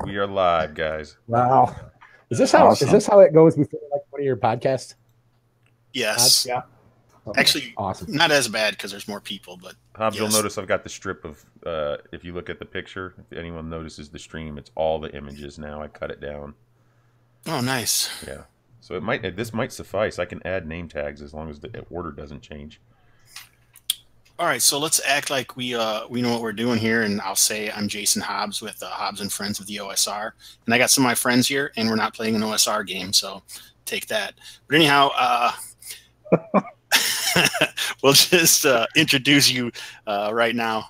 We are live, guys. Wow. Is this how Awesome. is this how it goes before like one of your podcasts? Yes. Yeah. Okay. Actually, Awesome. not as bad because there's more people, but Hobbs, you'll yes. notice I've got the strip of, if you look at the picture, if anyone notices the stream, it's all the images now. I cut it down. Oh, nice. Yeah. So this might suffice. I can add name tags as long as the order doesn't change. All right, so let's act like we know what we're doing here, and I'll say I'm Jason Hobbs with Hobbs and Friends of the OSR, and I got some of my friends here, and we're not playing an OSR game, so take that. But anyhow, we'll just introduce you right now.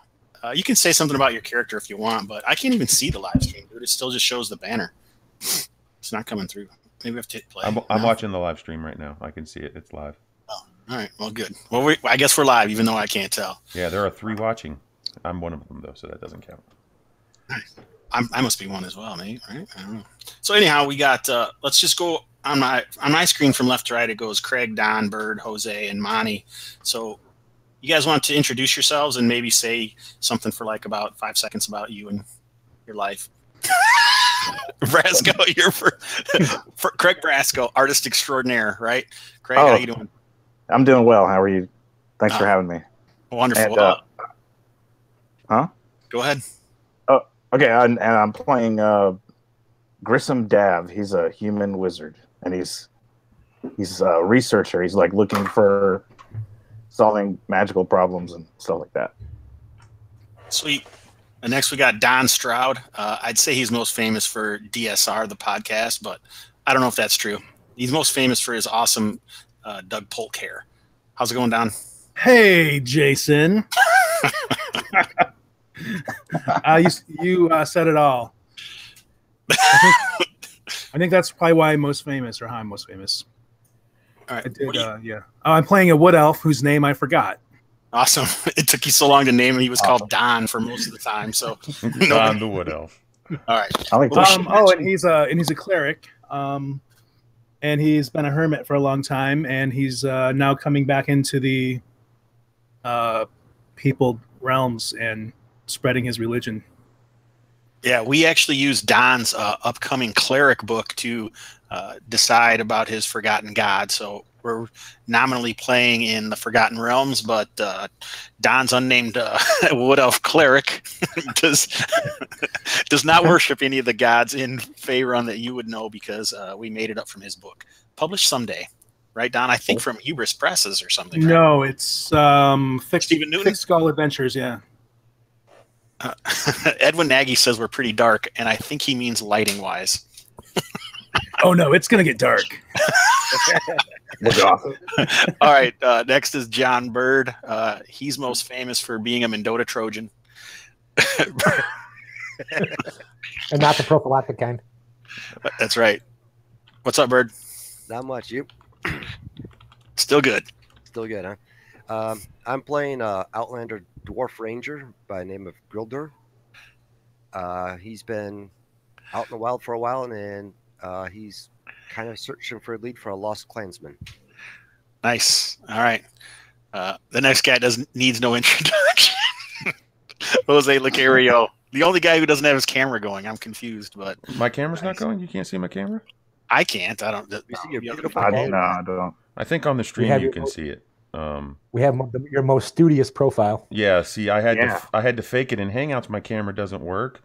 You can say something about your character if you want, but I can't even see the live stream, dude. It still just shows the banner. It's not coming through. Maybe we have to hit play. I'm watching the live stream right now. I can see it. It's live. Oh, all right. Well, good. Well, I guess we're live, even though I can't tell. Yeah, there are 3 watching. I'm one of them, though, so that doesn't count. I must be one as well, mate. Right? I don't know. So anyhow, we got. Let's just go on my screen from left to right. It goes Craig, Don, Bird, Jose, and Monty. So you guys want to introduce yourselves and maybe say something for like about 5 seconds about you and your life. Brasco, you're for Craig Brasco, artist extraordinaire, right? Craig, how you doing? I'm doing well. How are you? Thanks for having me. Wonderful. And, huh? Go ahead. Oh, okay. And I'm playing Grissom Dav. He's a human wizard, and he's a researcher. He's like looking for solving magical problems and stuff like that. Sweet. And next we got Don Stroud. I'd say he's most famous for DSR, the podcast, but I don't know if that's true. He's most famous for his awesome Doug Polk hair. How's it going, Don? Hey, Jason. You said it all. I think that's probably why I'm most famous, or how I'm most famous. All right. I did, yeah. Oh, I'm playing a wood elf whose name I forgot. Awesome. It took you so long to name him. He was called Don for most of the time. So Don the wood elf. All right. And he's a cleric. And he's been a hermit for a long time, and he's now coming back into the people realms and spreading his religion. Yeah, we actually used Don's upcoming cleric book to decide about his forgotten god. So we're nominally playing in the Forgotten Realms, but Don's unnamed wood elf cleric does not worship any of the gods in Faerun that you would know, because we made it up from his book. Published someday, right, Don? I think from Hubris Presses or something. Right? No, it's Stephen Newton? Thick Skull Adventures, yeah. Edwin Nagy says we're pretty dark, and I think he means lighting-wise. Oh, no, it's going to get dark. That's awesome. All right, next is John Bird. He's most famous for being a Mendota Trojan. And not the prophylactic kind. That's right. What's up, Bird? Not much. You? Still good. Still good, huh? I'm playing Outlander Dwarf Ranger by the name of Grildur. He's been out in the wild for a while, and he's kind of searching for a lead for a lost clansman. Nice. All right. The next guy needs no introduction. Jose Lucario. The only guy who doesn't have his camera going. I'm confused, but My camera's not going? You can't see my camera? I can't. I don't. We see your beautiful. I don't. I think on the stream you can see it. We have your most studious profile. Yeah, see, I had to fake it in Hangouts. My camera doesn't work.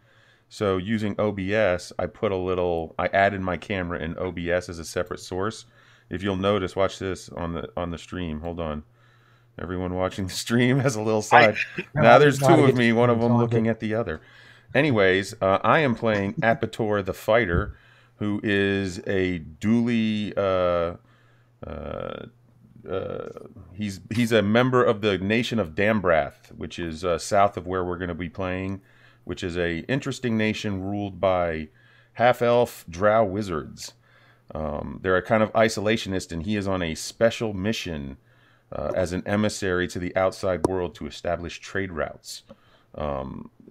So using OBS, I added my camera in OBS as a separate source. If you'll notice, watch this on the stream. Hold on. Everyone watching the stream has a little side. Now there's 2 of me, one of them looking at the other. Anyways, I am playing Apator the Fighter, who is a duly he's a member of the nation of Dambrath, which is south of where we're going to be playing, which is a interesting nation ruled by half-elf drow wizards. They're a kind of isolationist, and he is on a special mission as an emissary to the outside world to establish trade routes.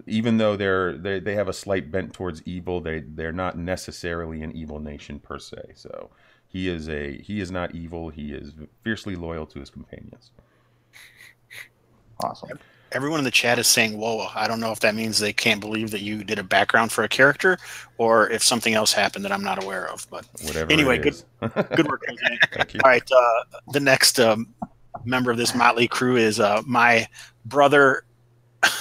Even though they have a slight bent towards evil, they're not necessarily an evil nation per se. So he is not evil. He is fiercely loyal to his companions. Awesome. everyone in the chat is saying whoa. I don't know if that means they can't believe that you did a background for a character, or if something else happened that I'm not aware of. But Whatever. Anyway, it is. good work, Jose. Thank you. All right, the next member of this motley crew is my brother.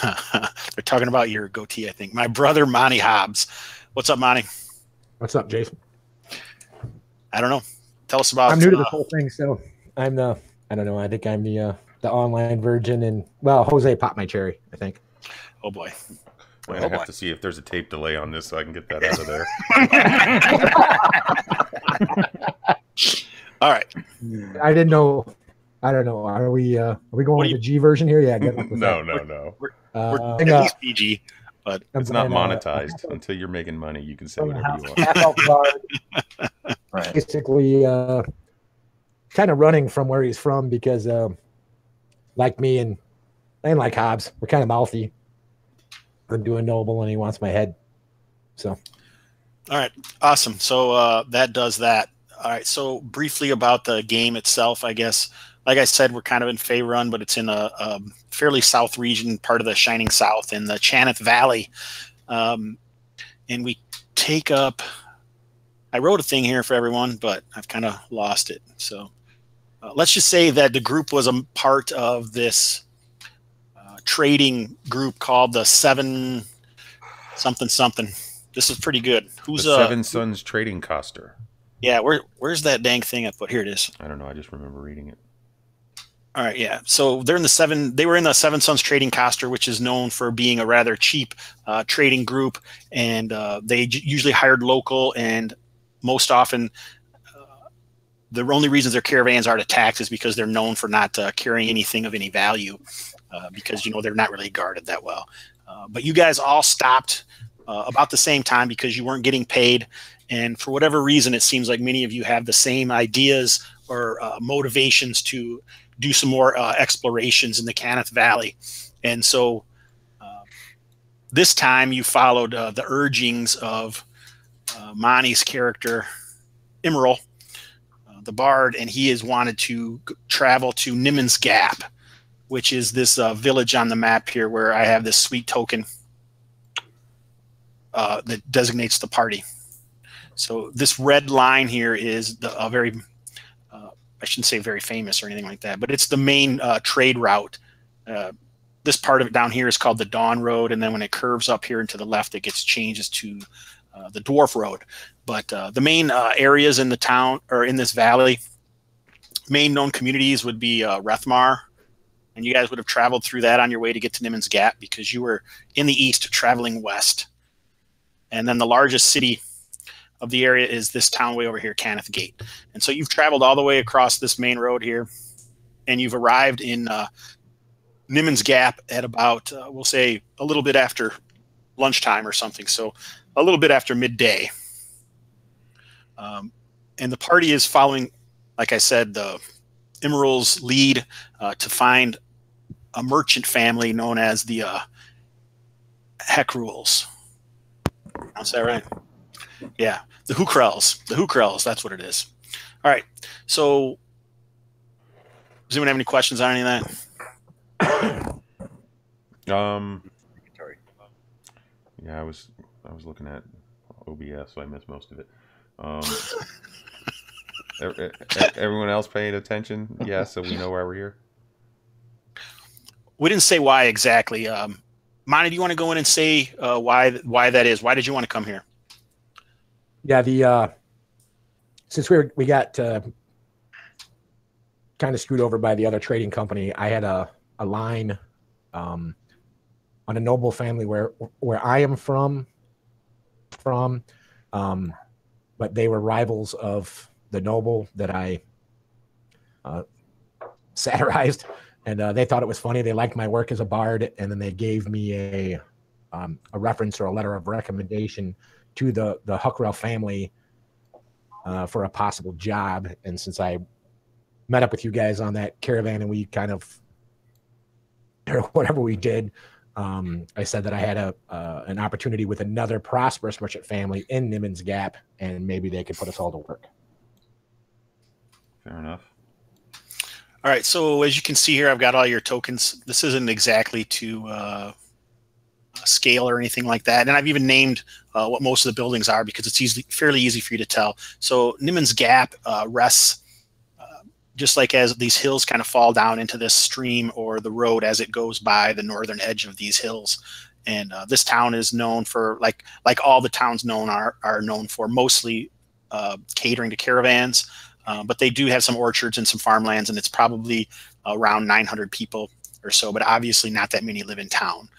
They're talking about your goatee, I think. My brother, Monty Hobbs. What's up, Monty? What's up, Jason? I don't know. Tell us about. I'm new to this whole thing, so I'm the. I don't know. I think I'm the online virgin, and well, Jose popped my cherry, I think. Oh boy. I have to see if there's a tape delay on this so I can get that out of there. All right. I didn't know. I don't know. Are we going with the G version here? Yeah. Good luck with No. We're at least PG, but It's not monetized. Until you're making money, you can say whatever you want. Half-elf guard, Right. basically, kind of running from where he's from because, like me and like Hobbs, we're kind of mouthy. We're doing noble, and he wants my head. So, all right, awesome. So that does that. All right. So briefly about the game itself, I guess. Like I said, we're kind of in Fay Run, but it's in a fairly south region, part of the Shining South in the Chaneth Valley. And we take up, I wrote a thing here for everyone, but I've kind of lost it. So let's just say that the group was a part of this trading group called the Seven something something. This is pretty good. Who's the Seven Sons Trading Coster? Yeah, where's that dang thing I put? Here it is. I don't know. I just remember reading it. All right, yeah. So they were in the Seven Sons Trading Coster, which is known for being a rather cheap trading group, and they usually hired local, and most often the only reasons their caravans aren't attacked is because they're known for not carrying anything of any value, because they're not really guarded that well. But you guys all stopped about the same time because you weren't getting paid, and for whatever reason, it seems like many of you have the same ideas or motivations to do some more explorations in the Chaneth Valley. And so this time you followed the urgings of Monty's character, Emerald, the bard, and he has wanted to travel to Nimmons Gap, which is this village on the map here where I have this sweet token that designates the party. So this red line here is a very I shouldn't say very famous or anything like that, but it's the main trade route. This part of it down here is called the Dawn Road, and then when it curves up here and to the left, it gets changes to the Dwarf Road. But the main areas in the town or in this valley, main known communities would be Rethmar, and you guys would have traveled through that on your way to get to Nimmons Gap because you were in the east traveling west. And then the largest city of the area is this town way over here, Chaneth Gate. And so you've traveled all the way across this main road here, and you've arrived in Nimmons Gap at about, we'll say, a little bit after lunchtime or something. So a little bit after midday. And the party is following, like I said, the Emerald's lead to find a merchant family known as the Heckruels. Is that right? Yeah, the Hookrells. The Hookrells, that's what it is. All right. So, does anyone have any questions on any of that? Yeah, I was looking at OBS, so I missed most of it. Everyone else paying attention? Yeah, so we know why we're here. We didn't say why exactly. Monty, do you want to go in and say why that is? Why did you want to come here? Yeah, since we got kind of screwed over by the other trading company, I had a line on a noble family where I am from, but they were rivals of the noble that I satirized, and they thought it was funny. They liked my work as a bard, and then they gave me a reference or a letter of recommendation to the Huckrell family for a possible job. And since I met up with you guys on that caravan and we kind of, or whatever we did, I said that I had an opportunity with another prosperous merchant family in Nimmons Gap, and maybe they could put us all to work. Fair enough. All right, so as you can see here, I've got all your tokens. This isn't exactly to scale or anything like that, and I've even named what most of the buildings are because it's fairly easy for you to tell. So Nimmons Gap rests just like as these hills kind of fall down into this stream or the road as it goes by the northern edge of these hills. And this town is known for, like all the towns known are known for, mostly catering to caravans. But they do have some orchards and some farmlands, and it's probably around 900 people or so, but obviously not that many live in town.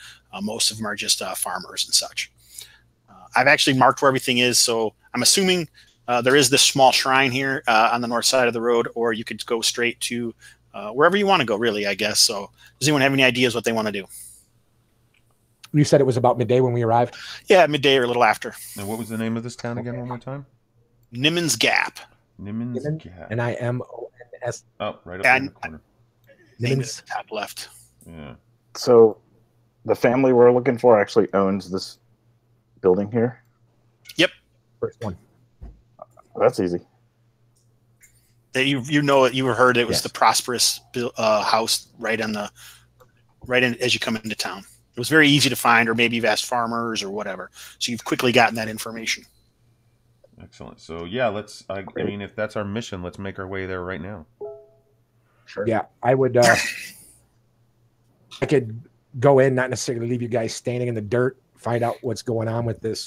Most of them are just farmers and such. I've actually marked where everything is, so I'm assuming there is this small shrine here on the north side of the road, or you could go straight to wherever you want to go, really, I guess. So does anyone have any ideas what they want to do? You said it was about midday when we arrived? Yeah, midday or a little after. And what was the name of this town again, one more time? Nimmons Gap. Nimmons Gap. Nimmons. Oh, right up in the corner. Name is at the top left. Yeah. So the family we're looking for actually owns this building here? Yep. First one. That's easy. You know it. You heard it was Yes. the prosperous house right in as you come into town. It was very easy to find, or maybe you've asked farmers or whatever. So you've quickly gotten that information. Excellent. So yeah, I mean, if that's our mission, let's make our way there right now. Sure. Yeah, I would. I could go in, not necessarily leave you guys standing in the dirt, find out what's going on with the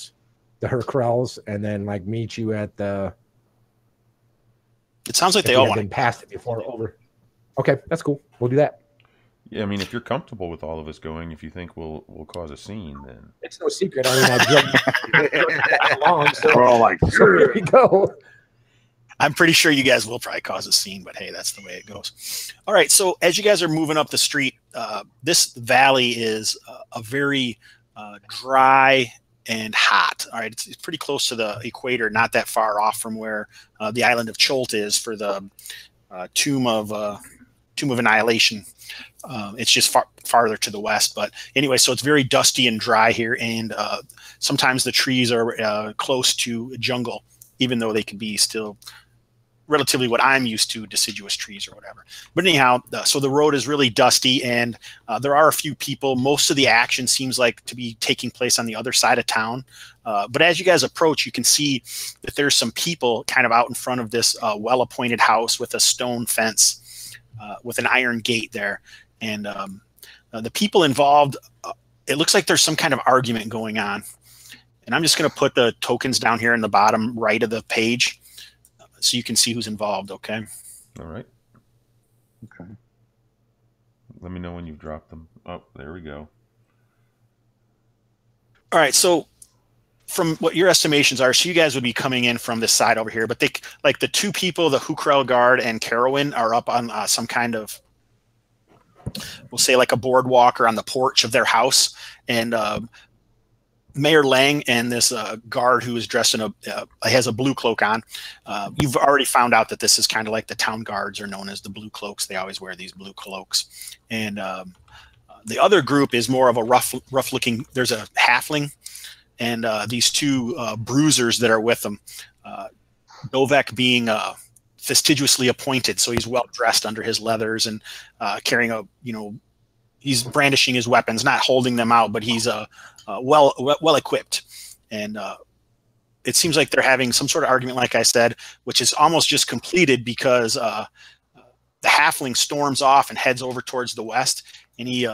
Herkrells, and then like meet you at the. It sounds like if they we all had want been past it before over. Okay, that's cool. We'll do that. Yeah, I mean, if you're comfortable with all of us going, if you think we'll cause a scene, then It's no secret. I mean, I drove that long, so We're all like, here we go. I'm pretty sure you guys will probably cause a scene, but hey, that's the way it goes. All right, so as you guys are moving up the street, this valley is a very dry and hot. All right, it's pretty close to the equator, not that far off from where the island of Cholt is for the Tomb of Annihilation. It's just farther to the west, but anyway, so it's very dusty and dry here, and sometimes the trees are close to jungle, even though they can be still relatively what I'm used to, deciduous trees or whatever. But anyhow, so the road is really dusty, and there are a few people. Most of the action seems like to be taking place on the other side of town. But as you guys approach, you can see that there's some people kind of out in front of this well-appointed house with a stone fence with an iron gate there. And the people involved, it looks like there's some kind of argument going on. And I'm just going to put the tokens down here in the bottom right of the page so you can see who's involved, okay? all right. Okay. Let me know when you've dropped them. Oh, there we go. All right, so from what your estimations are, so you guys would be coming in from this side over here, but they, like the two people, the Hukrell Guard and Carowin, are up on some kind of, we'll say like a boardwalk or on the porch of their house, and Mayor Lang and this guard who is dressed in has a blue cloak on. You've already found out that this is kind of like the town guards are known as the blue cloaks. They always wear these blue cloaks. And the other group is more of a rough looking, there's a halfling and these two bruisers that are with them. Dovek being fastidiously appointed, so he's well dressed under his leathers and carrying a, he's brandishing his weapons, not holding them out, but he's well equipped. And it seems like they're having some sort of argument, like I said, which is almost just completed because the halfling storms off and heads over towards the west, and he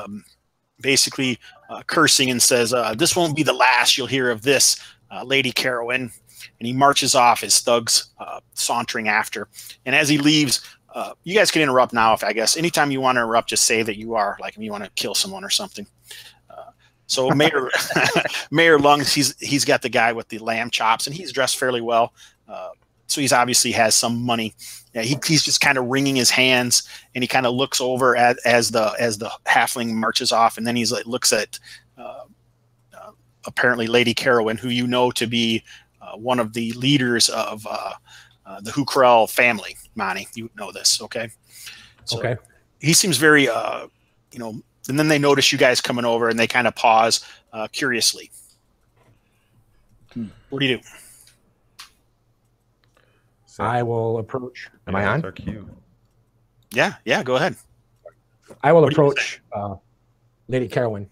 basically cursing and says, "This won't be the last you'll hear of this, Lady Carowin." And he marches off, his thugs sauntering after. And as he leaves, you guys can interrupt now, if I guess. Anytime you want to interrupt, just say that you are, like if you want to kill someone or something. So Mayor Lungs, he's got the guy with the lamb chops, and he's dressed fairly well. So he's obviously has some money. Yeah, he's just kind of wringing his hands, and he kind of looks over as the halfling marches off, and then he's like looks at apparently Lady Carowin, who you know to be one of the leaders of the Hukrell family. Monty, you know this, okay? So Okay. He seems very, and then they notice you guys coming over, and they kind of pause curiously. What do you do? I will approach. Am I on? Our cue. Yeah, go ahead. I will What do you approach Lady Carolyn.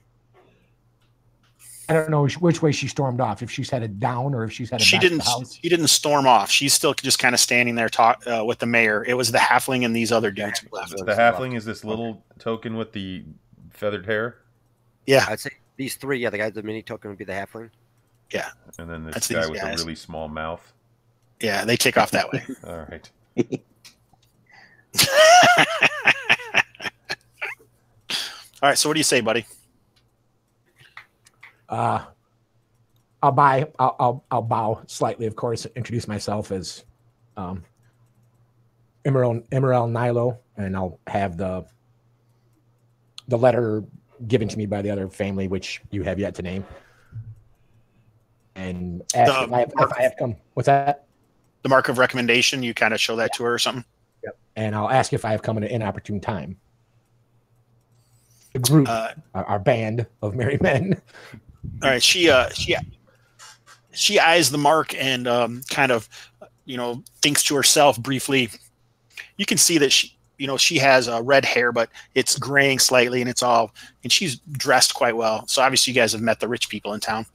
I don't know which way she stormed off. If she's headed down or if she's headed back to the house. She didn't storm off. She's still just kind of standing there with the mayor. It was the halfling and these other dudes who left. The halfling is this little token with the feathered hair. Yeah, I'd say these three. Yeah, the guy with the mini token would be the halfling. Yeah, and then this That's guy these with guys. a really small mouth. Yeah, they kick off that way. All right. All right. So what do you say, buddy? I'll bow slightly, of course, introduce myself as Emerald Nilo, and I'll have the letter given to me by the other family, which you have yet to name. And ask if I have come. What's that? The mark of recommendation. You kind of show that to her or something. Yep. And I'll ask if I have come at an inopportune time. The group, our band of merry men. All right. She eyes the mark and kind of, thinks to herself briefly. You can see that she has red hair, but it's graying slightly, and she's dressed quite well. So obviously, you guys have met the rich people in town.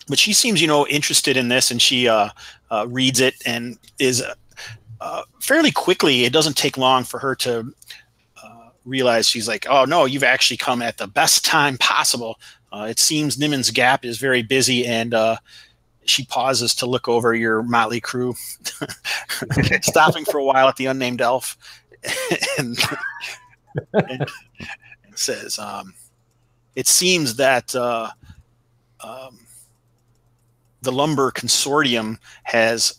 But she seems, interested in this, and she reads it and is fairly quickly. It doesn't take long for her to realize. She's like, "Oh no, you've actually come at the best time possible." It seems Nimmons Gap is very busy, and she pauses to look over your motley crew, stopping for a while at the unnamed elf, and says, "It seems that the lumber consortium has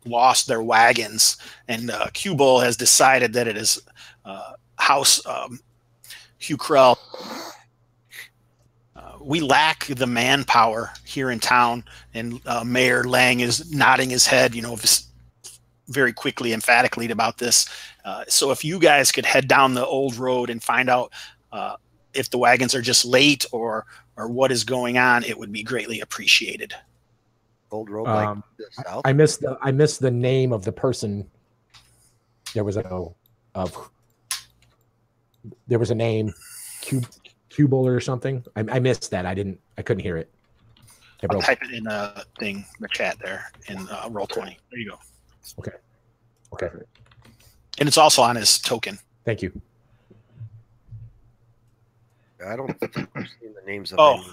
lost their wagons, and Q-Bull has decided that it is House Hugh Krell. We lack the manpower here in town," and Mayor Lang is nodding his head, very quickly, emphatically about this. So if you guys could head down the old road and find out if the wagons are just late or what is going on, it would be greatly appreciated. Old road, like the south. I missed the name of the person. There was a name, Q-Bull or something. I missed that. I couldn't hear it. I'll type it in the chat there in Roll20. There you go. Okay. And it's also on his token. Thank you. I don't think I've seen the names of any.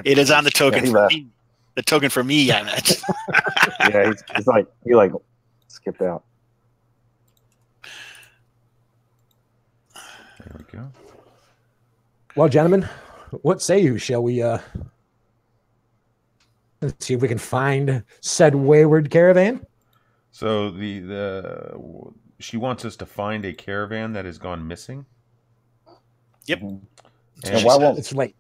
It is on the token for me. The token for me, I meant. Yeah, he skipped out. There we go. Well, gentlemen, what say you? Shall we let's see if we can find said wayward caravan? So she wants us to find a caravan that has gone missing. Yep. And why won't It's late.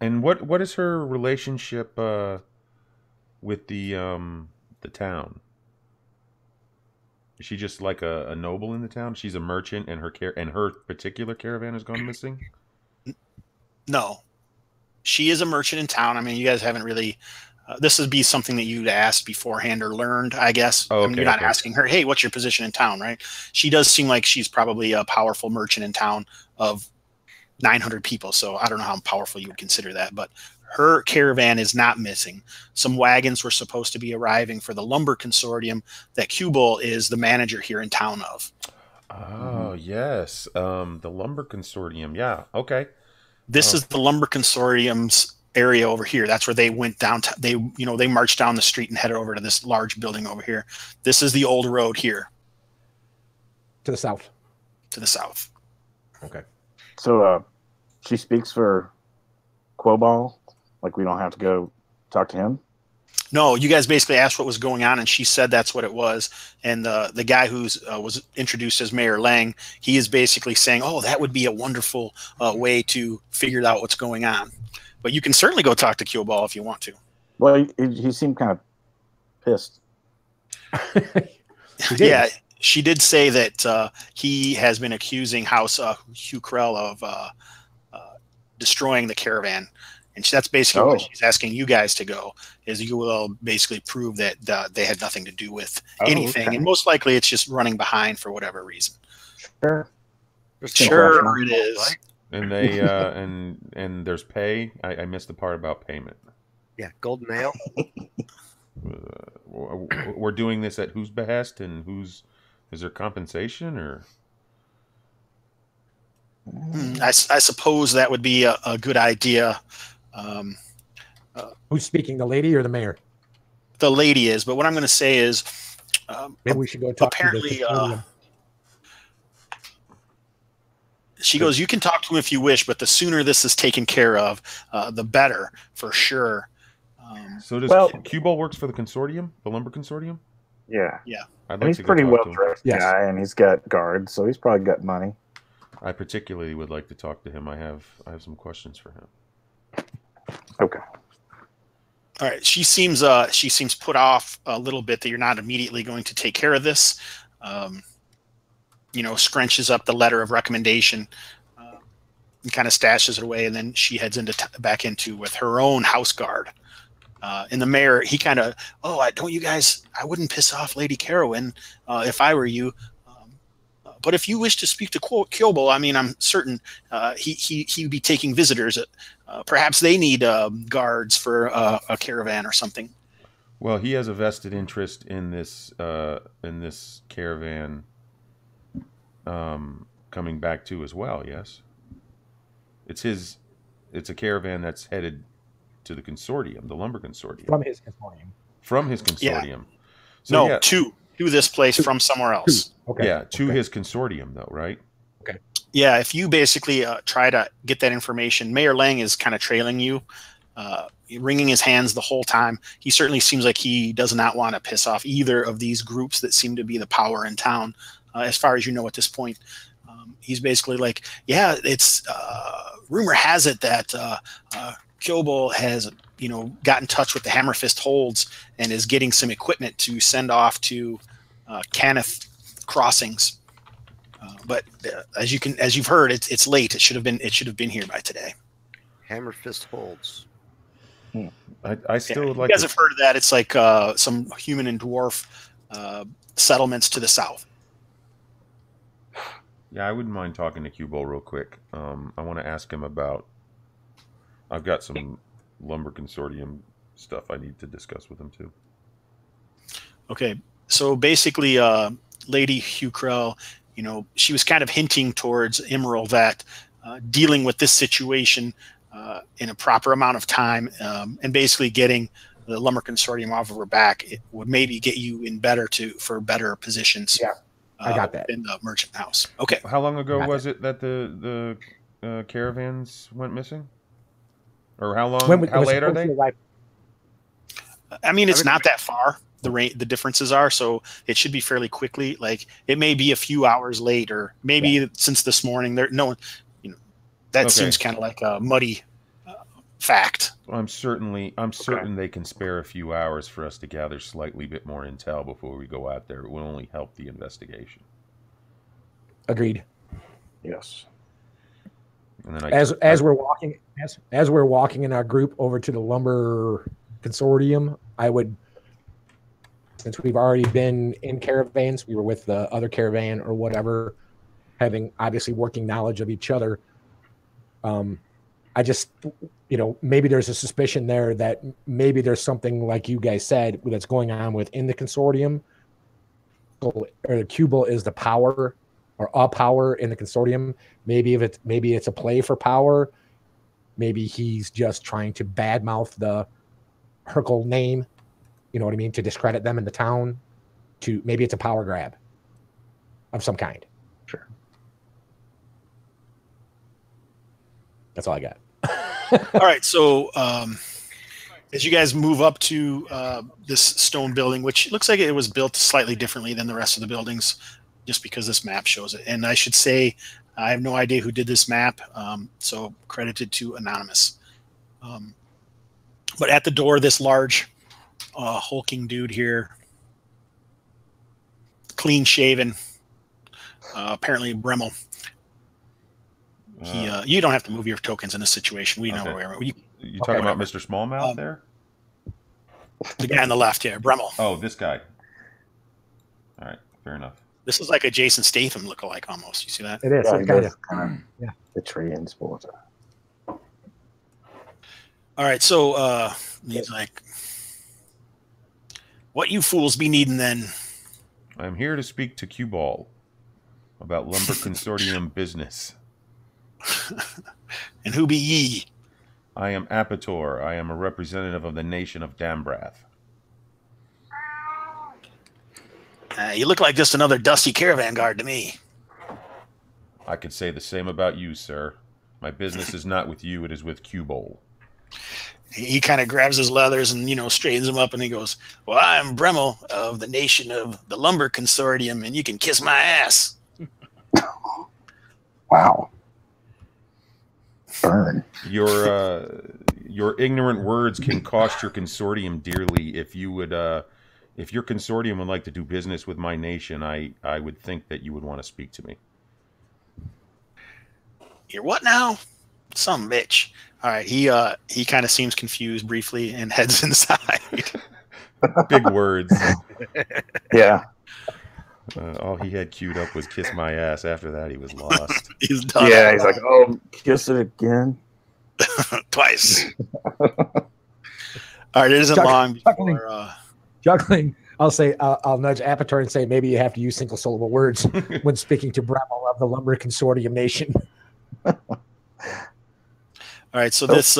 And what is her relationship with the town? Is she just like a noble in the town? She's a merchant, and her particular caravan has gone missing? No. She is a merchant in town. I mean, you guys haven't really... this would be something that you'd asked beforehand or learned, I guess. Oh, okay, I mean, you're not asking her, "Hey, what's your position in town?" Right? She does seem like she's probably a powerful merchant in town of 900 people. So I don't know how powerful you would consider that, but her caravan is not missing. Some wagons were supposed to be arriving for the lumber consortium that Q-Bull is the manager here in town of. Oh, yes. The lumber consortium. Yeah. Okay. This is the lumber consortium's area over here. That's where they went down. They marched down the street and headed over to this large building over here. This is the old road here. To the south. To the south. Okay. So she speaks for Quoball? Like we don't have to go talk to him? No, you guys basically asked what was going on, and she said that's what it was. And the guy who's was introduced as Mayor Lang, he is basically saying, "Oh, that would be a wonderful way to figure out what's going on." But you can certainly go talk to Q-Ball if you want to. Well, he seemed kind of pissed. Yeah, she did say that he has been accusing House Hugh Krell of destroying the caravan. And that's basically what Oh. she's asking you guys to go, is you will basically prove that they had nothing to do with Oh, anything. okay. And most likely it's just running behind for whatever reason. Sure. Sure it is. Right? And they and there's pay. I missed the part about payment. Yeah, golden ale. We're doing this at whose behest, and is there compensation or? I suppose that would be a good idea. Who's speaking, the lady or the mayor? The lady is, but what I'm going to say is, Maybe we should go talk apparently, to the custodian. she goes, you can talk to him if you wish, but the sooner this is taken care of, the better, for sure. So does Well- Q-Ball works for the consortium, the lumber consortium? Yeah. I'd And like he's to go pretty talk well to him. dressed Yes. guy, and he's got guards, so he's probably got money. I particularly would like to talk to him. I have some questions for him. Okay. All right. She seems put off a little bit that you're not immediately going to take care of this. Scrunches up the letter of recommendation and kind of stashes it away, and then she heads back into with her own house guard. And the mayor, he kind of, I wouldn't piss off Lady Carowin if I were you. But if you wish to speak to Kyobo, I mean, I'm certain he would be taking visitors. Perhaps they need guards for a caravan or something. Well, he has a vested interest in this caravan coming back too as well. Yes, it's a caravan that's headed to the consortium, the lumber consortium, From his consortium. Yeah. So, yeah, to this place from somewhere else. Okay. Yeah, to his consortium though, right? Yeah, if you basically try to get that information, Mayor Lang is kind of trailing you, wringing his hands the whole time. He certainly seems like he does not want to piss off either of these groups that seem to be the power in town, as far as you know at this point. He's basically like, yeah, it's rumor has it that Kyobo has got in touch with the Hammerfist Holds and is getting some equipment to send off to Cannith crossings. But as you've heard, it's late. It should have been here by today. Hammerfist Holds. I still would like. You guys to... have heard of that? It's like some human and dwarf settlements to the south. Yeah, I wouldn't mind talking to Q-Ball real quick. I want to ask him about. I've got some lumber consortium stuff I need to discuss with him too. Okay, so basically, Lady Hukrell, she was kind of hinting towards Emerald that dealing with this situation in a proper amount of time and basically getting the lumber consortium off of her back, it would maybe get you in for better positions. Yeah, I got that. In the merchant house. Okay. How long ago was it that the caravans went missing? Or how long? How late are they? I mean, it's not that far. The differences are, so it should be fairly quickly. Like it may be a few hours late, or maybe since this morning. That seems kind of like a muddy fact. I'm certain they can spare a few hours for us to gather slightly bit more intel before we go out there. It will only help the investigation. Agreed. Yes. And then as we're walking in our group over to the lumber consortium, I would, since we've already been in caravans, we were with the other caravan or whatever, having obviously working knowledge of each other. I just, maybe there's a suspicion there that maybe there's something like you guys said that's going on within the consortium. Or the Q-Ball is the power or a power in the consortium. Maybe it's a play for power. Maybe he's just trying to badmouth the Hercule name. You know what I mean? To discredit them in the town. Maybe it's a power grab of some kind. Sure. That's all I got. All right. So as you guys move up to this stone building, which looks like it was built slightly differently than the rest of the buildings, just because this map shows it. And I should say, I have no idea who did this map, so credited to Anonymous. But at the door, this large, hulking dude here, clean-shaven, apparently Bremmel. You don't have to move your tokens in this situation. We know where. You talking about Mr. Smallmouth there? The guy on the left here, Bremmel. Oh, this guy. All right, fair enough. This is like a Jason Statham lookalike almost. You see that? It is. Yeah, It's kind of. yeah. The transporter. All right, so he's like, what you fools be needing then? I'm here to speak to Q-Ball about Lumber Consortium business. And who be ye? I am Apator. I am a representative of the nation of Dambrath. You look like just another dusty caravan guard to me. I could say the same about you, sir. My business is not with you, it is with Q-Bowl. He kind of grabs his leathers and, straightens them up, and he goes, well, I'm Bremmel of the nation of the Lumber Consortium, and you can kiss my ass. Wow. Burn. Your ignorant words can cost your consortium dearly. If your consortium would like to do business with my nation, I would think that you would want to speak to me. You're what now? Some bitch. All right, he kind of seems confused briefly and heads inside. Big words. Yeah. All he had queued up was "kiss my ass." After that, he was lost. He's done. Yeah, he's like, oh, kiss it again. Twice. All right, it isn't long before Juggling. I'll nudge Apator and say maybe you have to use single syllable words when speaking to Bremmel of the Lumber Consortium Nation. All right, so this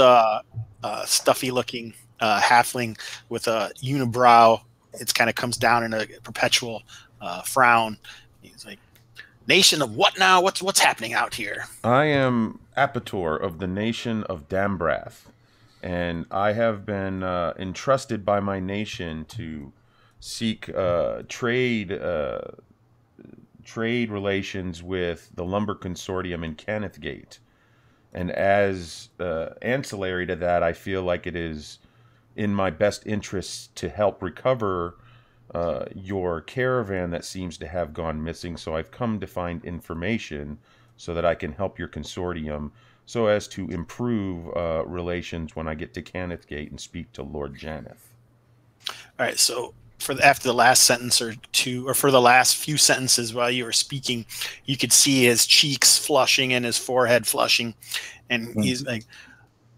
stuffy looking halfling with a unibrow, it kind of comes down in a perpetual frown. He's like, nation of what now? What's happening out here? I am Apator of the nation of Dambrath, and I have been entrusted by my nation to seek trade relations with the Lumber Consortium in Kennethgate. And as ancillary to that, I feel like it is in my best interest to help recover your caravan that seems to have gone missing. So I've come to find information so that I can help your consortium so as to improve relations when I get to Kennethgate and speak to Lord Janeth. All right, so after the last sentence or two, or for the last few sentences while you were speaking, you could see his cheeks flushing and his forehead flushing, and he's like,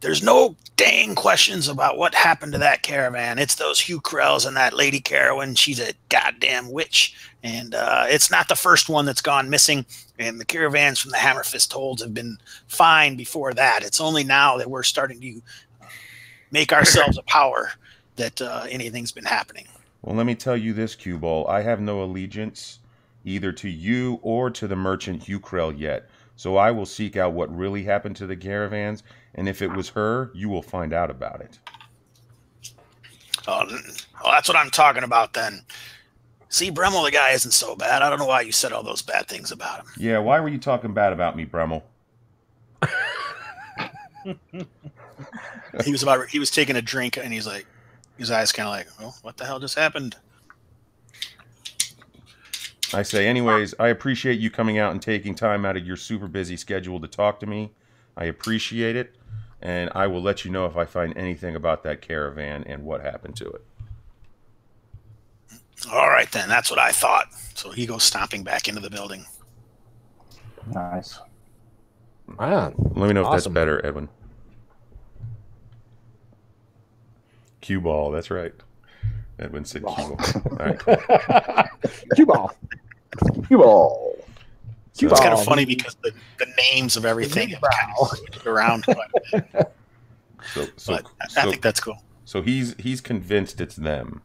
there's no dang questions about what happened to that caravan. It's those Hugh Krells and that Lady Carowin. She's a goddamn witch, and it's not the first one that's gone missing, and the caravans from the Hammerfist holds have been fine before that. It's only now that we're starting to make ourselves a power that anything's been happening. Well, let me tell you this, Q-Ball. I have no allegiance either to you or to the merchant Hugh Krell yet. So I will seek out what really happened to the caravans, and if it was her, you will find out about it. Oh, that's what I'm talking about then. See, Bremmel, the guy isn't so bad. I don't know why you said all those bad things about him. Yeah, why were you talking bad about me, Bremmel? He was taking a drink, and he's like, his eyes kind of like, well, what the hell just happened? I say, anyways, I appreciate you coming out and taking time out of your super busy schedule to talk to me. I appreciate it, and I will let you know if I find anything about that caravan and what happened to it. All right, then. That's what I thought. So he goes stomping back into the building. Nice. Wow. Let me know if Awesome. that's better, Edwin. Q-Ball, that's right. Edwin said Q-Ball. All right, cool. Q-Ball. Q-Ball. It's kind of funny because the names of everything have kind of switched around. But I think that's cool. So he's convinced it's them.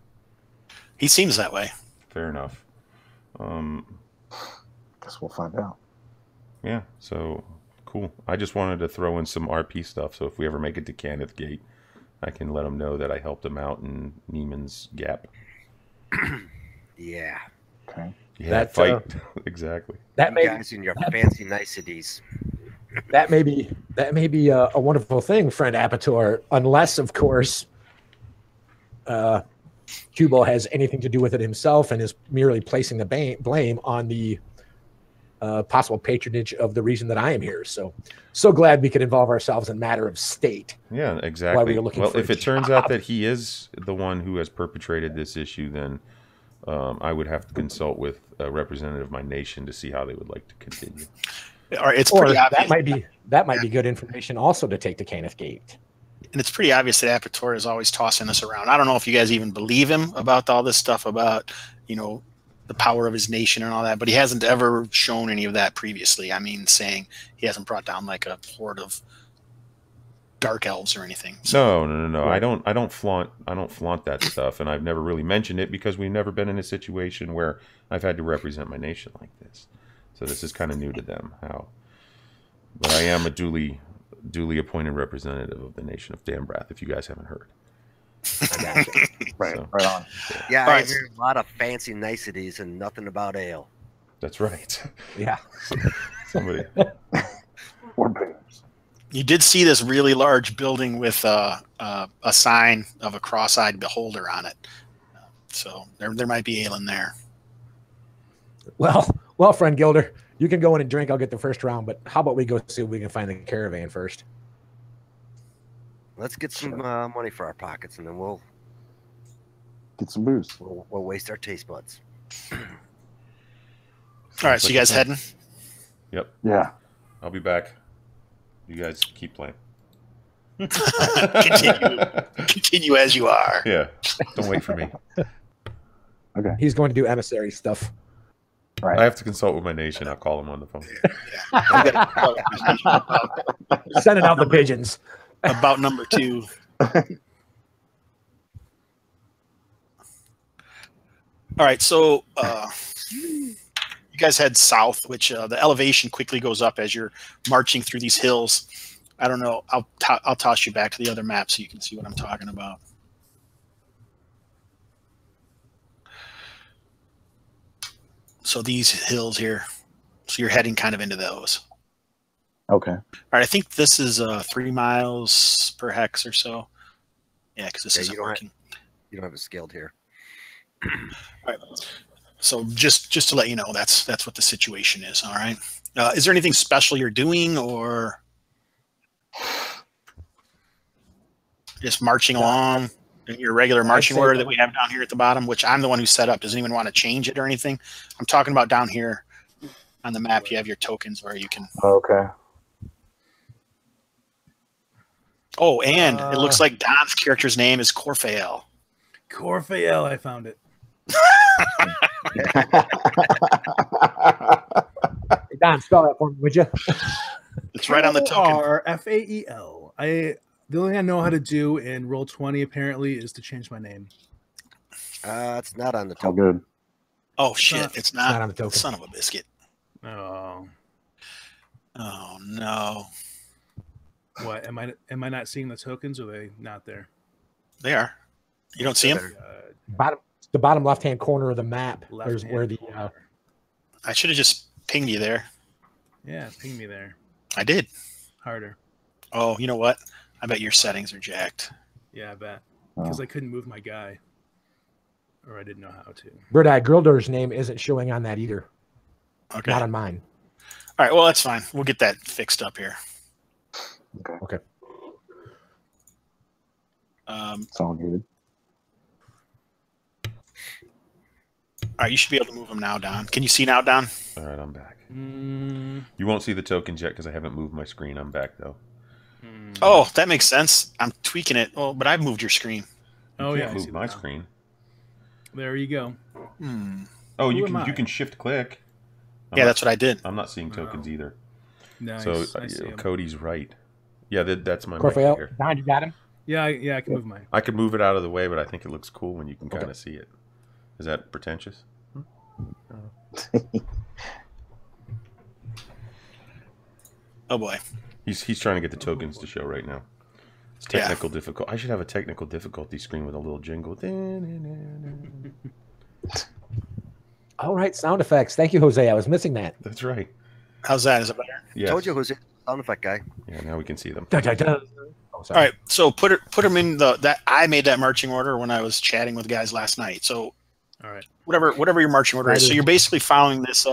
He seems that way. Fair enough. Guess we'll find out. Yeah, so cool. I just wanted to throw in some RP stuff, so if we ever make it to Kennethgate, I can let them know that I helped them out in Nimmons Gap. Yeah. Okay. Yeah, That, fight. Exactly. That You may guys and your fancy niceties. that may be a wonderful thing, friend Apator, unless, of course, Q-Ball has anything to do with it himself and is merely placing the blame on the possible patronage of the reason that I am here. So glad we could involve ourselves in matter of state. Yeah, exactly. We were looking well, for if a it turns job. out that he is the one who has perpetrated this issue, then I would have to consult with a representative of my nation to see how they would like to continue. Or it's Or pretty obvious. that might be good information also to take to Caniff Gate. And it's pretty obvious that Apator is always tossing this around. I don't know if you guys even believe him about all this stuff about, the power of his nation and all that, but he hasn't ever shown any of that previously. I mean, saying he hasn't brought down like a horde of dark elves or anything. So, no. I don't flaunt that stuff, and I've never really mentioned it because we've never been in a situation where I've had to represent my nation like this. So this is kind of new to them. But I am a duly appointed representative of the nation of Dambrath, if you guys haven't heard. Right on. Yeah, All I right. hear a lot of fancy niceties and nothing about ale. That's right. Yeah. Somebody. You did see this really large building with a sign of a cross-eyed beholder on it. So there might be ale in there. Well, friend Gilder, you can go in and drink. I'll get the first round, but how about we go see if we can find the caravan first? Let's get some money for our pockets, and then we'll Get some booze. we'll waste our taste buds. All right, so you guys heading? Yep. Yeah. I'll be back. You guys keep playing. Continue as you are. Yeah. Don't wait for me. Okay. He's going to do emissary stuff. Right. I have to consult with my nation. I'll call him on the phone. Sending out the pigeons. About number 2. All right, so you guys head south, which the elevation quickly goes up as you're marching through these hills. I don't know. I'll toss you back to the other map so you can see what I'm talking about. So these hills here. So you're heading kind of into those. Okay. All right, I think this is 3 miles per hex or so. Yeah, because this isn't working. You don't have it scaled here. All right. So just to let you know, that's what the situation is. All right. Is there anything special you're doing, or just marching along in your regular marching order that we have down here at the bottom, which I'm the one who set up? Does anyone want to change it or anything? I'm talking about down here on the map. You have your tokens where you can. Okay. Oh, and it looks like Don's character's name is Corphael. Corphael, I found it. Don, spell that for me, would you? It's right on the token. Corphael. The only thing I know how to do in Roll20 apparently is to change my name. It's not on the All token. good. Oh shit! It's not on the token. Son of a biscuit. Oh, Oh no, what am I not seeing the tokens? Or are they not there? they are. You don't see them? The bottom left-hand corner of the map. There's Left-hand where the corner. I should have just pinged you there. Yeah, ping me there. I did. Harder. Oh, you know what? I bet your settings are jacked. Yeah, I bet. Because I couldn't move my guy. Or I didn't know how to. Bird Eye Grilder's name isn't showing on that either. Okay. Not on mine. All right. Well, that's fine. We'll get that fixed up here. Okay. It's all good. All right. You should be able to move them now, Don. Can you see now, Don? All right, I'm back. You won't see the tokens yet because I haven't moved my screen. I'm back, though. Oh, that makes sense. I'm tweaking it. Oh, but I've moved your screen. Oh, You yeah. can't I see move my that now. screen. There you go. Oh, Who you am can I? you can shift click. Yeah, that's what I did. I'm not seeing tokens either. Nice. So I see him. Cody's right. Yeah, that's my mic Corphael, here. Don, you got him? Yeah, I can move mine. I could move it out of the way, but I think it looks cool when you can kind of see it. Is that pretentious? Oh boy. He's trying to get the tokens to show right now. It's technical difficult. I should have a technical difficulty screen with a little jingle. All right, sound effects. Thank you, Jose. I was missing that. That's right. How's that? Is it better? Yes. Told you, Jose, sound effect guy. Yeah, now we can see them. Da, da, da. Oh, sorry. All right. So put them in that I made that marching order when I was chatting with guys last night. So All right. Whatever your marching order is. So you're basically following this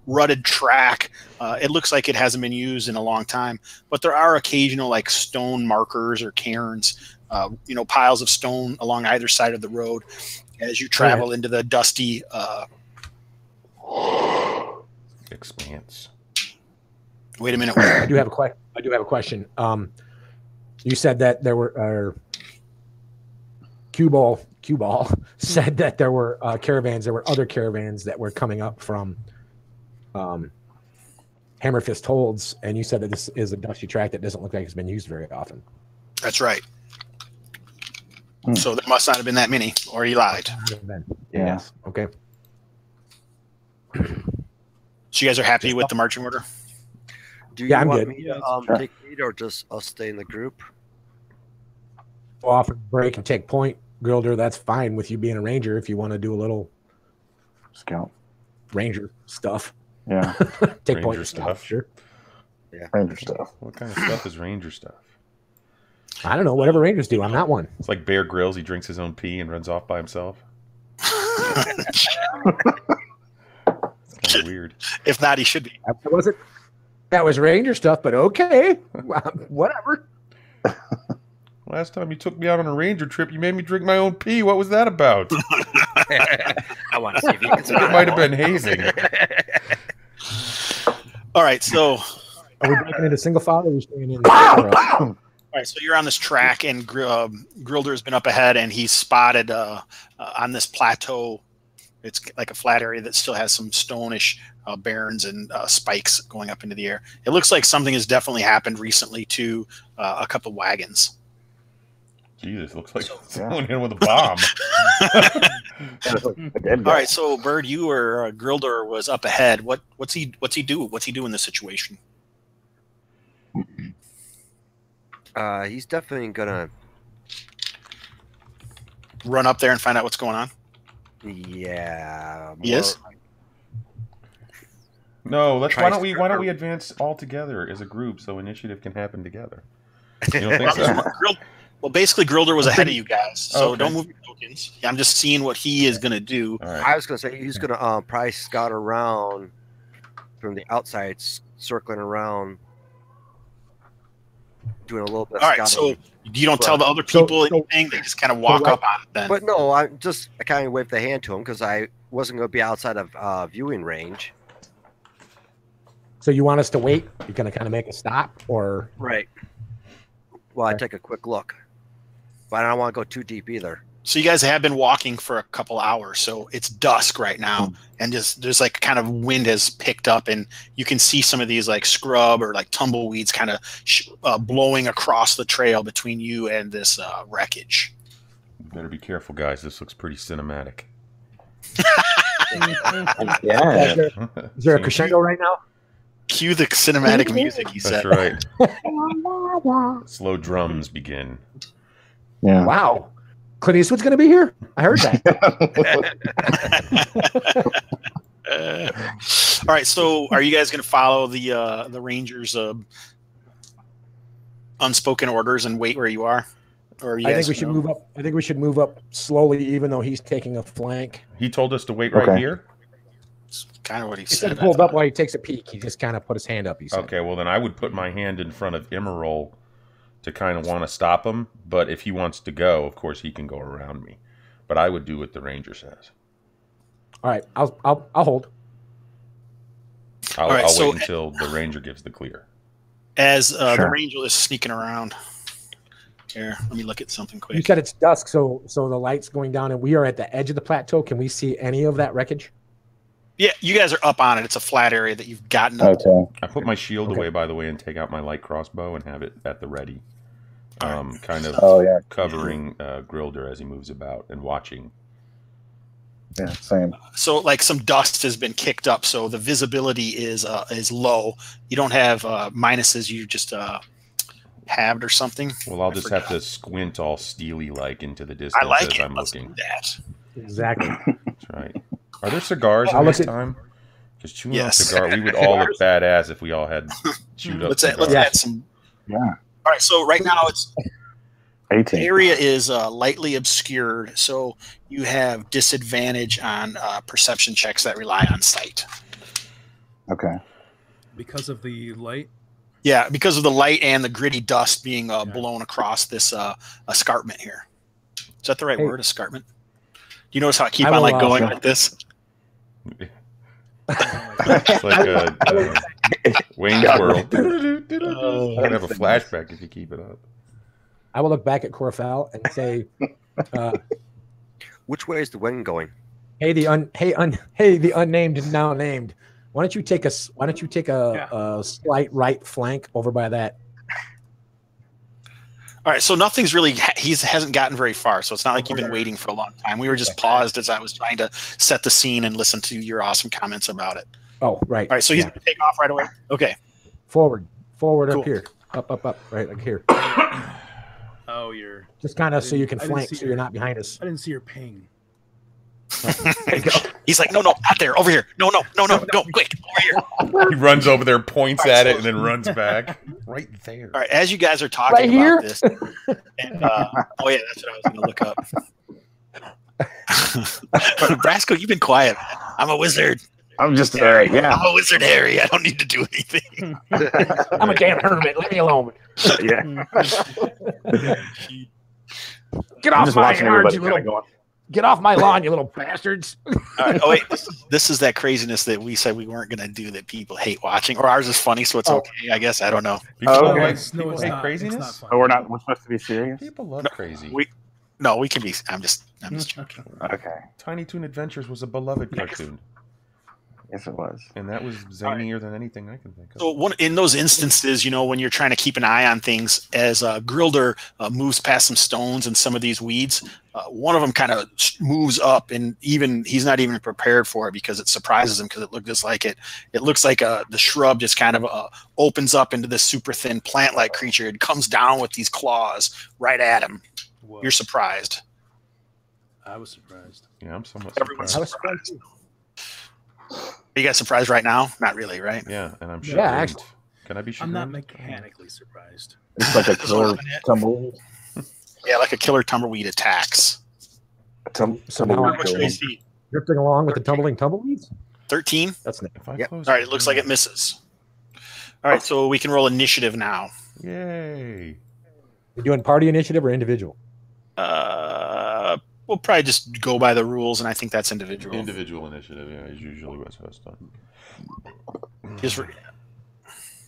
rutted track. It looks like it hasn't been used in a long time, but there are occasional like stone markers or cairns, piles of stone along either side of the road as you travel into the dusty expanse. Wait a minute. I do have a question. You said that there were Cue Ball said that there were caravans. There were other caravans that were coming up from Hammerfist Holds, and you said that this is a dusty track that doesn't look like it's been used very often. That's right. So there must not have been that many, or he lied. Yes. Okay. So you guys are happy with the marching order? Do you I'm want good. me to take lead or just us stay in the group? Go off a break and take point. Grilder, that's fine with you being a ranger if you want to do a little Scout. ranger stuff. Yeah. Take Ranger point your stuff. stuff. Sure. Yeah. Ranger stuff. What kind of stuff is ranger stuff? I don't know. Whatever rangers do. I'm not one. It's like Bear Grylls. He drinks his own pee and runs off by himself. It's kind of weird. If not, he should be. That was ranger stuff, but okay. Whatever. Last time you took me out on a ranger trip, you made me drink my own pee. What was that about? I want to see if you can It might have been hazing. All right, so Are we breaking into single file or are we staying in? all right, so you're on this track, and Grilder's been up ahead, and he's spotted on this plateau. It's like a flat area that still has some stonish barrens and spikes going up into the air. It looks like something has definitely happened recently to a couple wagons. Jesus, looks like someone in with a bomb. All right, so Bird, you or Grilder was up ahead. What's he do? What's he do in this situation? He's definitely gonna Run up there and find out what's going on. Yeah. Yes. No, why don't we advance all together as a group so initiative can happen together? You don't think so? Well, basically, Grilder was ahead of you guys, so Okay. don't move your tokens. I'm just seeing what he is going to do. All right. I was gonna say he's gonna probably scout around from the outside, circling around, doing a little bit. All right, scouting. so you don't tell the other people anything; they just kind of walk up on it. Then, But no, I kind of waved the hand to him because I wasn't going to be outside of viewing range. So you want us to wait? You're going to kind of make a stop, or Right. Well, I take a quick look, but I don't want to go too deep either. so you guys have been walking for a couple hours, so it's dusk right now, and there's like kind of wind has picked up, and you can see some of these like scrub or like tumbleweeds kind of blowing across the trail between you and this wreckage. Better be careful, guys. This looks pretty cinematic. Yeah. is there a crescendo right now? Cue the cinematic music, he That's said. right. Slow drums begin. Yeah. Wow. Clint Eastwood's going to be here? I heard that. All right, so are you guys going to follow the Rangers' unspoken orders and wait where you are? Or are you I guys think we should move up. I think we should move up slowly, even though he's taking a flank. He told us to wait right Okay. here? That's kind of what he He said said. pulled up while he takes a peek. He just kind of put his hand up. He said. Okay, well then I would put my hand in front of Emerald to kind of want to stop him, but if he wants to go, of course he can go around me. But I would do what the ranger says. All right, I'll hold. I'll right, so- wait until the ranger gives the clear. As the Sure. Ranger is sneaking around. Here, let me look at something quick. You said it's dusk, so the light's going down, and we are at the edge of the plateau. Can we see any of that wreckage? Yeah, you guys are up on it. It's a flat area that you've gotten up. Okay. I put my shield Okay. away, by the way, and take out my light crossbow and have it at the ready. Kind of Oh yeah. covering Grilder as he moves about and watching. Yeah. Same. So, like, some dust has been kicked up, so the visibility is low. You don't have minuses. You just halved or something. Well, I'll I just forgot. have to squint all steely-like into the distance I like as it. I'm Let's do looking. that. Exactly. That's right. Are there cigars I'll in look this at- time? Because chewing Yes. on cigar, we would all look badass if we all had chewed up Let's cigars. add some. Yeah. All right, so right now it's 18. The area is lightly obscured, so you have disadvantage on perception checks that rely on sight. Okay. Because of the light. Yeah, because of the light and the gritty dust being blown across this escarpment here. Is that the right word, escarpment? Do you notice how I keep on like going like this? It's like a Wayne's World. You're gonna have a flashback if you keep it up. I will look back at Corfel and say, Which way is the wind going? "Hey, the unnamed and now named. Why don't you take a slight right flank over by that?" All right, so nothing's really hasn't gotten very far, so it's not like you've been waiting for a long time. We were just paused as I was trying to set the scene and listen to your awesome comments about it. Oh, right. All right, so he's going to take off right away. Okay. Forward, Cool. up here, up, right, like here. Oh, you're Just kind of so you can I didn't flank, see so you're not behind us. I didn't see your ping. There you go. He's like, no, not there, over here. No, go quick, over here. He runs over there, points at it, and then runs back. Right there. All right, as you guys are talking about this, and, oh yeah, that's what I was going to look up. Brasco, you've been quiet. I'm a wizard. I'm just there. Yeah. I'm a wizard, Harry. I don't need to do anything. I'm a damn hermit. Leave me alone. Yeah. Get I'm off just my watching yard, everybody you kind of little. going. Get off my lawn, you little bastards. All right. Oh wait, this is that craziness that we said we weren't going to do that people hate watching, or ours is funny, so it's okay. I guess I don't know. People Oh, okay. people hate craziness. Oh, we're supposed to be serious. People love crazy. We can be. I'm just joking. Okay. Tiny Toon Adventures was a beloved cartoon, Yes, it was. and that was zanier than anything I can think of. So in those instances, when you're trying to keep an eye on things, as Grilder moves past some stones and some of these weeds, one of them kind of moves up, and he's not even prepared for it because it surprises him because it looked just like it. It looks like the shrub just kind of opens up into this super thin plant-like creature. It comes down with these claws right at him. Whoa. You're surprised. I was surprised. Yeah, I'm somewhat Everyone's surprised. surprised. Are you guys surprised right now? Not really, right? Yeah, and I'm Yeah, sure. actually. Can I be sure? I'm not mechanically surprised. It's like a killer tumbleweed. Yeah, like a killer tumbleweed attacks. So now Tumbleweed. What should I see? drifting along with the tumbling tumbleweeds. 13? That's nice. If I Yep. close All right, it looks like it misses. All right, so we can roll initiative now. Yay! You're doing party initiative or individual? We'll probably just go by the rules, and I think that's individual. Individual initiative, yeah, is usually what's done. Just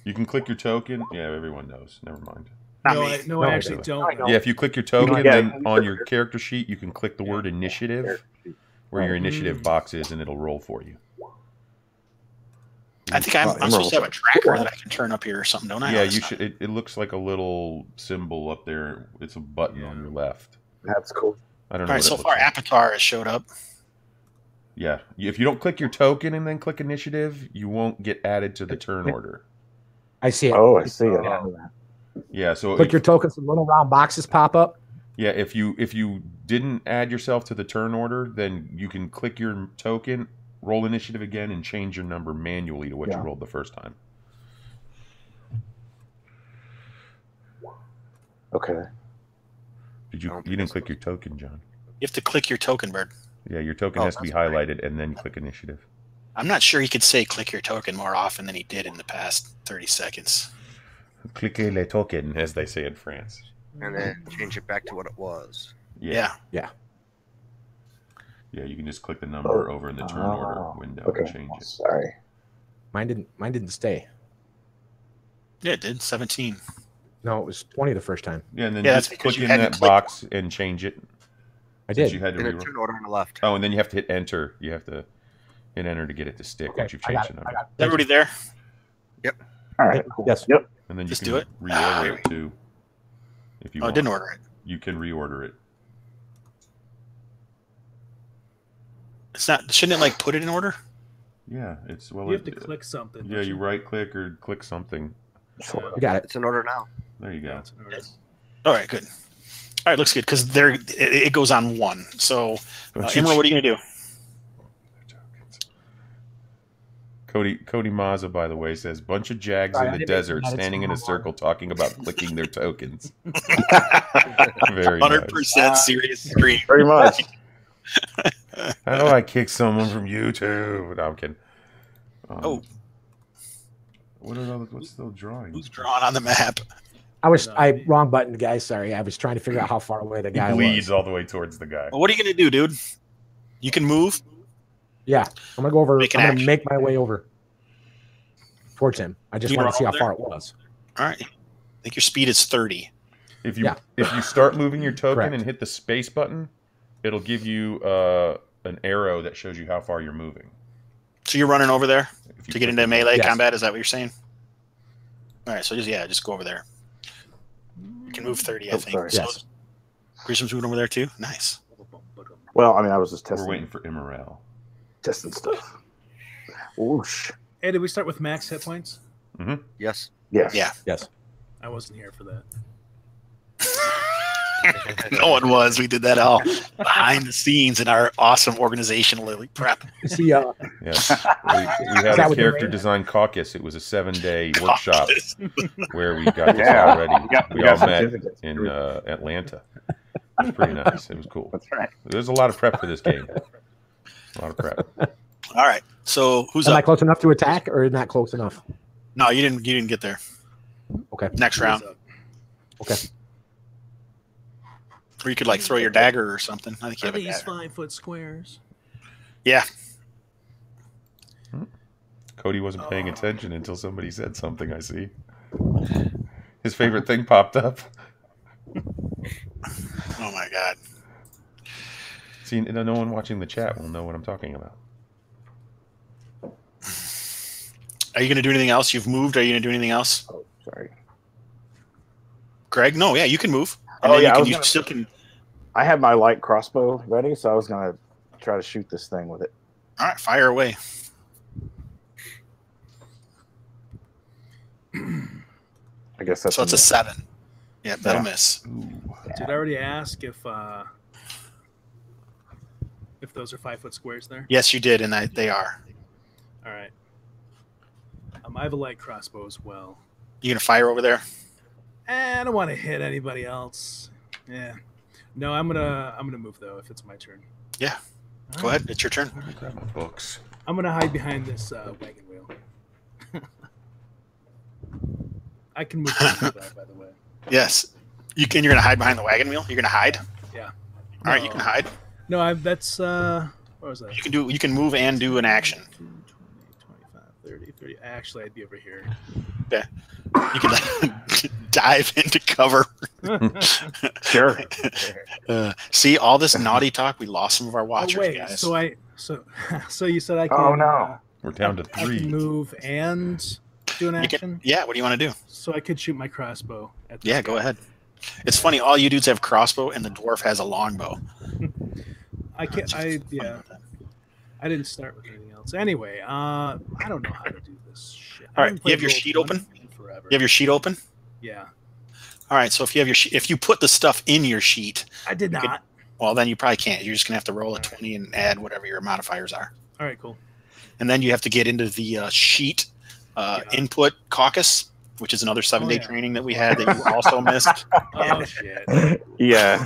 You can click your token. Yeah, everyone knows. Never mind. not No, me. I No, actually I don't. know. Yeah, if you click your token, Yeah. then on your character sheet, you can click the word initiative, where your initiative box is, and it'll roll for you. I think I'm supposed to have a tracker that I can turn up here or something, don't I? Yeah, No, you that's should. It looks like a little symbol up there. It's a button on your left. That's cool. I don't not. know. All right, what so it far looks like. Apatar has showed up. Yeah, if you don't click your token and then click initiative, you won't get added to the turn order. I see it. Oh, I see it. Yeah, so Click your tokens, some little round boxes pop up. yeah, if you didn't add yourself to the turn order, then you can click your token, roll initiative again, and change your number manually to what you rolled the first time. Okay. You didn't click your token, John? You have to click your token, Bird. Yeah, your token has to be highlighted, and then you click initiative. I'm not sure he could say click your token more often than he did in the past 30 seconds. Cliquez le token, as they say in France. And then change it back to what it was. Yeah. Yeah, you can just click the number over in the turn order window and change it. Sorry. Mine didn't stay. Yeah, it did. 17. No, it was 20 the first time. Yeah, and then Yeah, that's just because click you in hadn't that clicked. box and change it. I Since did. You had to In the reroll. turn order on the left. Oh, and then you have to hit enter. You have to hit enter to get it to stick Okay, once you've I got changed the it. number. Is everybody there? All right. Cool. Yes. Yep. And then you Just can do it? reorder it too. If you Oh, I want. didn't order it. You can reorder it. It's not. Shouldn't it like put it in order? Yeah, it's well. You have to click something. Yeah, don't you right click or click something. You got it. It's in order now. There you go. All right, good. All right, looks good because it goes on one. So, Emerald, what are you gonna do? Cody Mazza, by the way, says bunch of jags Sorry, in I the didn't desert know that it's standing in a wrong. circle talking about clicking their tokens. Very 100% nice. serious stream. Very much. How do I kick someone from YouTube? No, I'm kidding. Oh. What's still drawing? Who's drawn on the map? I wrong button, guys. Sorry, I was trying to figure out how far away the He guy bleeds was. all the way towards the guy. Well, what are you going to do, dude? You can move. Yeah, I'm gonna go over. Make an I'm gonna action. make my way over towards him. I just You wanted to run see how over far it was. All right. I think your speed is 30. If you Yeah. start moving your token Correct. and hit the space button, it'll give you an arrow that shows you how far you're moving. So you're running over there If you to get click into it. melee Yes. combat? Is that what you're saying? All right. So just go over there. You can move 30, I Oh, think. sorry. So Yes. Grisham's moving over there too. Nice. Well, I mean, I was just We're testing, waiting for Immorale. testing stuff. Whoosh. Hey, did we start with max hit points? Yes. Yes. Yeah. Yes. I wasn't here for that. No one was. We did that all behind the scenes in our awesome organizational prep. See, Yes. we had that a what they character ran? design caucus. It was a 7-day workshop where we got this Yeah. already. We We got all met certificates. in Atlanta. It was pretty nice. It was cool. That's right. There's a lot of prep for this game. A lot of prep. All right. So who's am I up? close enough to attack, or not close enough? No, you didn't get there. Okay. Next round. Okay. Or you could like throw your dagger or something. I think you Are have a these dagger. 5-foot squares? Yeah. Cody wasn't paying attention until somebody said something, I see. His favorite thing popped up. Oh my God. See, no one watching the chat will know what I'm talking about. Are you going to do anything else? You've moved. Are you going to do anything else? Oh, sorry. Greg? No, yeah, you can move. And Oh, then yeah, I you, was you gonna- still can. I had my light crossbow ready, so I was going to try to shoot this thing with it. All right, fire away. I guess that's So it's a miss. 7. Yeah, that'll Yeah. miss. Did I already ask if those are 5-foot squares there? Yes, you did, and they are. All right. I have a light crossbow as well. You going to fire over there? I don't want to hit anybody else. Yeah. No, I'm gonna move though if it's my turn. Yeah. Go ahead. It's your turn. Let me grab my books. I'm gonna hide behind this wagon wheel. I can move through that, by the way. Yes. You're going to hide behind the wagon wheel? You're going to hide? Yeah. All right, you can hide. No, that's what was that? You can move and do an action. 20, 25, 30, 30. Actually, I'd be over here. You can like, dive into cover. Sure. See all this naughty talk. We lost some of our watchers, Oh, wait, guys. so you said I can? Oh, no. We're down to I 3. can move and do an You action. can, yeah. What do you want to do? So I could shoot my crossbow. At this Yeah, guy. go ahead. It's funny. All you dudes have crossbow, and the dwarf has a longbow. I can't. Yeah. I didn't start with anything else. Anyway, I don't know how to do this shit. All I right, haven't you have played your Roll20 sheet open? in forever. You have your sheet open. Yeah, All right. So if you have if you put the stuff in your sheet, I did You could- not. well, then you probably can't. You're just gonna have to roll a 20 and add whatever your modifiers are, All right, cool. and then you have to get into the sheet input caucus, which is another 7-day yeah. training that we had that you also missed. Oh shit. Yeah.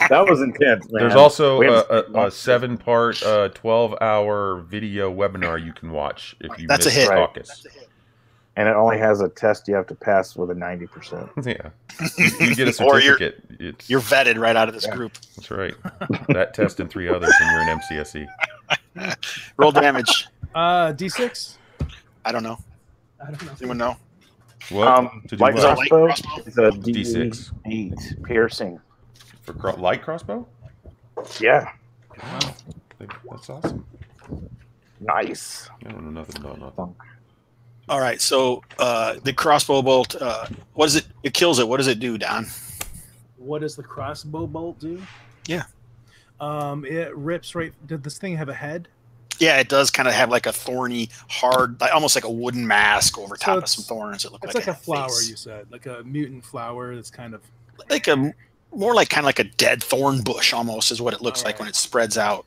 That was intense, man. There's also We had a to- 7-part, 12-hour video webinar you can watch if you That's a miss hit. the caucus. And it only has a test you have to pass with a 90%. Yeah, you get a Or you're- certificate. It's, You're vetted right out of this Yeah. group. that's right. That test and 3 others, and you're an MCSE. Roll damage. D6. I don't know. I don't know. Does anyone know? What? To do Light what? Light crossbow crossbow? is a D6. D8 piercing. For light crossbow? Yeah. Wow. That's awesome. Nice. I don't know nothing about nothing. All right. So the crossbow bolt. What is it? It kills it. What does it do, Don? What does the crossbow bolt do? Yeah. It rips right. Did this thing have a head? Yeah, it does kind of have like a thorny, hard, like, almost like a wooden mask over So top of it's- some thorns. It looks It's like a flower, face. you said, like a mutant flower. That's kind of. Like a more like kind of like a dead thorn bush almost is what it looks like when it spreads out.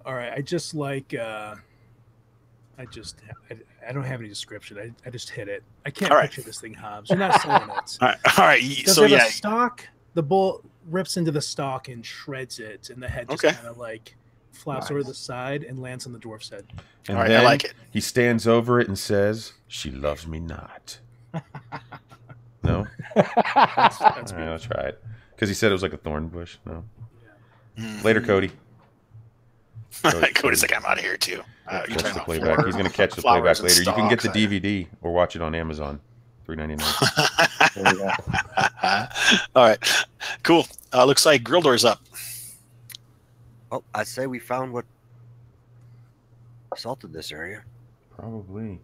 All right. I just like. I I don't have any description. I just hit it. I can't All right. picture this thing, Hobbs. You're not selling it. All right. Does So it have yeah, a stalk? The bull rips into the stalk and shreds it, and the head just Okay. kind of like flops over the side and lands on the dwarf's head. And all right, then I like it. he stands over it and says, "She loves me not." No? That's All right, I'll try it. Because he said it was like a thorn bush. No. Later, Cody. Cody's like, I'm out of here too. You're Catch talking the about playback. He's going to catch the flowers playback and later. You can get the stalks. DVD or watch it on Amazon. $3.99. There you go. All right, cool. Looks like Grildor's up. Oh, I say we found what assaulted this area. Probably.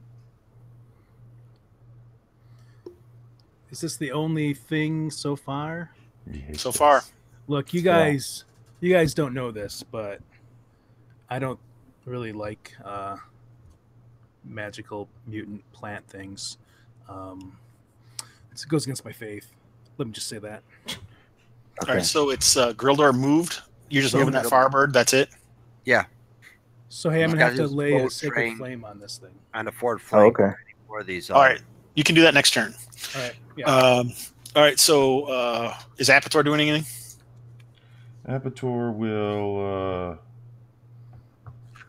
Is this the only thing so far? Yes, So far. Look, you guys don't know this, but I don't really like magical mutant plant things. It goes against my faith. Let me just say that. All right, so it's Grildor moved. You're just moving that farbird. That's it. So hey, I'm He's gonna got have to his lay a boat sacred train. flame on this thing. On a Ford Oh, Flame. okay. For these. All right, you can do that next turn. All right. Yeah. All right, so is Apator doing anything? Apator will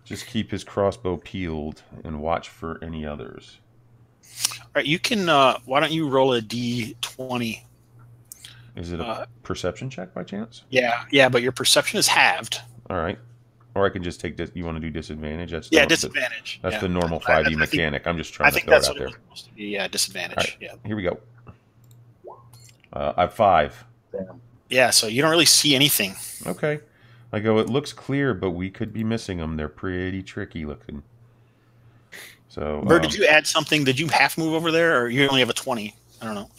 just keep his crossbow peeled and watch for any others. All right, you can. Why don't you roll a d20? Is it a perception check by chance? Yeah, but your perception is halved. All right. Or I can just take this. You want to do disadvantage? That's Disadvantage. That's yeah. the normal I 5e think- mechanic. I'm just I trying to think throw it that's out what there. it was supposed to be. Yeah, disadvantage. All right. Yeah. Here we go. I have 5. Damn. Yeah, so you don't really see anything. Okay. I go, it looks clear, but we could be missing them. They're pretty tricky looking. So, Bert, did you add something? Did you half move over there, or you only have a 20? I don't know.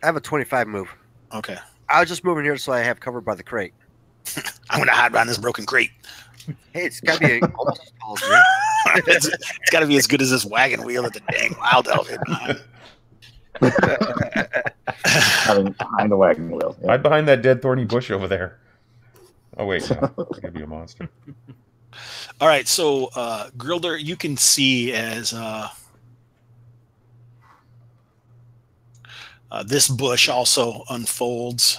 I have a 25 move. Okay. I was just moving here so I have cover by the crate. I'm going to hide behind this broken crate. Hey, it's got to be almost as tall as me. It's got to be as good as this wagon wheel that the dang wild elf hid behind. Behind the wagon wheel. Yeah. hide behind that dead thorny bush over there. Oh, wait. No. It's going to be a monster. All right, so Grilder, you can see as this bush also unfolds.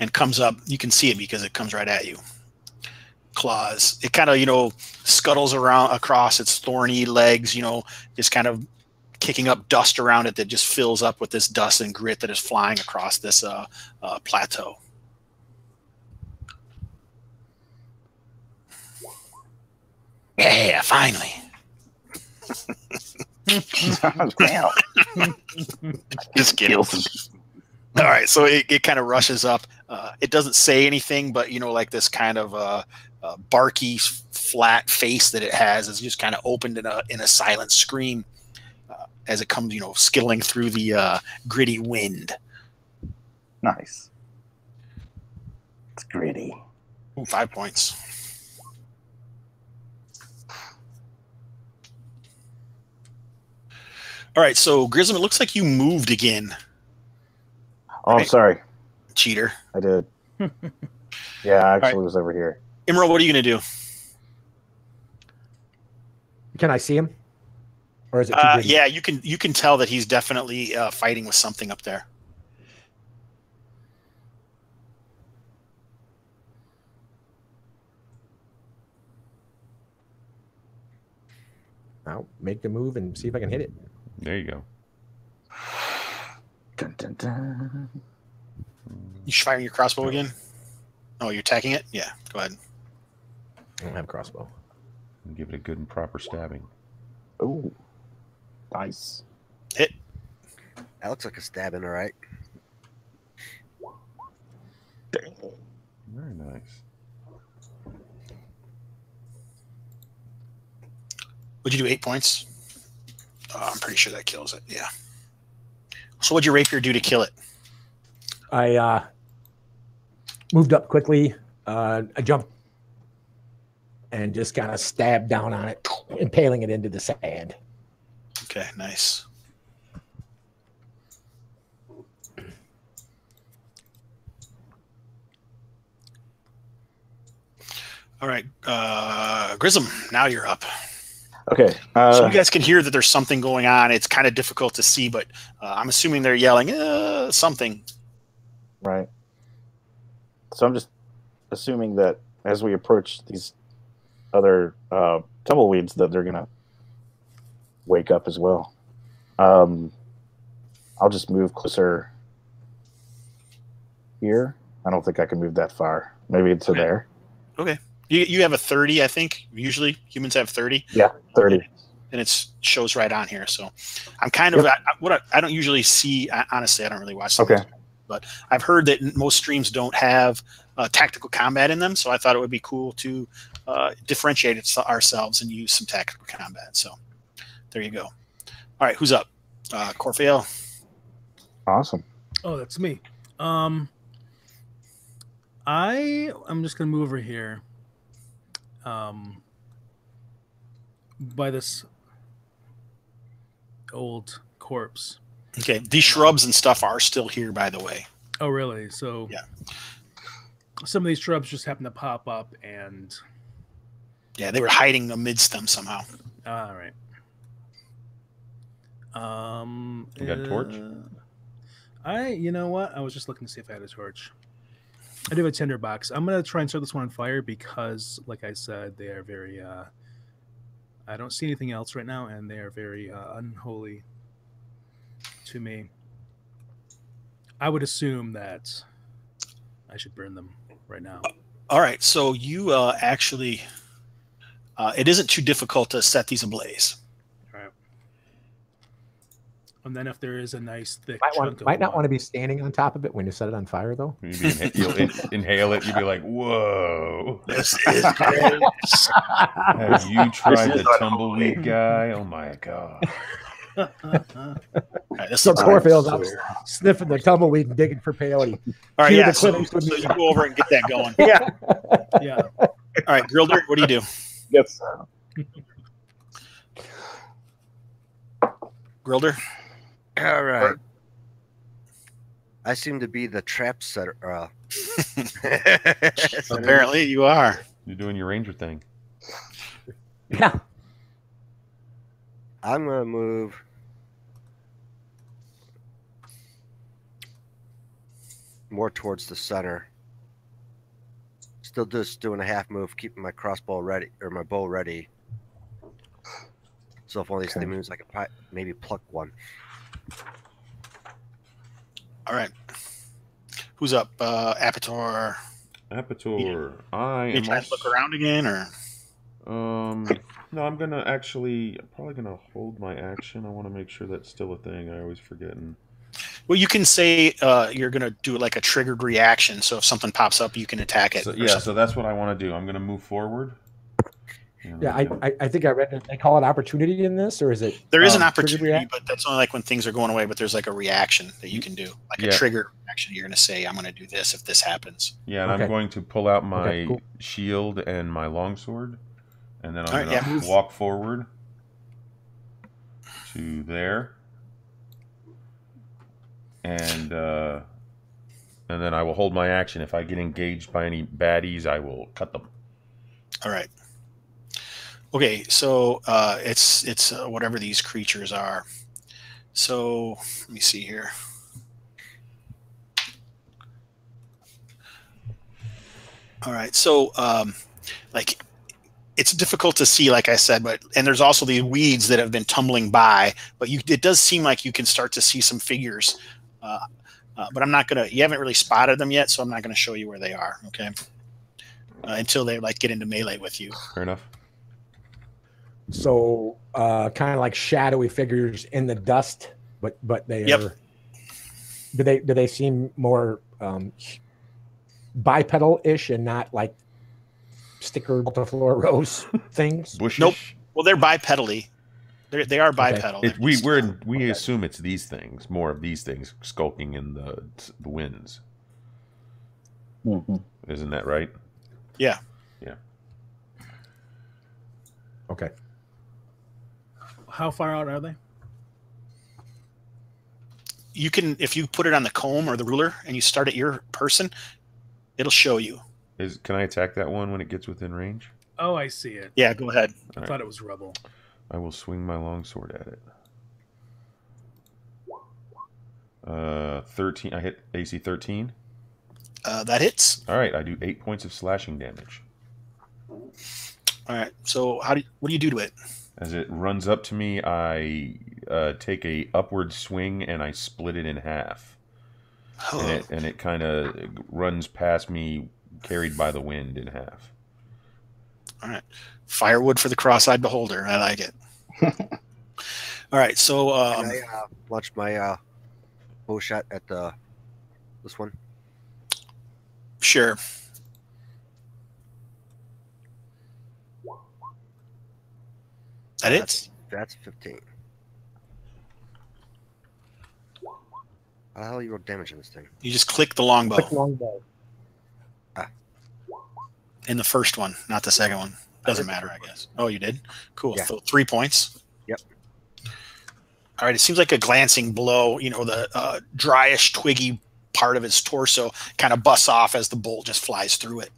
And comes up. You can see it because it comes right at you. Claws. It kind of, scuttles around across its thorny legs, just kind of kicking up dust around it that just fills up with this dust and grit that is flying across this plateau. Yeah, finally. Damn. Just kidding. All right, so it kind of rushes up. It doesn't say anything, but like this kind of barky, flat face that it has is just kind of opened in a silent scream as it comes, skittling through the gritty wind. Nice. It's gritty. Ooh, 5 points. All right, so Grism, it looks like you moved again. Oh, I'm sorry. Cheater. I did. Yeah, I actually was over here. Imro, what are you going to do? Can I see him? Or is it too big? Yeah, you can tell that he's definitely fighting with something up there. I'll make the move and see if I can hit it. There you go. Dun, dun, dun. You firing your crossbow again? Oh, you're attacking it? Yeah, go ahead. I don't have a crossbow. And give it a good and proper stabbing. Ooh. Nice. Hit. That looks like a stabbing, all right. Very nice. Would you do 8 points? I'm pretty sure that kills it. Yeah. So what'd your rapier do to kill it? I moved up quickly. I jumped and just kind of stabbed down on it, impaling it into the sand. Okay, nice. All right, Grissom, now you're up. Okay. So you guys can hear that there's something going on. It's kind of difficult to see, but I'm assuming they're yelling something. Right. So I'm just assuming that as we approach these other tumbleweeds, that they're gonna wake up as well. I'll just move closer here. I don't think I can move that far. Maybe to there. Okay. You have a 30, I think. Usually humans have 30. Yeah, 30. And it shows right on here. So I'm kind of I don't usually see. Honestly, I don't really watch. Okay. But I've heard that most streams don't have tactical combat in them. So I thought it would be cool to differentiate ourselves and use some tactical combat. So there you go. All right, who's up? Corfael. Awesome. Oh, that's me. I'm just gonna move over here. By this old corpse. Okay, these shrubs and stuff are still here, by the way. Oh, really? So yeah, some of these shrubs just happen to pop up, and yeah, they were hiding amidst them somehow. All right. You got a torch? You know what? I was just looking to see if I had a torch. I do have a tinderbox. I'm gonna try and start this one on fire because, like I said, they are very. I don't see anything else right now, and they are very unholy to me. I would assume that I should burn them right now. All right, so you actually, it isn't too difficult to set these ablaze. All right. And then if there is a nice thick might not want to be standing on top of it when you set it on fire, though. You'll inhale it. You'll be like, "Whoa!" This is great. Have you tried the tumbleweed guy? Oh my god! Right, so Corfael's out sniffing the tumbleweed and digging for peyote. All right, yeah. So you go over and get that going. Yeah. Yeah. All right, Grilder, what do you do? Yes. Grilder. All right. I seem to be the trap setter. Apparently, you are. You're doing your ranger thing. Yeah. I'm going to move more towards the center. Still just doing a half move, keeping my crossbow ready, or my bow ready. So if one of these things moves, I can maybe pluck one. All right. Who's up? Apator. Apator. I You am. trying to look around again, or? No, I'm gonna probably gonna hold my action. I want to make sure that's still a thing. I always forget. Well, you can say you're gonna do like a triggered reaction. So if something pops up, you can attack it. So, yeah, so that's what I want to do. I'm gonna move forward. Yeah, I think I read. They call it opportunity in this, or is it? There is an opportunity, but that's only like when things are going away. But there's like a reaction that you can do, like a trigger reaction. You're going to say, "I'm going to do this if this happens." Yeah, and I'm going to pull out my shield and my longsword, and then I'm going to walk forward to there, and then I will hold my action. If I get engaged by any baddies, I will cut them. All right. Okay, so it's whatever these creatures are. So let me see here. All right, so like it's difficult to see, like I said, and there's also the weeds that have been tumbling by, but it does seem like you can start to see some figures. But I'm not gonna. You haven't really spotted them yet, so I'm not gonna show you where they are. Okay, until they like get into melee with you. Fair enough. So kind of like shadowy figures in the dust, but they are. Do they seem more bipedal-ish and not like sticker multiflora rose things? Bushish? Nope. Well, they're bipedally. They are bipedal. We assume it's these things, more of these things skulking in the winds. Mm-hmm. Isn't that right? Yeah. Yeah. Okay. How far out are they? You can, if you put it on the comb or the ruler and you start at your person, it'll show you. Can I attack that one when it gets within range? Oh, I see it. Yeah, go ahead. I thought it was rubble. I will swing my longsword at it. 13. I hit AC 13. That hits. All right, I do 8 points of slashing damage. All right. So what do you do to it? As it runs up to me, I take a upward swing and I split it in half. Oh. And it kind of runs past me, carried by the wind in half. All right. Firewood for the cross-eyed beholder. I like it. All right. So Can I launch my bow shot at this one? Sure. That hits. That's 15. How the hell you roll damage on this thing? You just click the longbow Quick longbow. in the first one, not the second one. Doesn't matter, I guess. Oh, you did? Cool. Yeah. So 3 points. Yep. All right. It seems like a glancing blow. You know, the dryish, twiggy part of his torso kind of busts off as the bolt just flies through it.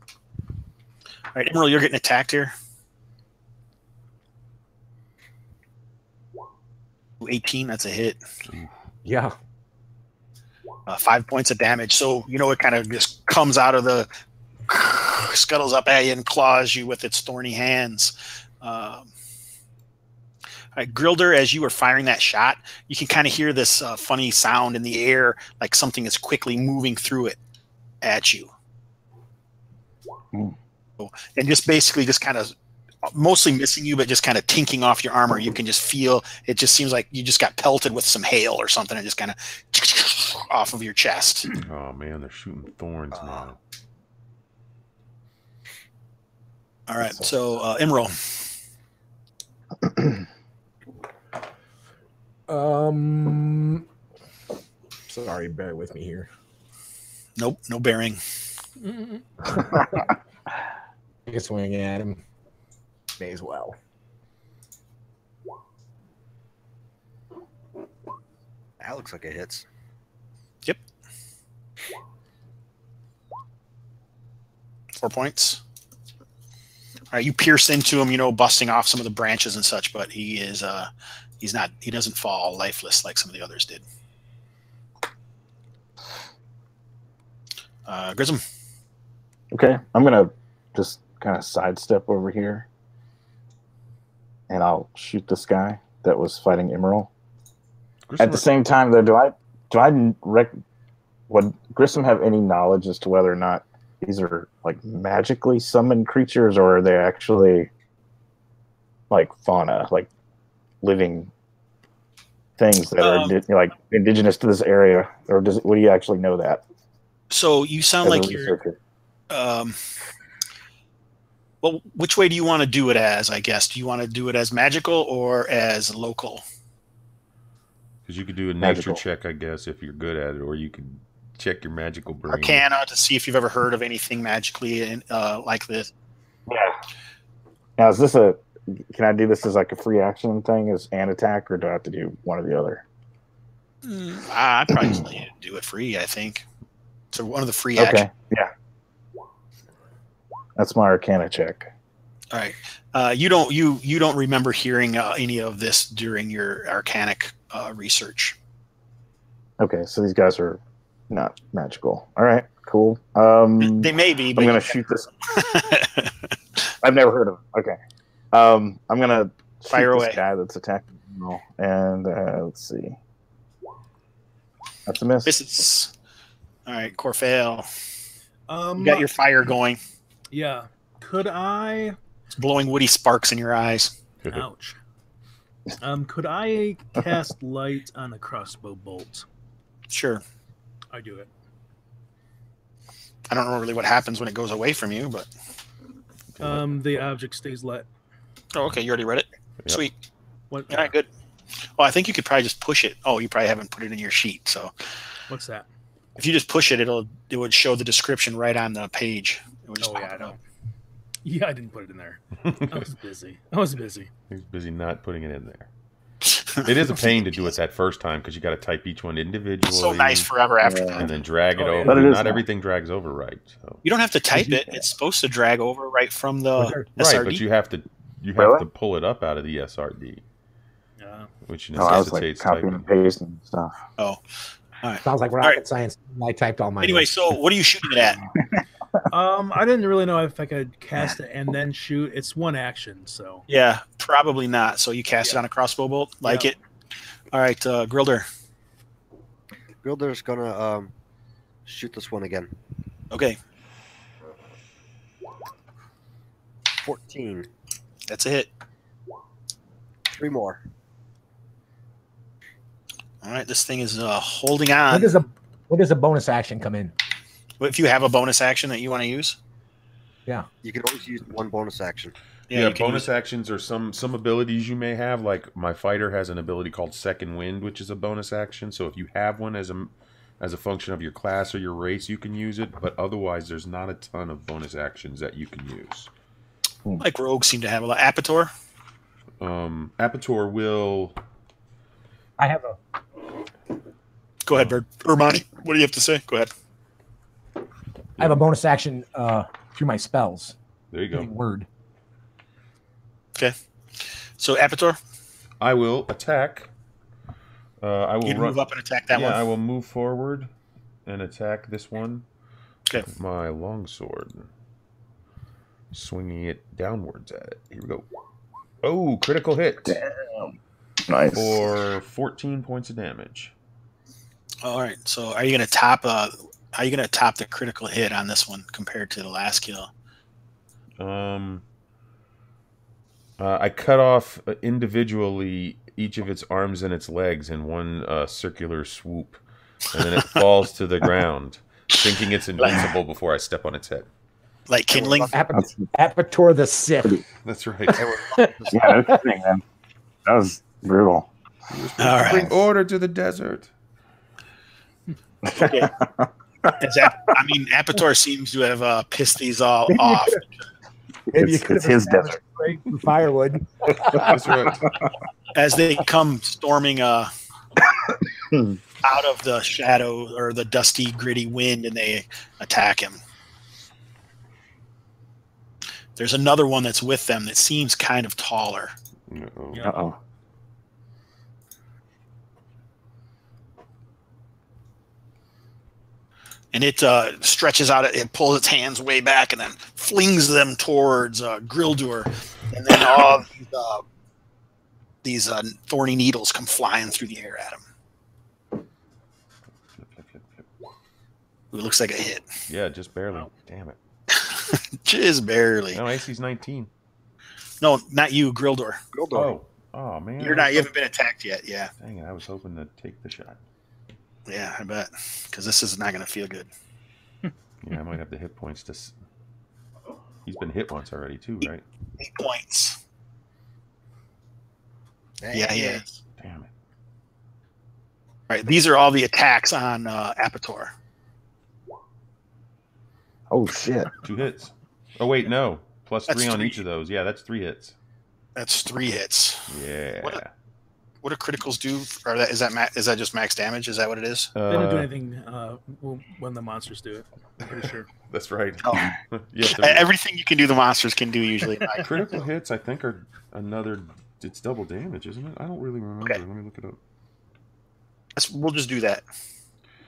All right, Emerald, you're getting attacked here. 18, that's a hit. Yeah. 5 points of damage. So, you know, it kind of just comes out of the scuttles up at you and claws you with its thorny hands. All right, Grilder, as you were firing that shot, you can kind of hear this funny sound in the air, like something is quickly moving through it at you. And just basically just kind of mostly missing you, but just kind of tinking off your armor. You can just feel, it just seems like you just got pelted with some hail or something and just kind of off of your chest. Oh, man, they're shooting thorns now. All right, so Emerald. Sorry, bear with me here. Nope, no bearing. Take a swing at him. May as well. That looks like it hits. Yep. 4 points. All right, you pierce into him, you know, busting off some of the branches and such, but he is he doesn't fall lifeless like some of the others did. Grissom. Okay, I'm gonna just kind of sidestep over here, and I'll shoot this guy that was fighting Emerald. At the same time, though, would Grissom have any knowledge as to whether or not these are like magically summoned creatures, or are they actually like fauna, like living things that are like indigenous to this area, or would he actually know that? So you sound like you're. Well, which way do you want to do it as? I guess. Do you want to do it as magical or as local? Because you could do a Magical. nature check, I guess, if you're good at it, or you could check your magical brain. Arcana to see if you've ever heard of anything magically like this. Yeah. Now, is this can I do this as like a free action thing as an attack, or do I have to do one or the other? I'd probably just let you do it free, I think. So one of the free actions. Okay. Yeah. That's my Arcana check. All right. You don't remember hearing any of this during your Arcanic research. Okay, so these guys are not magical. All right, cool. They may be, but I'm gonna shoot this. I've never heard of it. Okay. I'm gonna Fire shoot away. this guy that's attacking me. And let's see. That's a miss. Misses. All right, Corfail. You You got your fire going. Yeah. Could I? It's blowing woody sparks in your eyes. Ouch. Could I cast light on a crossbow bolt? Sure. I do it. I don't know really what happens when it goes away from you, but The object stays lit. oh, okay, you already read it. Yep. Sweet. What? All right, good. Well, I think you could probably just push it. Oh, you probably haven't put it in your sheet, so What's that? if you just push it, it would show the description right on the page. It would just Oh pop yeah, I it know. up. Yeah, I didn't put it in there. I was busy. He's busy not putting it in there. It is a pain to do it that first time because you got to type each one individually. It's so nice forever after and that. then drag it over. But it is Not nice. everything drags over right. So. You don't have to type it. It's supposed to drag over right from the SRD. Right, but you have to Really? pull it up out of the SRD, Yeah. which Oh, I was like necessitates copying typing. and pasting stuff. Oh, all right. Sounds like rocket science. I typed all mine. Anyway, so what are you shooting it at? I didn't really know if I could cast it and then shoot. It's one action, so Yeah, probably not. So you cast it on a crossbow bolt, like it. All right, Grilder. Grilder's gonna shoot this one again. Okay, 14. that's a hit. 3 more. All right, this thing is holding When on. does a bonus action come in? If you have a bonus action that you want to use, You can always use one bonus action. Yeah, you can bonus use- actions or some abilities you may have. Like my fighter has an ability called Second Wind, which is a bonus action. So if you have one as a function of your class or your race, you can use it. But otherwise, there's not a ton of bonus actions that you can use. Like rogues seem to have a lot. Apator. Apator will. I have a. Go ahead, Bird. Ermani, what do you have to say? Go ahead. I have a bonus action through my spells. There you go. Word. Okay. So Apator, I will attack. I will you run. move up and attack that yeah, one. I will move forward and attack this one. Okay. With my longsword, swinging it downwards at it. Here we go. Oh, critical hit Damn. Nice. for 14 points of damage. All right. So are you going to top? How are you going to top the critical hit on this one compared to the last kill? I cut off individually each of its arms and its legs in one circular swoop, and then it falls to the ground, thinking it's invincible before I step on its head. Like kindling? Apator the Sith. That's right. Yeah, that's the thing, man. That was brutal. All right. Bring order to the desert. Okay. Apator seems to have pissed these all off. Maybe It's- you could it's have his established desert. a break for firewood. That's right. As they come storming out of the shadow or the dusty, gritty wind, and they attack him. There's another one that's with them that seems kind of taller. Uh-oh. Yeah. Uh-oh. And it stretches out, it pulls its hands way back and then flings them towards Grildur. And then all these thorny needles come flying through the air at him. It looks like a hit. Yeah, just barely. Damn it. Just barely. No, AC's 19. No, not you, Grildur. Oh man. You haven't been attacked yet. Yeah. Dang it, I was hoping to take the shot. Yeah, I bet. Because this is not going to feel good. Yeah, I might have the hit points to. He's been hit once already too, right? 8 points. Yeah, he is. Damn it. All right, these are all the attacks on Apator. Oh, shit. 2 hits. Oh wait, no. Plus That's 3 on 3. each of those. Yeah, that's 3 hits. That's 3 hits. Yeah. What do criticals do? Or is that just max damage? Is that what it is? they don't do anything when the monsters do it. I'm pretty sure. That's right. Oh. Yeah, Everything you can do, the monsters can do usually. critical hits, I think, are another. It's double damage, isn't it? I don't really remember. Okay. Let me look it up. We'll just do that.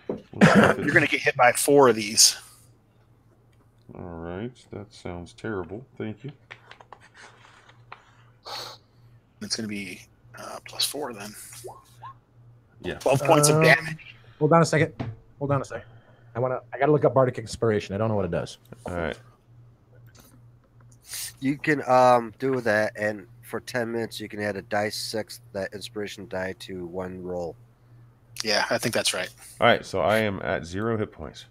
We'll see if it's- You're going to get hit by 4 of these. All right, that sounds terrible. Thank you. It's going to be plus 4 then. Yeah. 12 points of damage. Hold on a second. I gotta look up Bardic Inspiration. I don't know what it does. All right. You can do that, and for 10 minutes, you can add a dice 6, that inspiration die to 1 roll. Yeah, I think that's right. All right. So I am at 0 hit points.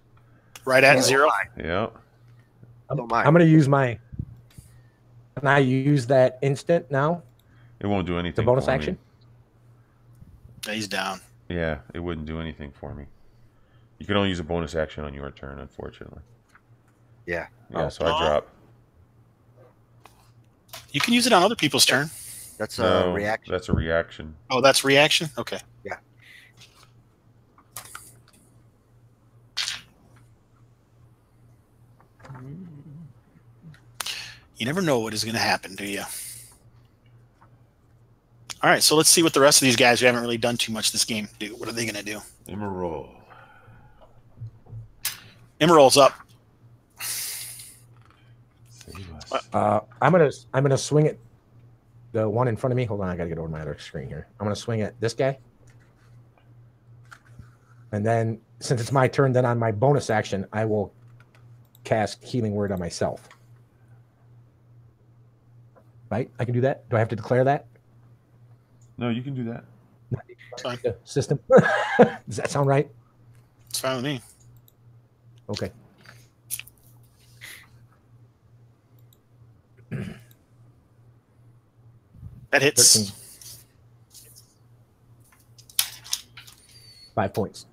Right at 0. Yeah. Don't mind. I'm gonna use my. Can I use that instant now? It won't do anything. The bonus for me. action? He's down. Yeah, it wouldn't do anything for me. You can only use a bonus action on your turn, unfortunately. Yeah. Yeah. So I drop. You can use it on other people's turn. That's a No, reaction. that's a reaction. Oh, that's reaction? Okay. Yeah. You never know what is going to happen, do you? All right, so let's see what the rest of these guys who haven't really done too much this game do. What are they going to do? Emerald. Emerald's up. Save us. I'm gonna swing at the one in front of me. Hold on, I gotta get over my other screen here. I'm gonna swing at this guy, and then since it's my turn, then on my bonus action, I will cast Healing Word on myself. Right? I can do that. Do I have to declare that? No, you can do that. Fine. The system. Does that sound right? It's fine with me. Okay. That hits. 13. 5 points.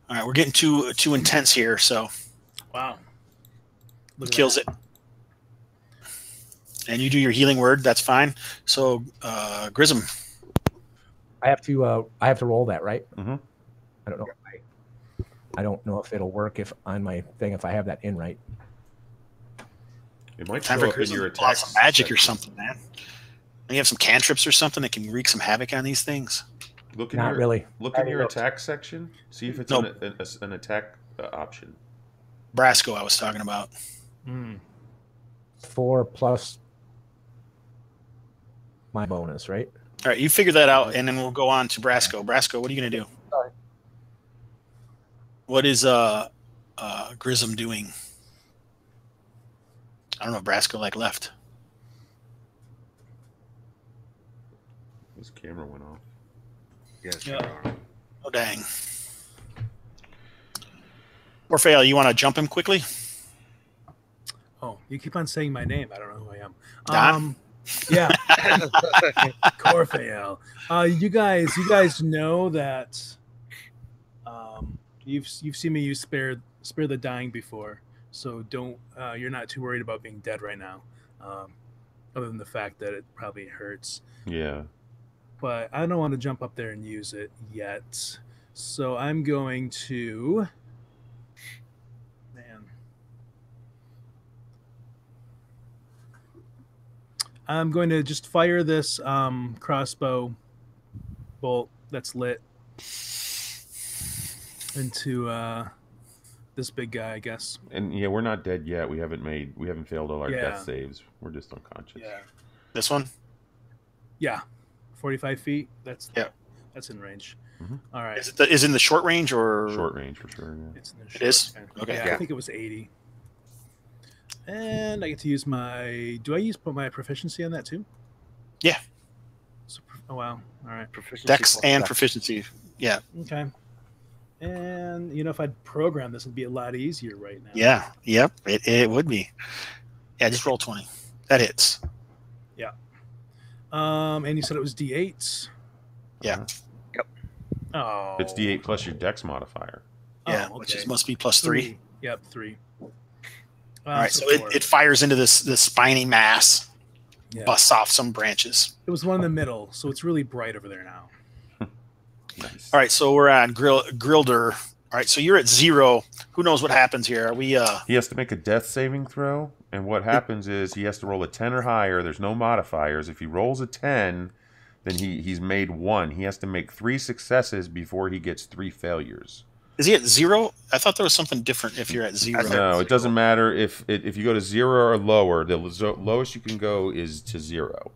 All right, we're getting too intense here, so Wow. Look at kills that. it. And you do your healing word. That's fine. So, Grism. I have to roll that, right? Mm-hmm. I don't know. I don't know if it'll work if on my thing if I have that in right. It might Time show for up in Grism your to pull out attack some magic or section. something, man. And you have some cantrips or something that can wreak some havoc on these things. Look in Not your, really. Look in your attack section. See if it's Nope. an attack option. Brasco, I was talking about. 4 plus my bonus, right? All right, you figure that out, and then we'll go on to Brasco. Brasco, what are you going to do? Sorry. What is Grism doing? I don't know. Brasco left. His camera went off. Yes. Yeah. Oh dang. Orfeo, you want to jump him quickly? Oh, you keep on saying my name. I don't know who I am. Don? Yeah. Corfael. You guys know that you've seen me use spare the dying before, so don't you're not too worried about being dead right now. Other than the fact that it probably hurts. Yeah. But I don't want to jump up there and use it yet. So I'm going to I'm going to just fire this crossbow bolt that's lit into this big guy, I guess. And yeah, we're not dead yet. We haven't failed all our Yeah. death saves. We're just unconscious. Yeah. This one? Yeah. 45 feet. That's in range. Mhm. All right. Is it in the short range or Short range for sure. Yeah. It's in the It is? short. Okay. Yeah, Yeah. I think it was 80. And I get to use my. Do I put my proficiency on that too? Yeah. So, oh wow! All right. Proficiency Dex plus and dex. proficiency? Yeah. Okay. And if I'd program this, it'd be a lot easier right now. Yeah. Yep. It would be. Yeah. Just roll 20. That hits. And you said it was D8s. Yeah. Oh. It's D8 plus your Dex modifier. Yeah. Oh, Which okay. must be plus 3. Yep, 3. All right. So four. it fires into this spiny mass, Yeah. busts off some branches. It was one in the middle, so it's really bright over there now. Nice. All right. So we're on Grilder. All right. So you're at 0. Who knows what happens here? Are we? He has to make a death saving throw, and what happens is he has to roll a 10 or higher. There's no modifiers. If he rolls a 10, then he's made 1. He has to make 3 successes before he gets 3 failures. Is he at 0? I thought there was something different if you're at 0. No, it doesn't matter if you go to 0 or lower. The lowest you can go is to 0.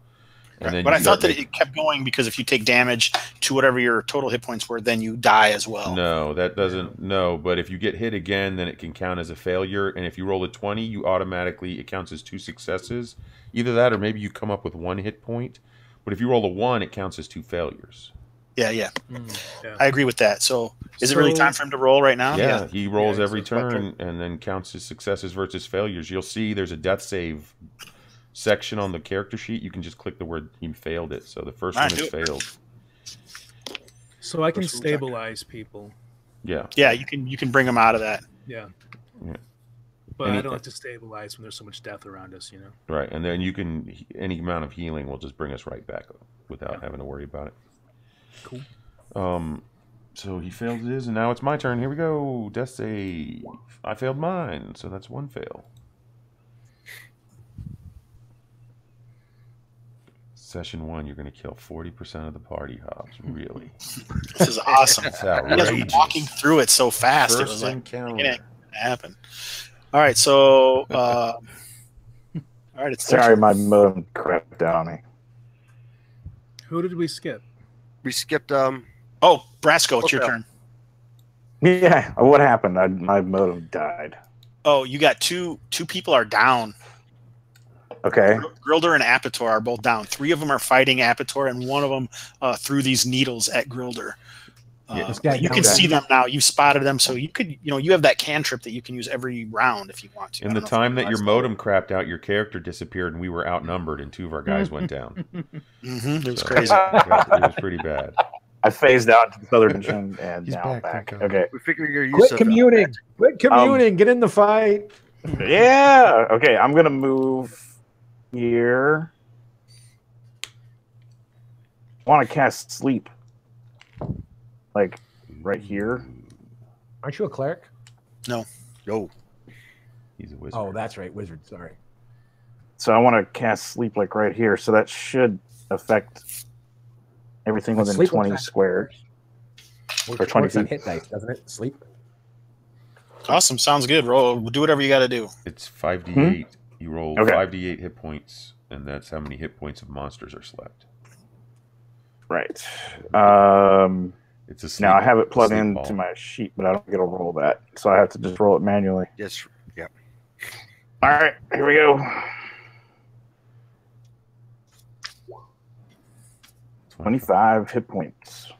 And then But you I thought start that making- it kept going because if you take damage to whatever your total hit points were, then you die as well. No, that doesn't. No, but if you get hit again, then it can count as a failure. And if you roll a 20, it counts as 2 successes. Either that, or maybe you come up with 1 hit point. But if you roll a 1, it counts as 2 failures. Yeah. Yeah. I agree with that. So is it really So- time for him to roll right now? Yeah, he rolls Yeah, every so it's turn and then counts his successes versus failures. You'll see there's a death save section on the character sheet. You can just click the word he failed it. So the first Ah, one do is it. failed. So I can First rule check. stabilize people. Yeah. Yeah, you can bring him out of that. Yeah. But I don't like to stabilize when there's so much death around us, you know. Right, and then you can any amount of healing will just bring us right back without having to worry about it. Cool. So he failed his, and now it's my turn. Here we go. Death save. I failed mine, so that's one fail. Session 1, you're going to kill 40% of the party, Hobbs. Really? This is awesome. It's You guys were outrageous. walking through it so fast. It First was like, encounter. it ain't gonna happen. All right, so all right, it's Sorry, my modem crapped out on me. Who did we skip? We skipped. Oh, Brasco, it's your Okay. turn. Yeah, what happened? My modem died. Oh, you got two people are down. Okay. Grilder and Apator are both down. 3 of them are fighting Apator, and 1 of them threw these needles at Grilder. Yeah. You can see them now. You spotted them, so you could, you have that cantrip that you can use every round if you want to. In the time that your modem crapped out, your character disappeared, and we were outnumbered, and 2 of our guys went down. It was So, crazy. It was pretty bad. I phased out to the southern dimension and He's now back, back. thank God. Okay. We figured your use Quit of commuting. Quit commuting. Get in the fight. Yeah. Okay, I'm gonna move here. I want to cast sleep, like right here. Aren't you a cleric? No. He's a wizard. Oh, that's right. Wizard. Sorry. So I want to cast sleep like right here. So that should affect everything within Sleep 20 works on- squares. Works 20 on feet. hit dice, doesn't it? Sleep. Awesome. Sounds good. Roll. Do whatever you got to do. It's 5d8. You roll Okay. 5d8 hit points, and that's how many hit points of monsters are slept. Right. It's a sleep, Now I have it plugged sleep into ball. my sheet, but I don't get to roll that. So I have to just roll it manually. Yes. Yeah. All right, here we go. 25 hit points.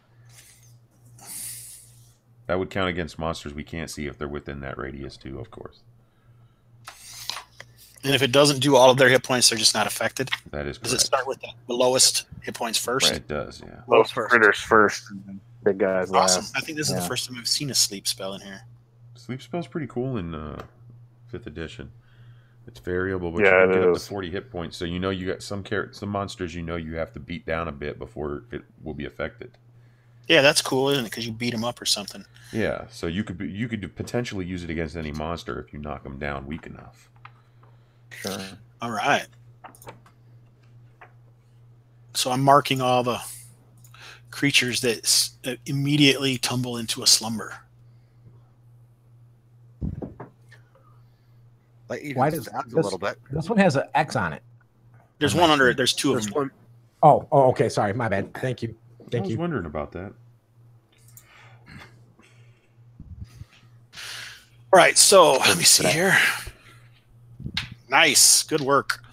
That would count against monsters we can't see if they're within that radius too, of course. And if it doesn't do all of their hit points, they're just not affected. That is Does correct. it start with the lowest hit points first? It does, yeah. Low First. critters first, and then big guys last. Awesome. I think this is Yeah. the first time I've seen a sleep spell in here. Sleep spell's pretty cool in 5th edition. It's variable, but Yeah, you can it get up to is. 40 hit points. So you know you got some monsters you have to beat down a bit before it will be affected. Yeah, that's cool, isn't it? Because you beat them up or something. Yeah, so you could potentially use it against any monster if you knock them down weak enough. Sure. All right. So I'm marking all the creatures that immediately tumble into a slumber. Like even Why if does it's out a this- little bit. This one has an X on it. There's one under it. There's 2 of There's them. one. Oh, okay. Sorry, my bad. Thank you. I Thank was you. wondering about that. All right, so let me see here. Nice. Good work.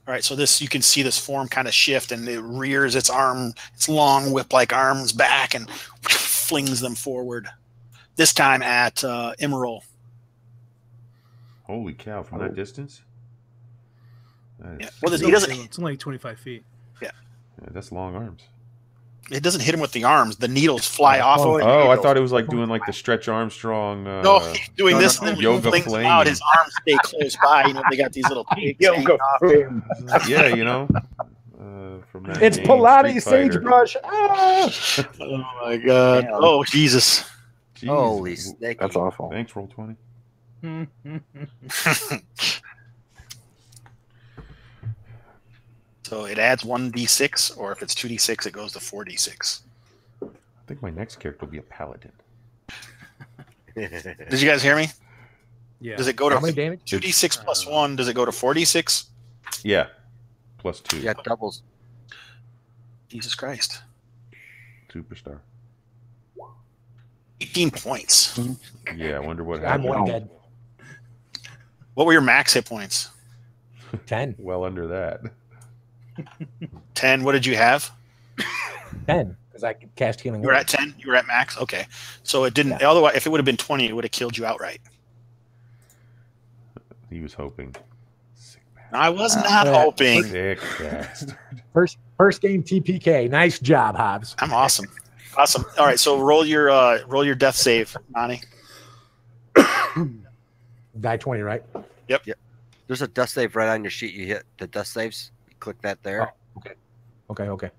All right, so this you can see this form kind of shift, and it rears its long whip-like arms back and flings them forward. This time at Emerald. Holy cow! From that distance, Yeah. Well, he doesn't. It's only 25 feet. yeah, that's long arms. It doesn't hit him with the arms. The needles fly off of it. Oh, I thought it was like doing like the Stretch Armstrong. No, he's doing this, and then when he yoga flings them flame. out, his arms stay close by. You know, they got these little twigs hanging off. Yeah, you know. From that It's game, Pilates Street Fighter. sagebrush. Ah! Oh my god! Damn. Oh Jesus! Jeez. Holy snake! That's awful. Thanks, roll 20. So it adds 1d6, or if it's 2d6, it goes to 4d6. I think my next character will be a paladin. Did you guys hear me? Yeah. Does it go to How many damage? 2d6 plus 1? Does it go to 4d6? Yeah, plus 2. Yeah, doubles. Jesus Christ! Superstar. 18 points. Yeah, I wonder what I'm happened. one dead. What were your max hit points? 10. Well under that. 10. What did you have? 10. Because I could cast healing. You were Word. at 10. You were at max. Okay, so it didn't. Otherwise, if it would have been 20, it would have killed you outright. He was hoping. Sick bastard. I was not hoping. Sick bastard. First game TPK. Nice job, Hobbs. I'm awesome. Awesome. All right, so roll your death save, Monty. Die 20, right? Yep. There's a death save right on your sheet. You hit the death saves. You click that there. Oh, okay. Okay.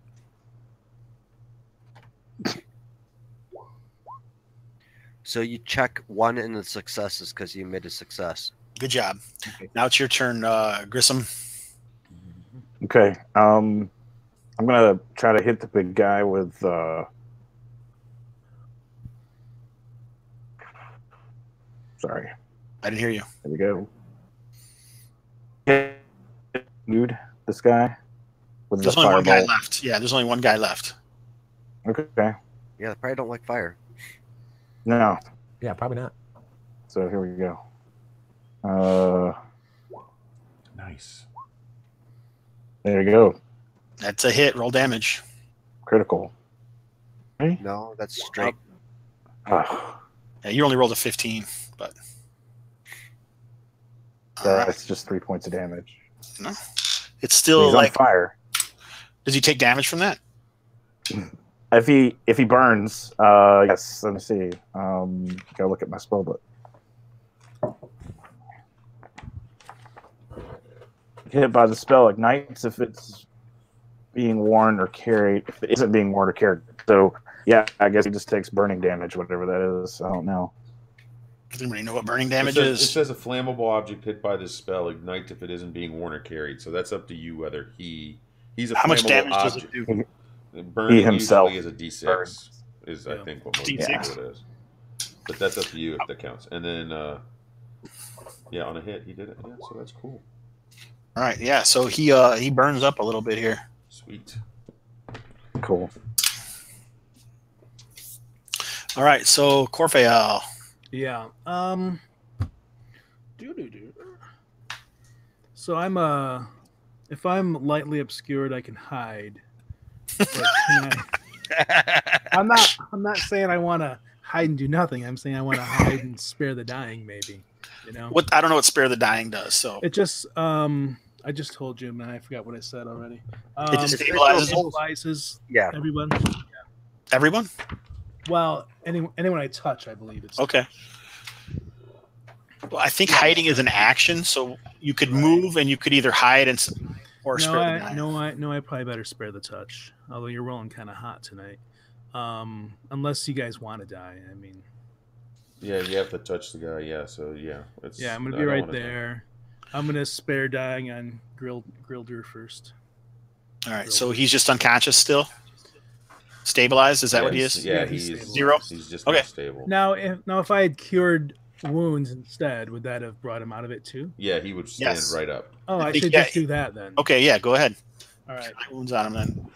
So you check 1 in the successes because you made a success. Good job. Okay. Now it's your turn, Grissom. Okay. I'm gonna try to hit the big guy with. Sorry. I didn't hear you. There we go. Dude, this guy with There's the only one guy fireball. left. Yeah, there's only one guy left. Okay. Yeah, they probably don't like fire. No. Yeah, probably not. So here we go. Nice. There you go. That's a hit. Roll damage. Critical. Okay. No, that's straight. Ah, Yeah, you only rolled a 15, but all right. that's just 3 points of damage. No. It's still He's like. on fire. Does he take damage from that? If he burns, yes. Let me see. Gotta look at my spell book. Hit by the spell ignites if it's being worn or carried. If it isn't being worn or carried, so yeah, I guess he just takes burning damage, whatever that is. I don't know. Does anybody know what burning damage It is? says a flammable object hit by this spell ignites if it isn't being worn or carried. So that's up to you whether he's a How much flammable damage does it object. do? Burning He himself usually is a D6. burns. Is Yeah. I think what most D6. people it is. But that's up to you if that counts. And then yeah, on a hit he did it. Yeah, so that's cool. All right, yeah. So he burns up a little bit here. Sweet. Cool. All right, so Corphael. Yeah. So I'm if I'm lightly obscured, I can hide. But can I'm not saying I want to hide and do nothing. I'm saying I want to hide and spare the dying, maybe. You know. What I don't know what Spare the Dying does. So It just I just told you, man. I forgot what I said already. It just stabilizes them? stabilizes Yeah. everyone. everyone. Well, anyone I touch, I believe it's Okay. Well, I think hiding is an action, so you could move and you could either hide or spare the dying. I probably better spare the touch. Although you're rolling kind of hot tonight. Unless you guys want to die. I mean, Yeah, you have to touch the guy. Yeah, so yeah, yeah, I'm gonna I be don't right wanna die. there. I'm gonna spare dying on Grilder first. All right, so he's just unconscious still. Stabilized? Is that what he is? Yeah, Yeah, he's he's zero? He's just Okay. not stable. Now, if I had cured wounds instead, would that have brought him out of it too? Yeah, he would stand Yes. right up. Oh, I think- should yeah. just do that then. Okay, yeah, go ahead. All right. Nine wounds on him then.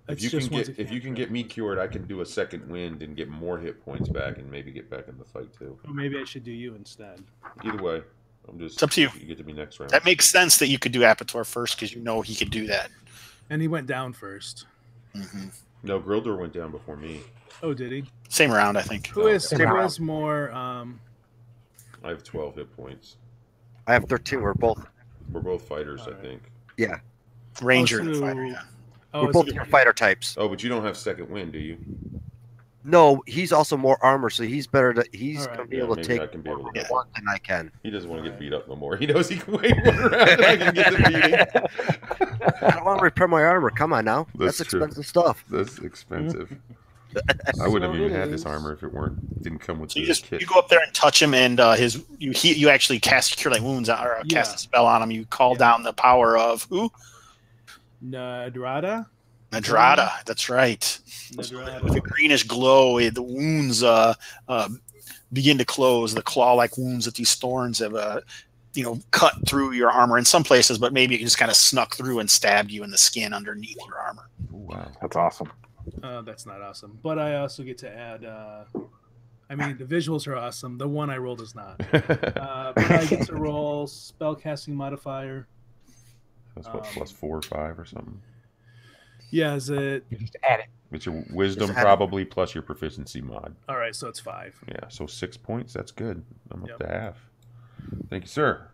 If you can get me cured, I can do a second wind and get more hit points back and maybe get back in the fight too. Or maybe I should do you instead. Either way, I'm just. It's up to you. You get to be next round. That makes sense that you could do Apator first because you know he could do that. And he went down first. Mm-hmm. No, Grilder went down before me. Oh, did he? Same round, I think. Who is okay. more? I have 12 hit points. I have 13. We're both fighters, I Alright. think. Ranger Oh, and so- fighter, yeah. Oh, we're is both it- your fighter types. Oh, but you don't have second wind, do you? No, he's also more armor, so he's better. He's Alright. gonna be Yeah, able to maybe I take can be able to more get one than I can. He doesn't want to get Alright. beat up no more. He knows he can wait one round and I can get the beating. I don't want to repair my armor. Come on now, That's that's true. expensive stuff. That's expensive. I wouldn't have So even it had this is. armor if it didn't come with So you the just kit. you go up there and touch him, and you actually cast Cure Light Wounds or Yeah. cast a spell on him. You call Yeah. down the power of who? Nadrada? Nadrada. That's right. With a Nadrada. greenish glow, the wounds begin to close. The claw-like wounds that these thorns have, cut through your armor in some places, but maybe it just kind of snuck through and stabbed you in the skin underneath your armor. Ooh, wow. That's awesome. That's not awesome. But I also get to add. I mean, the visuals are awesome. The one I rolled is not. But I get to roll spellcasting modifier. That's what, plus 4 or 5 or something. Yeah, is it? You just add it. It's your wisdom Just add it. probably plus your proficiency mod. All right, so it's 5. Yeah, so 6 points. That's good. I'm up Yep. to half. Thank you, sir.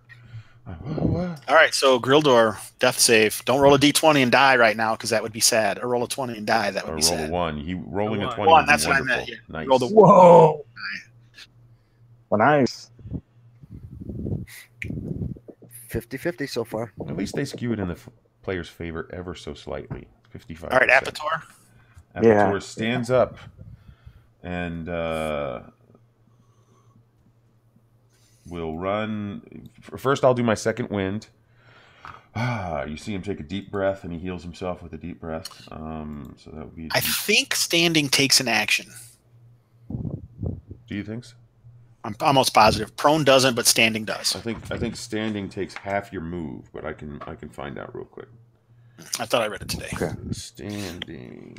All right, so Grildor, death save. Don't roll a d20 and die right now because that would be sad. Or roll a 20 and die. That would Or be roll sad. a 1. Rolling a one. 20 One, would be that's what I wonderful. meant, yeah. Nice. Roll the Whoa! Well, nice. 50-50 so far. At least they skew it in the player's favor ever so slightly. 55%. All right, Apator. Apator stands up and will run. First, I'll do my second wind. You see him take a deep breath, and he heals himself with a deep breath. So that would be. I think standing takes an action. Do you think so? I'm almost positive. Prone doesn't, but standing does. I think standing takes half your move, but I can find out real quick. I thought I read it today. Okay. Standing.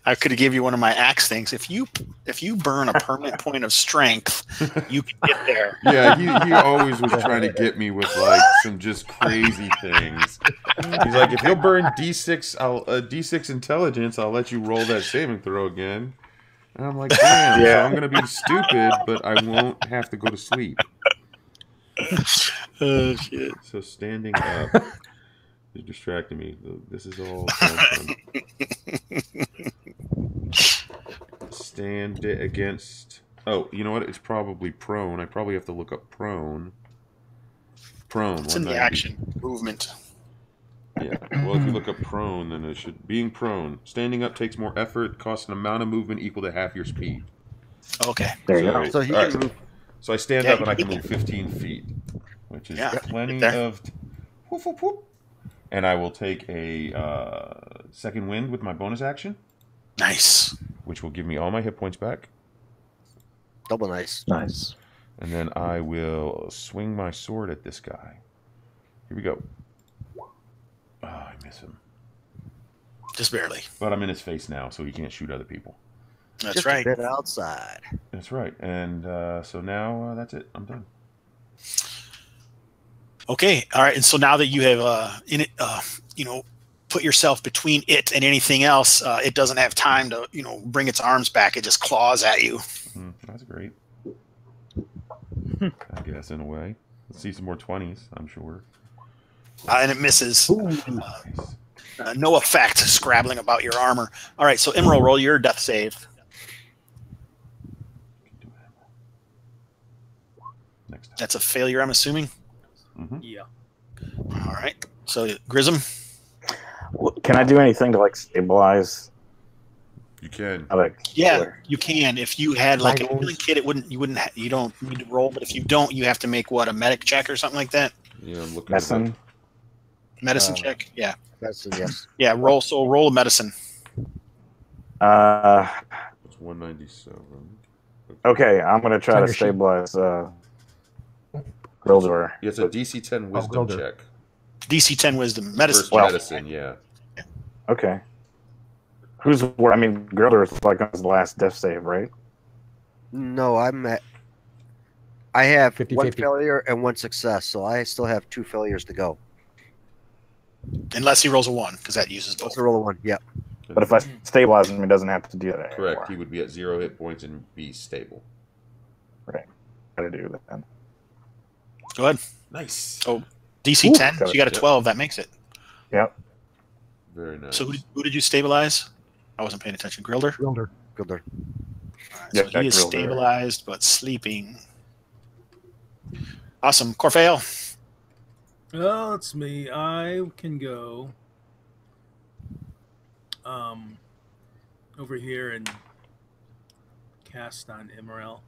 I could have gave you one of my axe things. If you burn a permanent point of strength, you can get there. Yeah, he always was trying to get me with like some just crazy things. He's like, if you'll burn D6, D6 intelligence, I'll let you roll that saving throw again. And I'm like, damn, so I'm gonna be stupid, but I won't have to go to sleep. Oh shit! So standing up is distracting me. This is all fun. Stand against. Oh, you know what? It's probably prone. I probably have to look up prone. Prone. It's in the 190. action movement. Yeah. Well, if you look up prone, then it should. Being prone. Standing up takes more effort, costs an amount of movement equal to half your speed. Okay. There you go. So he all can right. move. So I stand Yeah, up and I you can can- move 15 feet, which is Yeah, plenty get there. of. Whoop, whoop, whoop. And I will take a second wind with my bonus action, Nice. which will give me all my hit points back. Double nice. Nice. And then I will swing my sword at this guy. Here we go. Oh, I miss him. Just barely. But I'm in his face now, so he can't shoot other people. That's Just right. a bit outside. That's right. And so now that's it. I'm done. Okay. All right. And so now that you have put yourself between it and anything else, it doesn't have time to bring its arms back. It just claws at you. That's great. I guess in a way. Let's see some more 20s. I'm sure. And it misses. Nice. No effect, scrabbling about your armor. All right, so Emerald, roll your death save. Next time. That's a failure, I'm assuming. Yeah. All right, so Grism. Can I do anything to like stabilize? You can. Yeah, you can. If you had like a Vitals. healing kit, you don't need to roll. But if you don't, you have to make a medic check or something like that. Yeah, I'm looking. Medicine. Medicine check. Yeah, That's a yes. yeah. Roll a medicine. It's 197. Okay, I'm gonna try to Under sheet. stabilize Grildor. Yeah, it's a DC 10 wisdom Gilder. check. DC 10 Wisdom. Medicine. First Well- medicine, yeah. Okay. Who's where? I mean, Grildor is like on his last death save, right? No, I have 50-50. one failure and one success, so I still have 2 failures to go. Unless he rolls a 1, because that uses both. Let's roll a 1. Yeah. But if I stabilize him, he doesn't have to do that anymore. Correct. He would be at 0 hit points and be stable. Gotta do that then. Go ahead. Nice. Oh, DC Ooh, 10. So you got a Yep. 12. That makes it. Yep. Very nice. So who did you stabilize? I wasn't paying attention. Grilder? Gilder. Good. All right, Yeah, so he is Grilder. stabilized but sleeping. Awesome. Corfael. Oh, it's me. I can go over here and cast on Emerald.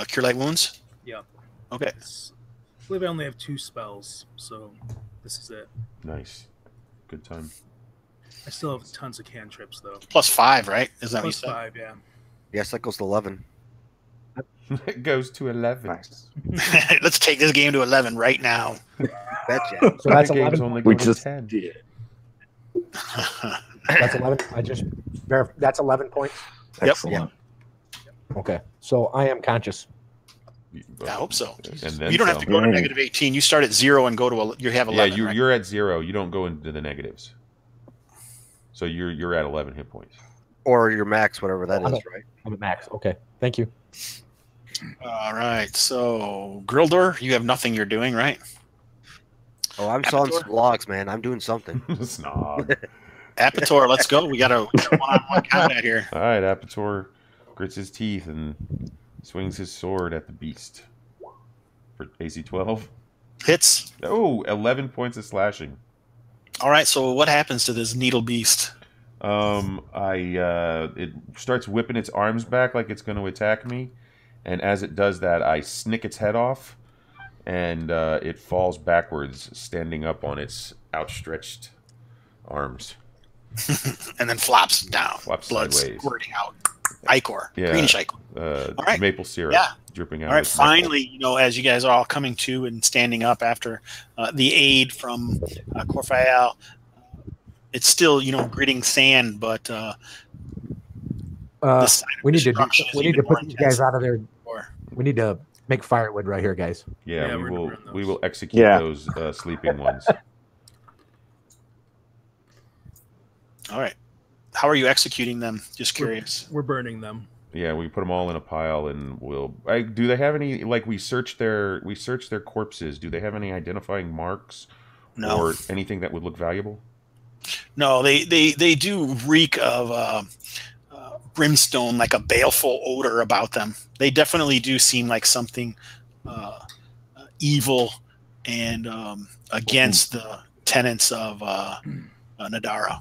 Cure Light Wounds? Yeah. Okay. I believe I only have 2 spells, so this is it. Nice. Good time. I still have tons of cantrips though. +5, right? Is that what you Plus said? 5, yeah. Yes, that goes to 11. It goes to 11. Nice. Let's take this game to 11 right now. Betcha. So that's Other games 11. only We go to just 10. did. That's 11. That's 11 points. Yep. Excellent. Okay. So I am conscious. I hope so. And then You don't have to some. go to Yeah. -18. You start at 0 and go to you have 11. Yeah, right? you're at 0. You don't go into the negatives. So you're at 11 hit points. Or your max, whatever that I'm is, at- right? I'm at max. Okay. Thank you. All right. So, Grildor, you have nothing you're doing, right? Oh, I'm sawing some logs, man. I'm doing something. Snog. Apator, let's go. We got a one-on-one combat here. All right, Apator grits his teeth and swings his sword at the beast for AC 12. Hits. Oh, 11 points of slashing. All right. So, what happens to this needle beast? It starts whipping its arms back like it's going to attack me, and as it does that, I snick its head off, and it falls backwards, standing up on its outstretched arms. And then flops down. Flops Blood sideways. squirting out. Ichor. Yeah. Greenish ichor. All right. Maple syrup dripping out. All right. of its knuckle. Finally, as you guys are all coming to and standing up after the aid from Corfael, it's still, gritting sand, but the sign of we need to destruction is put even more these guys intense out of there. than before. We need to make firewood right here, guys. Yeah, Yeah, we we're gonna will. burn We those. will execute those sleeping ones. All right. How are you executing them? Just curious. We're burning them. Yeah, we put them all in a pile, and we'll. Do they have any? Like we search their corpses. Do they have any identifying marks No. or anything that would look valuable? No, they do reek of brimstone, like a baleful odor about them. They definitely do seem like something evil and against the tenets of Nadara.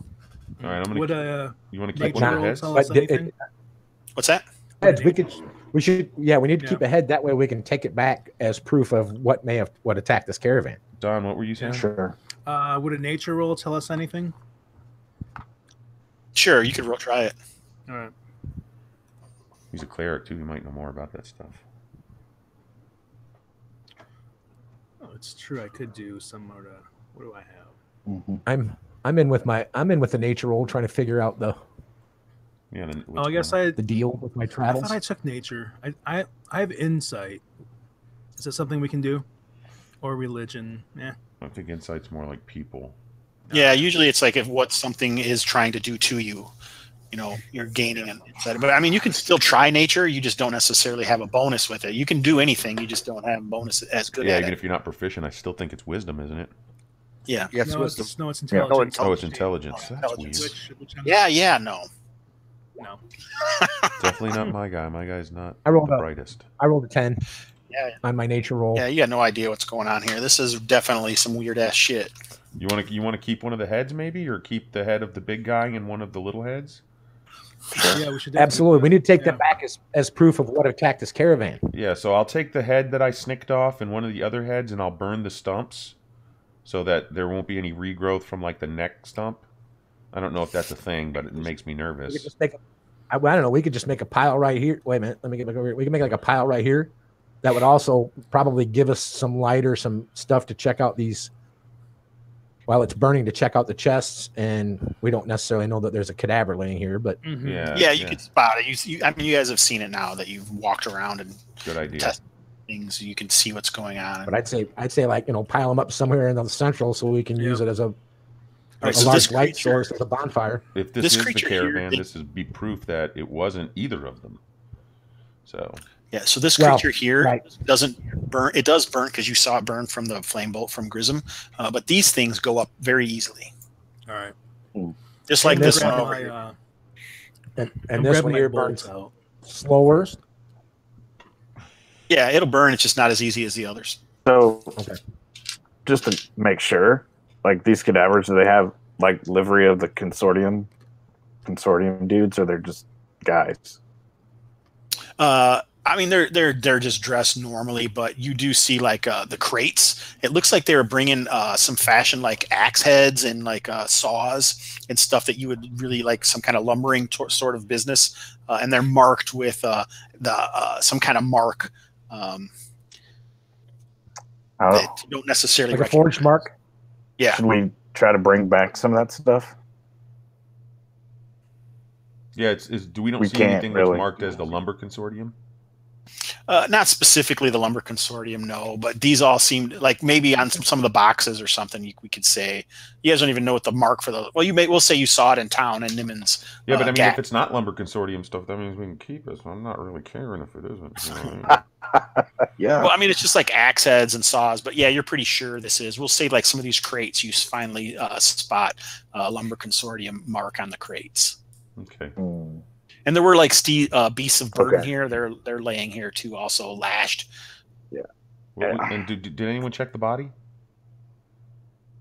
All right, I'm gonna. Would You want to keep nature one of the roll heads? tell us But anything? What's that? Heads, we should keep a head, that way we can take it back as proof of what attacked this caravan. Don, what were you saying? Sure. Would a nature roll tell us anything? Sure, you could try it. All right. He's a cleric too. He might know more about that stuff. Oh, it's true. I could do some more. What do I have? Mm-hmm. I'm in with the nature roll, trying to figure out the Yeah. Then Oh, I guess the deal with my I travels. thought I took nature. I have insight. Is that something we can do? Or religion? Yeah. I think insight's more like people. Yeah, usually it's like if what something is trying to do to you, you're gaining an insight. But I mean, you can still try nature. You just don't necessarily have a bonus with it. You can do anything. You just don't have a bonus as good Yeah, at even it. if you're not proficient, I still think it's wisdom, isn't it? Yeah. Yes, No, wisdom. it's intelligence. Oh, it's intelligence. That's Intelligence. weird. Which I'm Yeah, no. no. Definitely not my guy. My guy's not I rolled the a- brightest. I rolled a 10 Yeah. on my nature roll. Yeah, you got no idea what's going on here. This is definitely some weird ass shit. You want to keep one of the heads maybe, or keep the head of the big guy and one of the little heads? Yeah, we should Absolutely. We need to take yeah. that back as proof of what attacked this caravan. Yeah. So I'll take the head that I snicked off and one of the other heads, and I'll burn the stumps, so that there won't be any regrowth from like the neck stump. I don't know if that's a thing, but it makes me We could nervous. just make I don't know. We could just make a pile right here. Wait a minute. Let me get back over here. We can make like a pile right here. That would also probably give us some light or some stuff to check out these. While it's burning, to check out the chests, and we don't necessarily know that there's a cadaver laying here, but Mhm. Yeah. You could spot it. You guys have seen it now that you've walked around and Good idea. tested things. You can see what's going on. but I'd say like pile them up somewhere in the central so we can use it as a All right, a so large this light creature, source as a bonfire. If this This is the creature here, caravan, they- this is be proof that it wasn't either of them. So so this Well, creature here right. doesn't burn. It does burn because you saw it burn from the flame bolt from Grism. But these things go up very easily, All right. just like And this this one Grab over my, here. And I'm this grabbing one my here bolts burns out. slower. Yeah, it'll burn. It's just not as easy as the others. So, Okay. just to make sure, like these cadavers, do they have like livery of the consortium dudes, or they're just guys? I mean, they're just dressed normally, but you do see like the crates. It looks like they were bringing some fashion like axe heads and like saws and stuff that you would really like some kind of lumbering sort of business. And they're marked with some kind of mark that you don't necessarily Like a recognize. forged mark. Yeah. Should we try to bring back some of that stuff? yeah, it's do we don't We see can't anything really. that's marked as the lumber consortium? Not specifically the Lumber Consortium, no, but these all seemed like maybe on some of the boxes or something. We could say you guys don't even know what the mark for the. Well, we'll say you saw it in town in Nimmons. Yeah, but I mean, if it's not Lumber Consortium stuff, that means we can keep it. So I'm not really caring if it isn't. You know what I mean? Yeah. Well, I mean, it's just like axe heads and saws, but yeah, you're pretty sure this is. We'll say like some of these crates, you finally spot Lumber Consortium mark on the crates. Okay. And there were like beasts of burden here. They're laying here too, also lashed. Yeah. Well, and did anyone check the body?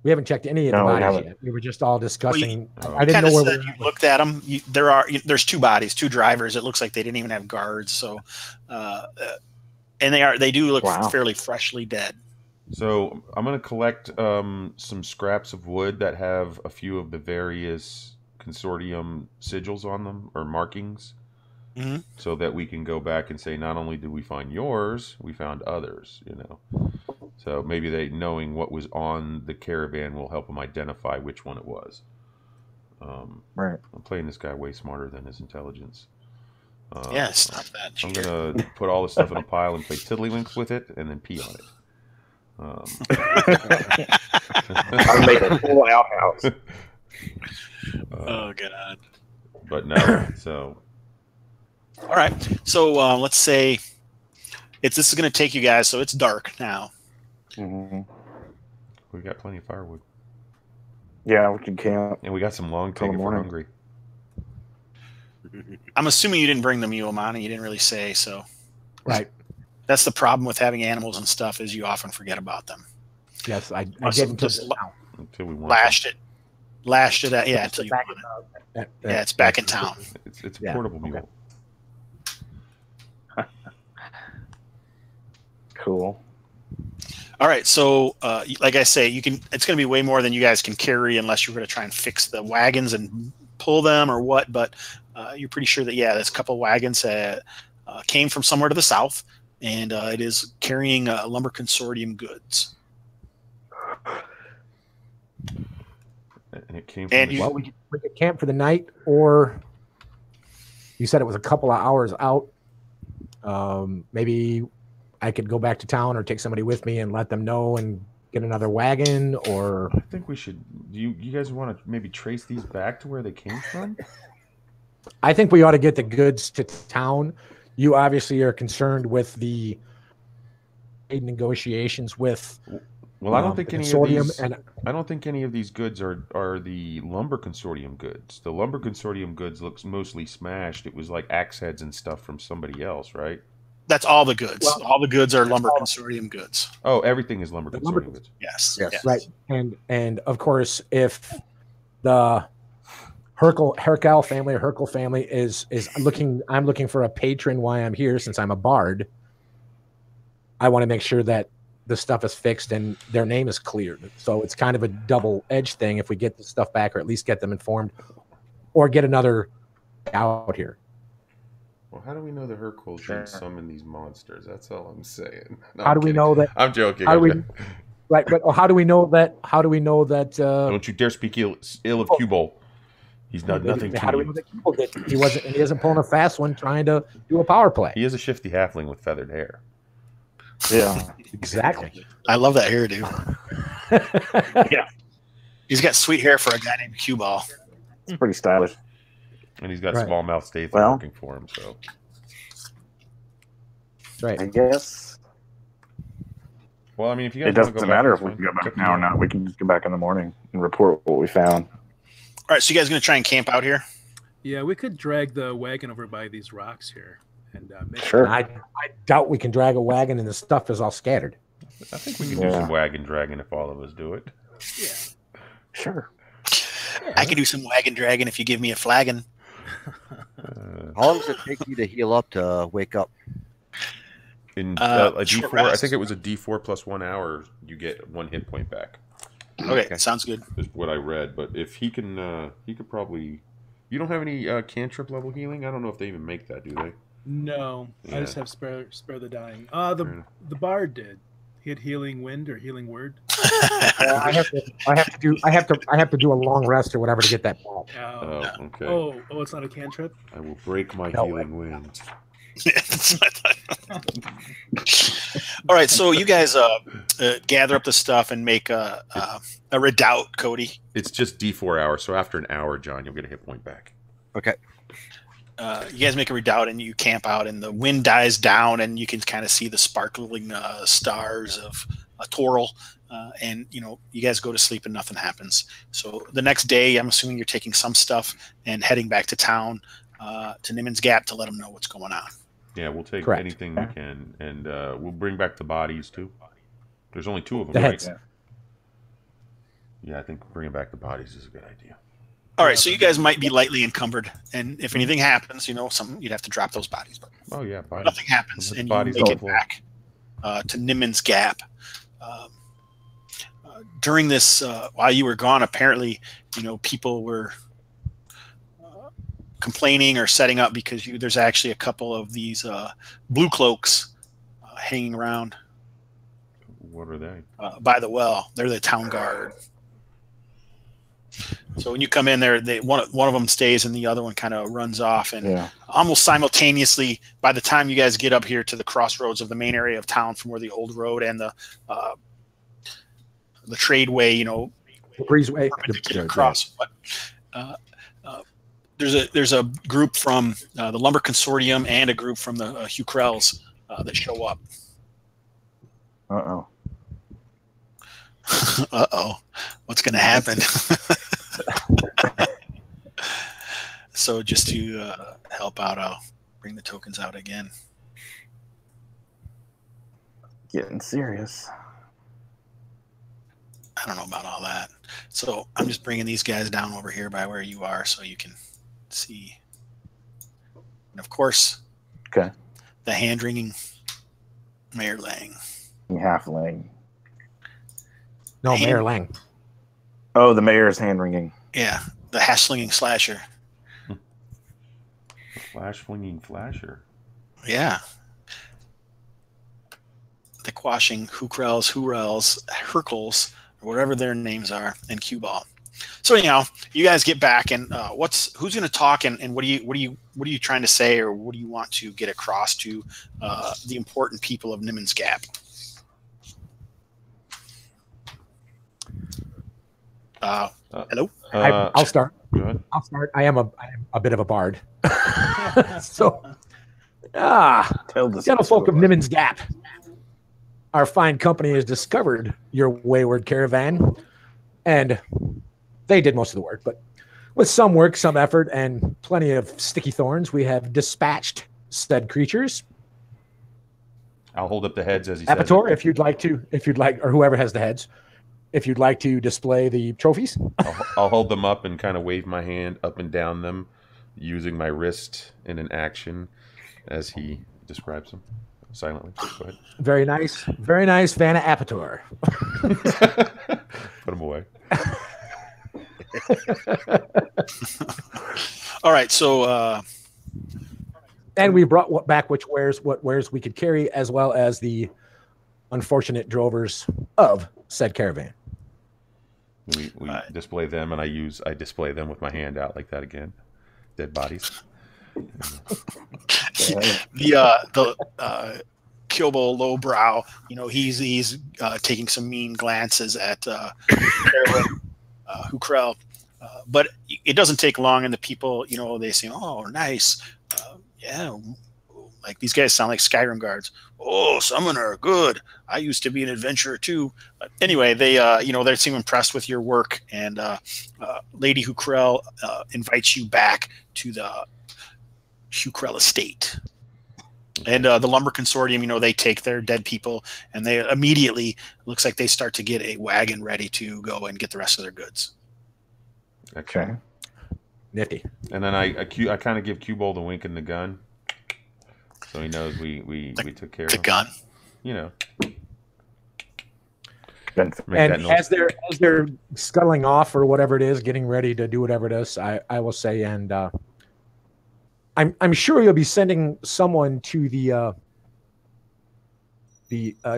We haven't checked any of the bodies yet. We were just all discussing. I didn't know where we looked at them. There's two bodies, two drivers. It looks like they didn't even have guards. So, and they do look fairly freshly dead. So I'm going to collect some scraps of wood that have a few of the various consortium sigils on them or markings, so that we can go back and say, not only did we find yours, we found others. You know, so maybe knowing what was on the caravan will help them identify which one it was. Right. I'm playing this guy way smarter than his intelligence. Yes, not that. I'm gonna put all the stuff in a pile and play tiddlywinks with it, and then pee on it. I'll make a full outhouse. Oh god. But no, so all right. So let's say this is going to take you guys. So it's dark now. We got plenty of firewood. Yeah, we can camp. And we got some long take if we're hungry. I'm assuming you didn't bring the mule, Monty. You didn't really say so. Right. That's the problem with having animals and stuff is you often forget about them. Yes, I get into just until we want lashed it at until you want it. Yeah, it's back in town. It's a portable mule. Cool. All right, so like I say, it's going to be way more than you guys can carry unless you're going to try and fix the wagons and pull them or what. But you're pretty sure that there's a couple wagons came from somewhere to the south, and it is carrying Lumber Consortium goods. And it came from we could camp for the night, or you said it was a couple of hours out. Maybe I could go back to town or take somebody with me and let them know and get another wagon, or I think we should. You guys want to maybe trace these back to where they came from? I think we ought to get the goods to town. You obviously are concerned with the negotiations with. Well, I don't think any of these. I don't think any of these goods are the Lumber Consortium goods. The Lumber Consortium goods looks mostly smashed. It was like axe heads and stuff from somebody else, right? That's all the goods. Well, all the goods are Lumber Consortium goods. Oh, everything is Lumber Consortium goods. Yes. Right. And of course, if the Herkel family or Herkel family is looking, I'm looking for a patron while I'm here since I'm a bard. I want to make sure that the stuff is fixed and their name is cleared. So it's kind of a double-edged thing if we get the stuff back or at least get them informed or get another out here. Well, how do we know the Hercules should summon these monsters? That's all I'm saying. No, how do we know that? I'm joking. Right, but how do we know that? How do we know that? Don't you dare speak ill of Q-Bowl. He's done nothing to you. How do we know that Q-Bowl did? He isn't pulling a fast one trying to do a power play. He is a shifty halfling with feathered hair. Yeah, exactly. I love that hairdo. Yeah, he's got sweet hair for a guy named Q-Ball. It's pretty stylish. And he's got small mouth Statham working for him, so. Right. I guess. Well, I mean, if you guys it doesn't matter if we can go back now or not. We can just go back in the morning and report what we found. All right, so you guys going to try and camp out here? Yeah, we could drag the wagon over by these rocks here. And sure. I doubt we can drag a wagon and the stuff is all scattered. I think we can do some wagon dragging if all of us do it. Yeah. Sure. Yeah. I can do some wagon dragging if you give me a flagon. How long does it take you to heal up to wake up? In a D4, I think it was a D4 plus 1 hour, you get 1 hit point back. Okay, sounds good. Is what I read, but if he can, he could probably. You don't have any cantrip level healing? I don't know if they even make that, do they? No, I just have spare the dying. The bard did. He had healing wind or healing word. I have to do a long rest or whatever to get that back. Oh, okay. Oh, it's not a cantrip. I will break my healing wind. All right, so you guys gather up the stuff and make a redoubt, Cody. It's just D4 hours, so after an hour, John, you'll get a hit point back. Okay. You guys make a redoubt and you camp out, and the wind dies down, and you can kind of see the sparkling stars of a Toril. And you guys go to sleep and nothing happens. So the next day, I'm assuming you're taking some stuff and heading back to town to Nimmons Gap to let them know what's going on. Yeah, we'll take Correct. anything we can, and we'll bring back the bodies too. There's only 2 of them, The right? heads. Yeah, I think bringing back the bodies is a good idea. All right, so you guys might be lightly encumbered, and if anything happens, something you'd have to drop those bodies. But Oh yeah, bodies. nothing happens, and you Bodies make on the it floor. back to Nimmons Gap. During this, while you were gone, apparently, people were complaining or setting up because there's actually a couple of these blue cloaks hanging around What are they? by the well. They're the town guard. So when you come in there, one of them stays and the other one kind of runs off. And almost simultaneously, by the time you guys get up here to the crossroads of the main area of town from where the old road and the tradeway, The breezeway. perpendicular across. But there's a group from the Lumber Consortium and a group from the Hukrels that show up. Uh-oh. Uh-oh. What's going to happen? So just to help out, I'll bring the tokens out again. Getting serious. I don't know about all that. So I'm just bringing these guys down over here by where you are so you can see. And of course, Okay. the hand-wringing Mayor Lang. Halfling. No, Hand- Mayor Lang. Oh, the mayor's hand wringing. Yeah, the hash-slinging slasher. Flash-flinging flasher. Yeah. The quashing Hukrels, Herkles, or whatever their names are, and Cue Ball. So anyhow, you guys get back, and who's going to talk, and what are you trying to say, or what do you want to get across to the important people of Nimmons Gap? Hello. I'll start. Go ahead. I'll start. I am a bit of a bard. So, Tell the gentlefolk of Nimmons Gap, our fine company has discovered your wayward caravan, and they did most of the work, but with some work, some effort, and plenty of sticky thorns, we have dispatched said creatures. I'll hold up the heads as he says. Apator, if you'd like, or whoever has the heads, if you'd like to display the trophies. I'll hold them up and kind of wave my hand up and down them, using my wrist in an action as he describes them silently. Go ahead. Very nice, Vanna Apator. Put them away. All right, so and we brought back what wares we could carry, as well as the unfortunate drovers of said caravan. We display them, and I display them with my hand out like that again. Dead bodies. the Kyobo lowbrow, he's taking some mean glances at Hukrel, but it doesn't take long, and the people, they say, "Oh, nice, yeah." Like, these guys sound like Skyrim guards. Oh, summoner, good. I used to be an adventurer too. Anyway, they seem impressed with your work, and Lady Hukrel invites you back to the Hukrel estate. And the Lumber Consortium, they take their dead people, and they immediately, looks like they start to get a wagon ready to go and get the rest of their goods. Okay. Nifty. And then I kind of give Q-Bowl the wink and the gun, so he knows we took care of The him. gun. Make And that noise. as they're scuttling off or whatever it is, getting ready to do whatever it is, I will say, and I'm sure you'll be sending someone to the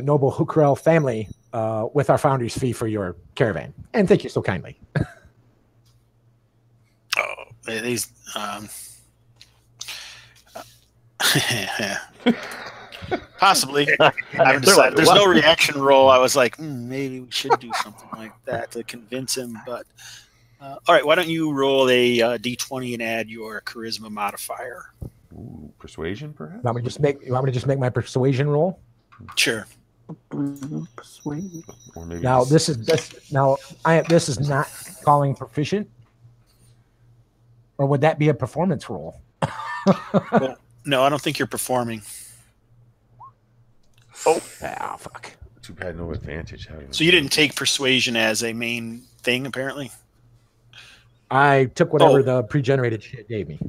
noble Hukrel family with our founder's fee for your caravan, and thank you so kindly. Possibly. I haven't decided. There's no reaction roll. I was like, maybe we should do something like that to convince him. But all right, why don't you roll a d20 and add your charisma modifier? Ooh, persuasion, perhaps. You want me to just make my persuasion roll? Sure. Or maybe Now this is not calling proficient, or would that be a performance roll? Well, no, I don't think you're performing. Oh, fuck. Too bad, no advantage. So you didn't take persuasion as a main thing, apparently. I took whatever the pre-generated shit gave me.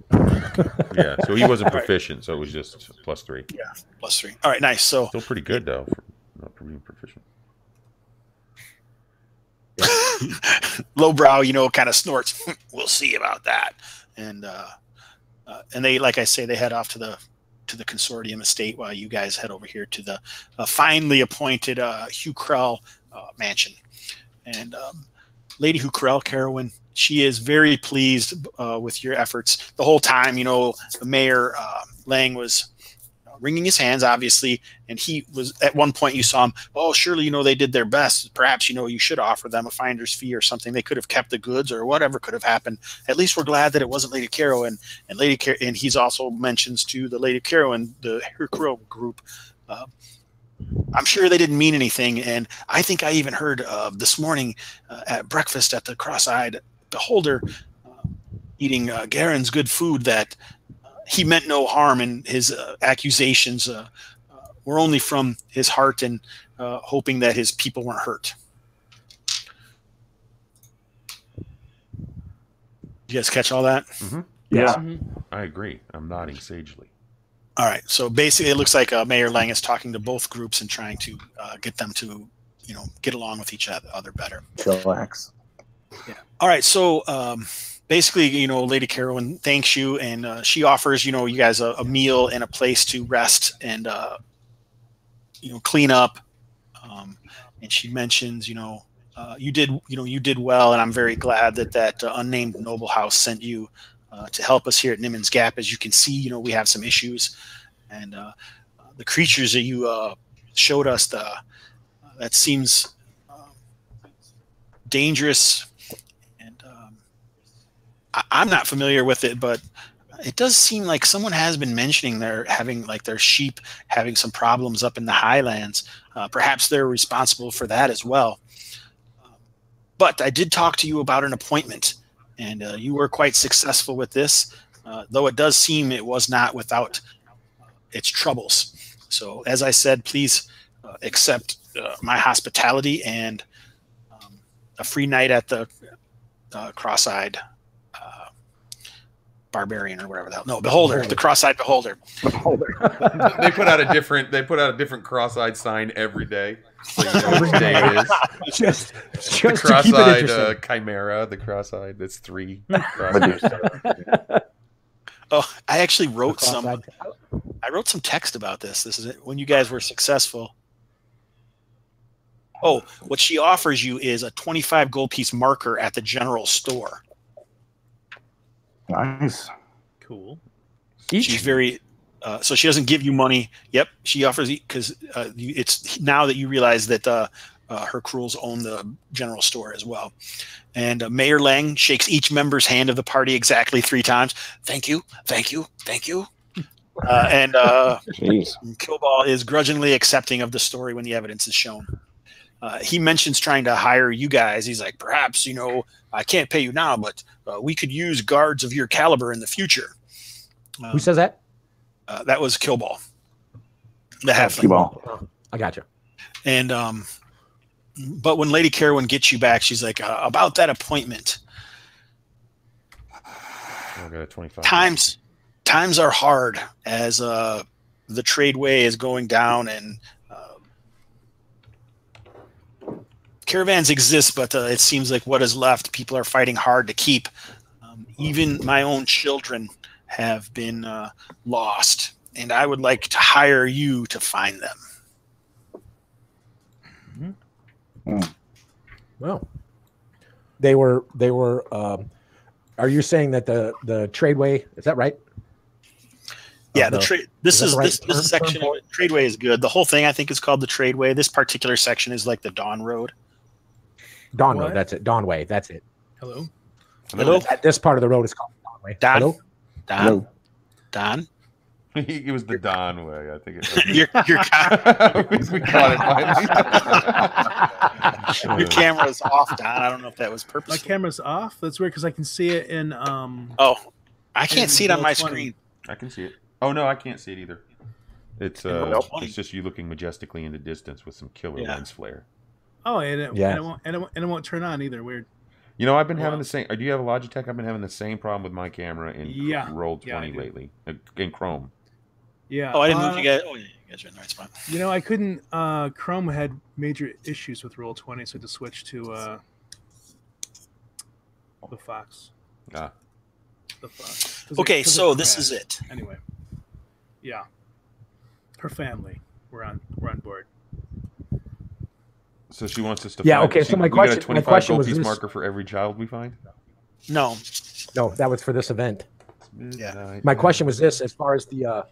Yeah, so he wasn't proficient, so it was just +3. Yeah, +3. All right, nice. So still pretty good though, for not being proficient. Lowbrow, kind of snorts. We'll see about that. And they, like I say, they head off to the consortium estate while you guys head over here to the finely appointed Hugh Krell mansion. And Lady Hugh Krell, Carowin, she is very pleased with your efforts. The whole time, the mayor, Lang, was wringing his hands, obviously, and he was, at one point you saw him, oh, surely, they did their best. Perhaps, you should offer them a finder's fee or something. They could have kept the goods or whatever could have happened. At least we're glad that it wasn't Lady Carowin. And he's also mentions to the Lady Carowin, the Hero group, I'm sure they didn't mean anything. And I think I even heard this morning at breakfast at the Cross-Eyed Beholder, eating Garen's good food, that he meant no harm, and his accusations were only from his heart and hoping that his people weren't hurt. You guys catch all that? Mm-hmm. Yeah. Mm-hmm. I agree. I'm nodding sagely. All right. So basically, it looks like Mayor Lang is talking to both groups and trying to get them to, get along with each other better. Chillax. Yeah. All right. So basically, Lady Carowin thanks you, and she offers, you guys a meal and a place to rest and, clean up. And she mentions, you did well, and I'm very glad that unnamed noble house sent you to help us here at Nimmons Gap. As you can see, we have some issues, and the creatures that you showed us, that seems dangerous. I'm not familiar with it, but it does seem like someone has been mentioning they're having their sheep having some problems up in the highlands. Perhaps they're responsible for that as well. But I did talk to you about an appointment, and you were quite successful with this, though it does seem it was not without its troubles. So as I said, please accept my hospitality and a free night at the Cross-Eyed Barbarian, or whatever the hell. No, Beholder, the Cross-Eyed Beholder. They put out a different Cross-Eyed sign every day, so you know which day it is. Just The to keep it interesting. Cross-Eyed Chimera, the Cross-Eyed. That's 3. Oh, I actually wrote some. I wrote some text about this. This is it. When you guys were successful. Oh, what she offers you is a 25 gold piece marker at the general store. Nice. Cool. She's very, so she doesn't give you money. Yep, she offers, because it's now that you realize that her crews own the general store as well. And Mayor Lang shakes each member's hand of the party exactly 3 times. Thank you, thank you, thank you. And Killball is grudgingly accepting of the story when the evidence is shown. He mentions trying to hire you guys. He's like, perhaps, I can't pay you now, but we could use guards of your caliber in the future. Who says that? That was Killball. The halfling. Killball. I got you. And but when Lady Carowin gets you back, she's like, about that appointment. I got a 25. Times are hard as the tradeway is going down, and caravans exist, but it seems like what is left, people are fighting hard to keep. Even my own children have been lost, and I would like to hire you to find them. Well, they were. Are you saying that the tradeway, is that right? Yeah, the trade. This is right this section of it. Tradeway is good. The whole thing I think is called the Tradeway. This particular section is like the Dawn Road. Dawn What? Road, that's it. Dawnway, that's it. Hello. Hello, This part of the road is called Dawnway. Don. Hello? Don. Hello. Don. It was the Don way, I think. It Your we caught it finally. your camera's off, Don. I don't know if that was My purposeful. camera's off. That's weird because I can see it in Oh, I can't in see it on my Roll 20. screen. I can see it. Oh no, I can't see it either. It's Roll 20. it's just you looking majestically into distance with some killer Yeah. lens flare. Oh, and it, Yeah. and it won't turn on either. Weird. You know, I've been having Wow. the same. Do you have a Logitech? I've been having the same problem with my camera in Yeah. Roll Yeah, I 20 do. lately in Chrome. Yeah. Oh, I didn't move you guys. Oh, yeah, you guys are in the right spot. You know, I couldn't. Chrome had major issues with Roll 20, so I had to switch to the Fox. Ah, The Fox. Okay, so this is it. Anyway. Yeah. Per family, we're on board. so she wants us to. Yeah, find, okay, she- so my we got question- a my 25 question gold was piece this. marker for every child we find. No, No, that was for this event. Midnight My question was this: as far as the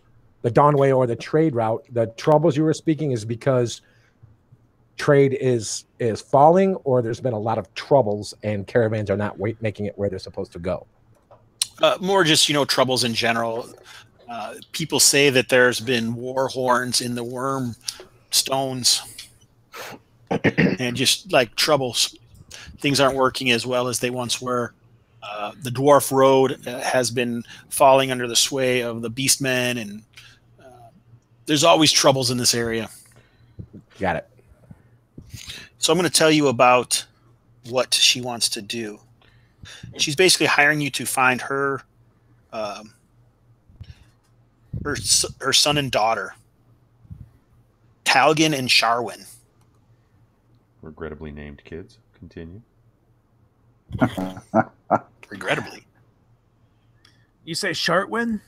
Dawnway or the trade route, the troubles you were speaking is because trade is falling, or there's been a lot of troubles and caravans are not making it where they're supposed to go. more just troubles in general. People say that there's been war horns in the worm stones, and just like troubles. Things aren't working as well as they once were. The dwarf road has been falling under the sway of the beastmen, and there's always troubles in this area. Got it. So I'm going to tell you about what she wants to do. She's basically hiring you to find her her son and daughter, Talgan and Sharwin. Regrettably named kids. Continue. Regrettably. You say Shartwin?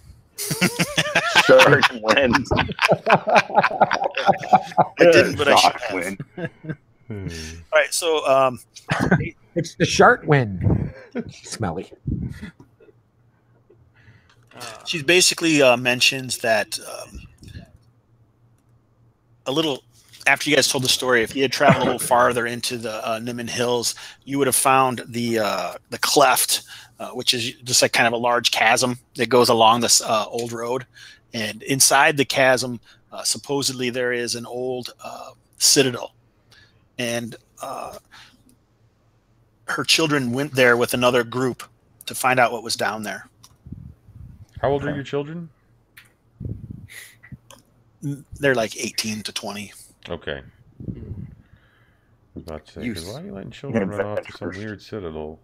Shark wins. I didn't, but I should Shark have. win. All right, so It's the shark win. Smelly. she basically mentions that a little after you guys told the story, if you had traveled a little farther into the Nimmons Hills, you would have found the cleft, which is just like kind of a large chasm that goes along this old road. And inside the chasm, supposedly there is an old citadel. And her children went there with another group to find out what was down there. How old are your children? They're like 18 to 20. Okay. I was about to say, 'cause Youth. why are you letting children Yeah, run off to some first. weird citadel?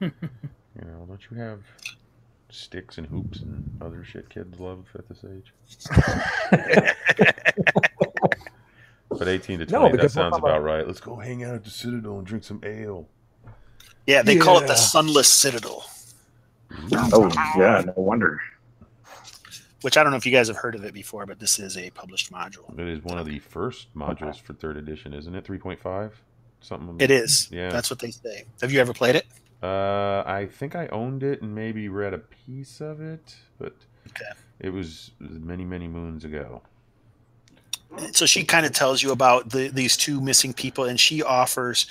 Don't you have sticks and hoops and other shit kids love at this age? But 18 to 20, that because sounds we're- about right. Let's go hang out at the citadel and drink some ale. Yeah, they call it the Yeah. Sunless Citadel, Oh, yeah, no wonder. which I don't know if you guys have heard of it before, but this is a published module. It is one of the first modules for 3rd edition, isn't it? 3.5? Something. It is. Yeah. That's what they say. Have you ever played it? I think I owned it and maybe read a piece of it, but Okay. it was many, many moons ago. So she kind of tells you about these two missing people, and she offers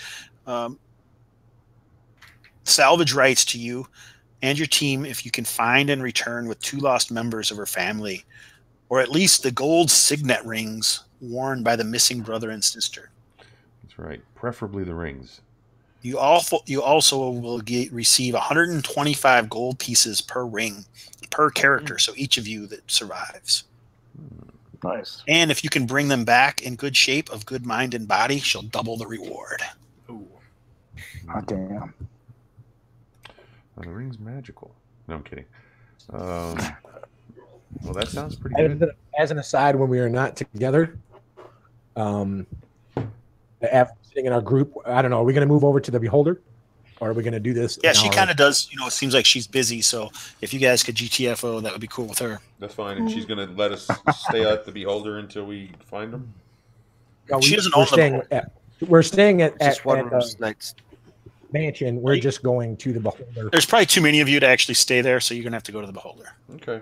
salvage rights to you and your team if you can find and return with 2 lost members of her family, or at least the gold signet rings worn by the missing brother and sister. That's right. Preferably the rings. You also will receive 125 gold pieces per ring, per character, so each of you that survives. Nice. And if you can bring them back in good shape, of good mind and body, she'll double the reward. Ooh. Oh, damn. Oh, the ring's magical. No, I'm kidding. Well, that sounds pretty As, good. as an aside, when we are not together, after sitting in our group, I don't know, are we going to move over to the Beholder? Or are we going to do this? Yeah, in she our- kind of does. It seems like she's busy. So if you guys could GTFO, that would be cool with her. That's fine. And she's going to let us stay at the Beholder until we find them? No, She doesn't we're own the staying Beholder. we're staying at Just one at room the nights. mansion. We're just going to the Beholder. There's probably too many of you to actually stay there, so you're gonna have to go to the Beholder. Okay.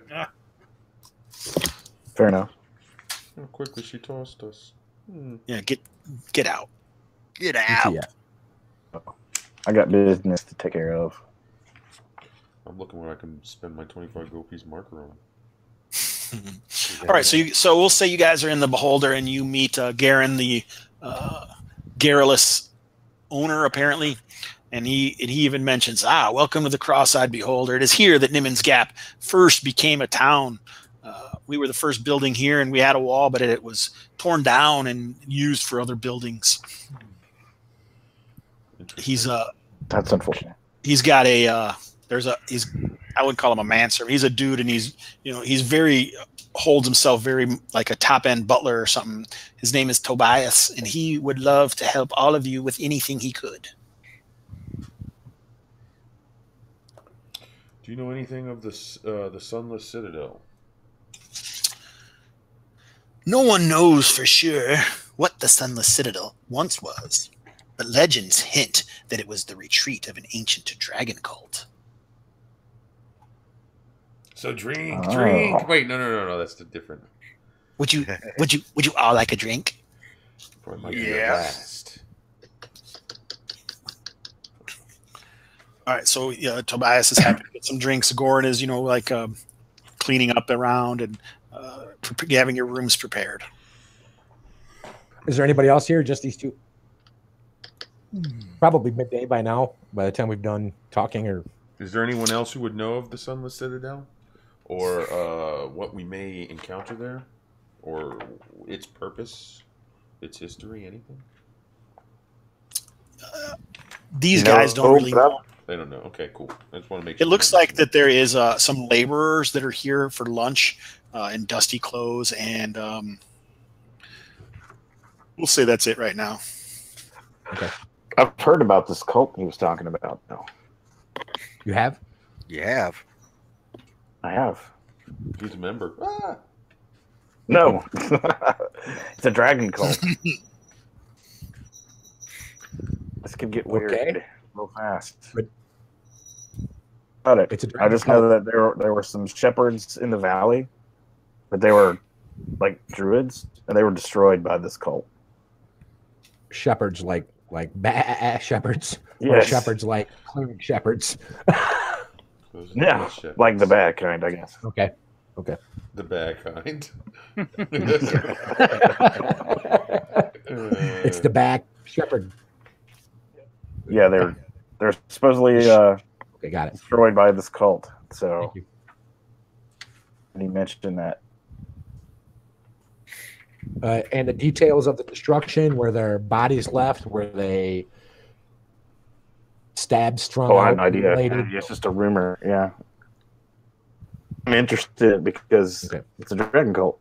Fair enough. How quickly she tossed us. Yeah, get out. Get out. out. I got business to take care of. I'm looking where I can spend my 25 gold piece marker on. All right, so we'll say you guys are in the Beholder, and you meet Garen, the garrulous owner, apparently, and he even mentions, welcome to the Cross-Eyed Beholder. It is here that Nimmons Gap first became a town. We were the first building here, and we had a wall, but it was torn down and used for other buildings. He's that's unfortunate. He's got a I wouldn't call him a manservant. He's a dude, and he's very holds himself very like a top end butler or something. His name is Tobias, and he would love to help all of you with anything he could. Do you know anything of the Sunless Citadel? No one knows for sure what the Sunless Citadel once was, but legends hint that it was the retreat of an ancient dragon cult. So drink. Wait, no, that's different. Would you all like a drink? Last. All right, so Tobias is happy to get some drinks. Goran is, cleaning up around and having your rooms prepared. Is there anybody else here? Just these two? Probably midday by now, by the time we've done talking. Or is there anyone else who would know of the Sunless Citadel? Or what we may encounter there? Or its purpose? Its history? Anything? These guys don't really know. They don't know. Okay, cool. I just want to make sure. It looks like that there is some laborers that are here for lunch in dusty clothes, and we'll say that's it right now. Okay. I've heard about this cult he was talking about, though. You have? You have. I have. He's a member. No. It's a dragon cult. This could get weird real fast. But it's I just know that there were some shepherds in the valley, but they were like druids, and they were destroyed by this cult. Shepherds like shepherds. Yes. Or shepherds like clearing shepherds. Yeah, like the bad kind, I guess. Okay. The bad kind. It's the back shepherd. Yeah, they're supposedly okay, got it. Destroyed by this cult. So, and he mentioned that. And the details of the destruction, were their bodies left? Were they stabbed, strung out? I have no idea. It's just a rumor. Yeah. I'm interested because it's a dragon cult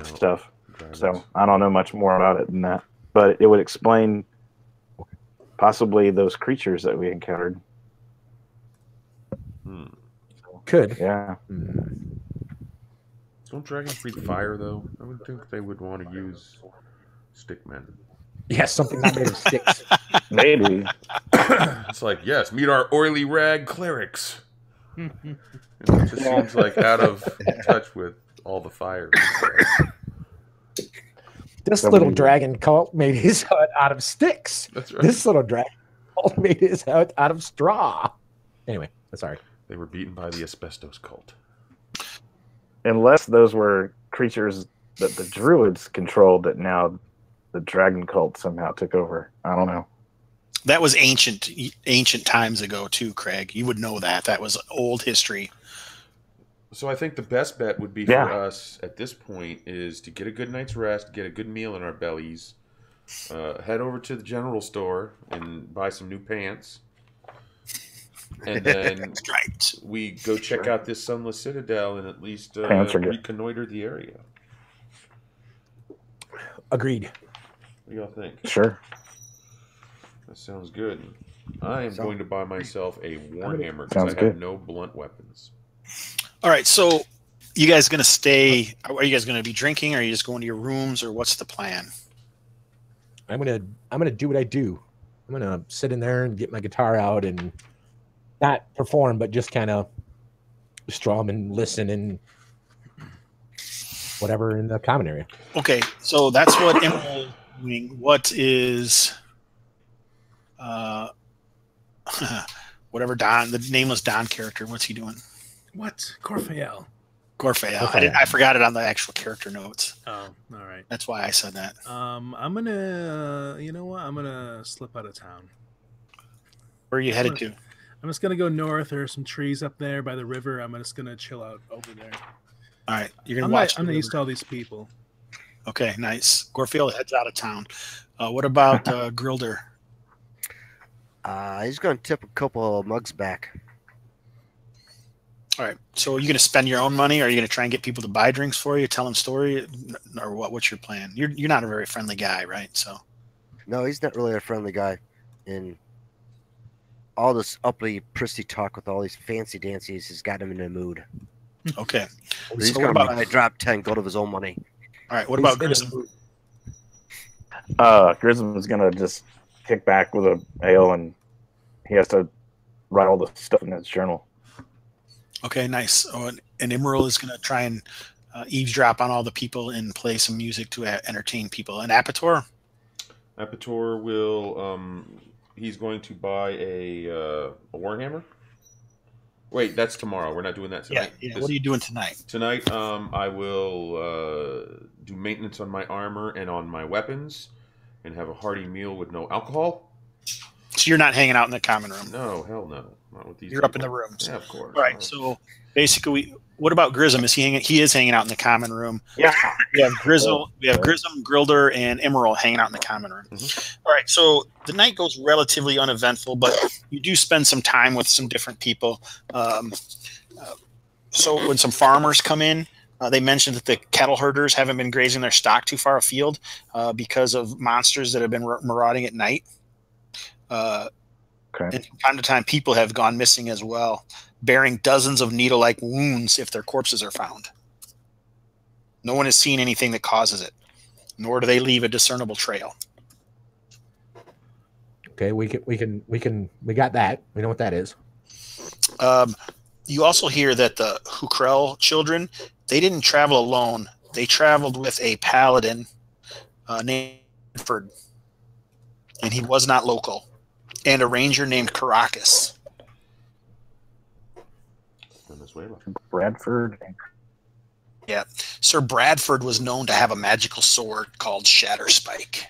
stuff. So I don't know much more about it than that. But it would explain possibly those creatures that we encountered. Could. Yeah. Don't dragons breathe fire, though? I would think they would want to use stickmen. Yeah, something not made of sticks. Maybe. It's like, yes, meet our oily rag clerics. It just seems like out of touch with all the fire. This little dragon cult made his hut out of sticks. That's right. This little dragon cult made his hut out of straw. Anyway, sorry. They were beaten by the asbestos cult. Unless those were creatures that the druids controlled that now the dragon cult somehow took over. I don't know. That was ancient times ago too, Craig. You would know that. That was old history. So I think the best bet would be for us at this point is to get a good night's rest, get a good meal in our bellies, head over to the general store and buy some new pants. And then we go check out this Sunless Citadel and at least reconnoiter the area. Agreed. What do y'all think? Sure. That sounds good. I am going to buy myself a warhammer because I have no blunt weapons. All right, so you guys going to stay? Are you guys going to be drinking? Or are you just going to your rooms, or what's the plan? I'm gonna do what I do. I'm gonna sit in there and get my guitar out and not perform, but just kind of strum and listen and whatever in the common area. Okay, so that's what Emerald is doing. What is whatever Don, the nameless Don character, what's he doing? What? Corfael. Corfael. I forgot it on the actual character notes. Oh, all right. That's why I said that. I'm gonna, you know what? I'm gonna slip out of town. Where are you headed to? I'm just gonna go north. There are some trees up there by the river. I'm just gonna chill out over there. All right, you're gonna watch. I'm used to all these people. Okay, nice. Gorfield heads out of town. What about Grilder? He's going to tip a couple of mugs back. All right. So are you going to spend your own money? Or are you going to try and get people to buy drinks for you, tell them story, or what? What's your plan? You're not a very friendly guy, right? So. No, he's not really a friendly guy. And all this uppity, prissy talk with all these fancy dancies has got him in a mood. Okay. He's going to drop 10 gold of his own money. All right. What about Grissom? Grissom is going to just kick back with a ale, and he has to write all the stuff in his journal. Okay, nice. Oh, and Emerald is going to try and eavesdrop on all the people and play some music to entertain people. And Apator? Apator will, he's going to buy a Warhammer. Wait, that's tomorrow. We're not doing that tonight. Yeah. What are you doing tonight? Tonight, I will do maintenance on my armor and on my weapons, and have a hearty meal with no alcohol. So you're not hanging out in the common room? No, hell no. Not with these. You're people. up in the rooms. Yeah, of course. All right. So basically, what about Grissom? Is he hanging? He is hanging out in the common room. Yeah. We have Grissom, Grilder, and Emerald hanging out in the common room. Mm-hmm. All right. So the night goes relatively uneventful, but you do spend some time with some different people. So when some farmers come in, they mentioned that the cattle herders haven't been grazing their stock too far afield because of monsters that have been marauding at night. Okay. And from time to time, people have gone missing as well, bearing dozens of needle-like wounds if their corpses are found. No one has seen anything that causes it, nor do they leave a discernible trail. Okay, we got that. We know what that is. You also hear that the Hukrell children, they didn't travel alone. They traveled with a paladin named Ford, and he was not local, and a ranger named Caracas. Bradford. Yeah. Sir Bradford was known to have a magical sword called Shatterspike.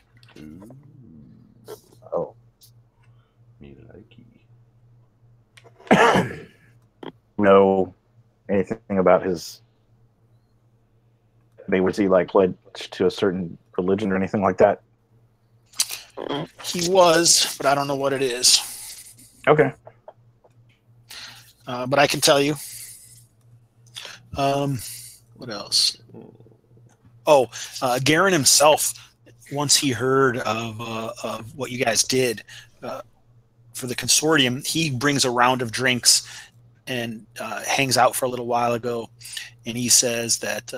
Oh. Me likey. Know anything about his? Was he like pledged to a certain religion or anything like that? He was, but I don't know what it is. Okay. But I can tell you. What else? Oh, Garen himself, once he heard of what you guys did for the consortium, he brings a round of drinks and hangs out for a little while ago. And he says that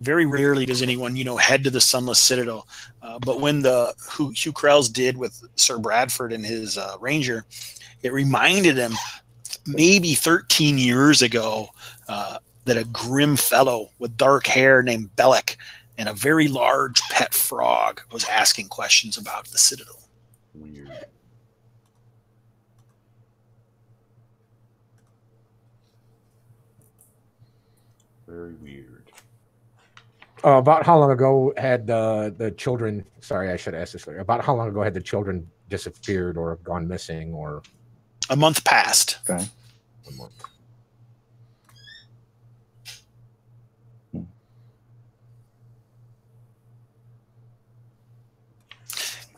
very rarely does anyone, head to the Sunless Citadel. But when the Hugh Krells did with Sir Bradford and his ranger, it reminded him maybe 13 years ago that a grim fellow with dark hair named Bellic and a very large pet frog was asking questions about the Citadel. Weird. Very weird. About how long ago had the children? Sorry, I should ask this later. About how long ago had the children disappeared or gone missing? Or a month passed. Okay. A month.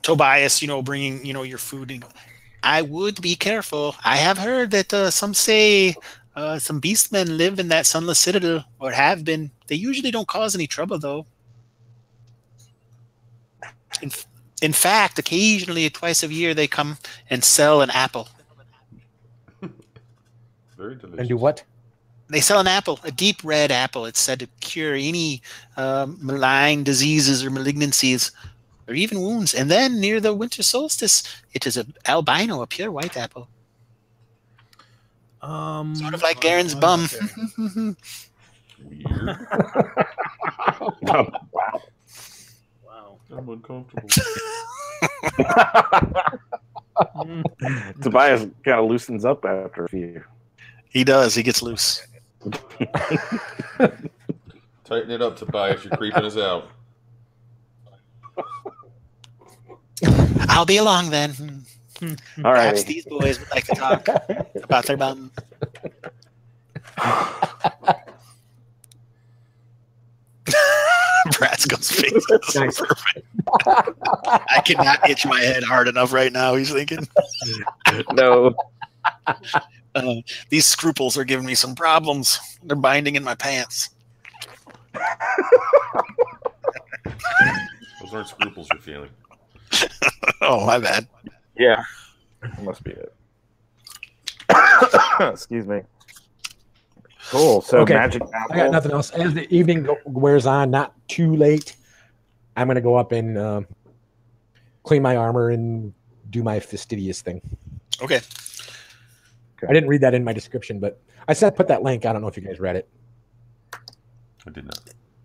Tobias, bringing your food. And I would be careful. I have heard that some say some beastmen live in that Sunless Citadel, or have been. They usually don't cause any trouble, though. In fact, occasionally, twice a year, they come and sell an apple. Very delicious. And do what? They sell an apple, a deep red apple. It's said to cure any malign diseases or malignancies, or even wounds. And then near the winter solstice, it is an albino, a pure white apple. Sort of like Garen's bum. Okay. Weird. Wow. Wow. I'm uncomfortable. Tobias kind of loosens up after a few. He does. He gets loose. Tighten it up, Tobias. You're creeping us out. I'll be along then. All Perhaps right. these boys would like to talk about their bum. Brasco's face is Nice. perfect. I cannot itch my head hard enough right now. He's thinking, No. these scruples are giving me some problems. They're binding in my pants. Those aren't scruples you're feeling. Oh, my bad. Yeah. Must be it. Excuse me. Cool. So Okay. magic I got apple. nothing else. As the evening wears on, not too late, I'm going to go up and clean my armor and do my fastidious thing. Okay. I didn't read that in my description, but I put that link. I don't know if you guys read it. I did not.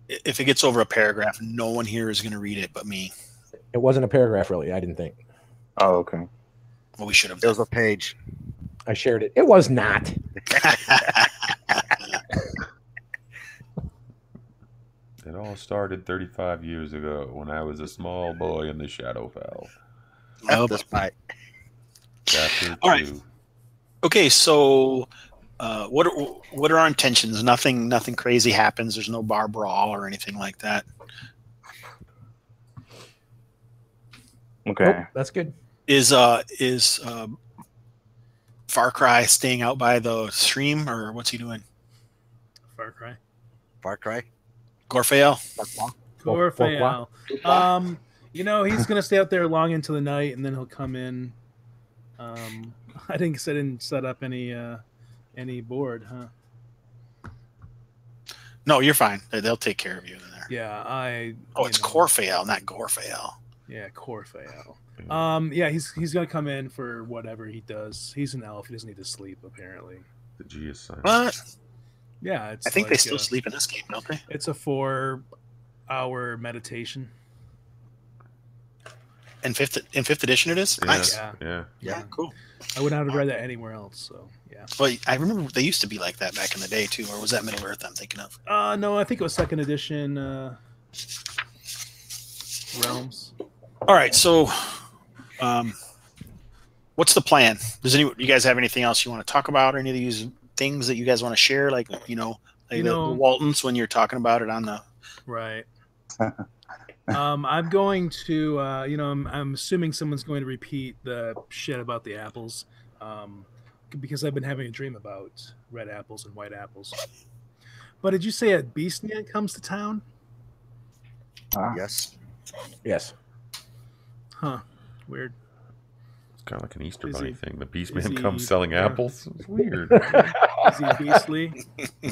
If it gets over a paragraph, no one here is going to read it but me. It wasn't a paragraph, really. I didn't think. Oh, okay. Well, we should have It was a page. I shared it. It was not. It all started 35 years ago when I was a small boy in the Shadowfell. Oh, Despite Chapter All right. 2. Okay, so what are our intentions? Nothing crazy happens. There's no bar brawl or anything like that. Okay. Nope, that's good. Is Far Cry staying out by the stream, or what's he doing? Far Cry. Far Cry. Gorfael? Gorfael. He's gonna stay out there long into the night, and then he'll come in. I didn't set up any board, huh? No, you're fine. They'll take care of you in there. Yeah, It's Corfael, not Gorfael. Yeah, Corfael. Yeah. He's gonna come in for whatever he does. He's an elf. He doesn't need to sleep, apparently. The G is silent. What? Yeah, it's I think they like, still sleep in this game, don't they? It's a 4-hour meditation. In fifth edition, it is. Yeah. Nice. Yeah. Yeah. Yeah, cool. I would not have read that anywhere else. So yeah. Well, I remember they used to be like that back in the day too, or was that Middle Earth I'm thinking of? No, I think it was 2nd edition Realms. All right, so what's the plan? Does you guys have anything else you want to talk about, or any of these things that you guys want to share? Like the Waltons when you're talking about it on the Right. I'm going to, I'm assuming someone's going to repeat the shit about the apples, because I've been having a dream about red apples and white apples. But did you say a beast man comes to town? Yes. Yes. Huh. Weird. It's kind of like an Easter Is Bunny he- thing. The Beast is Man comes he- selling yeah. apples. It's weird. Is he beastly?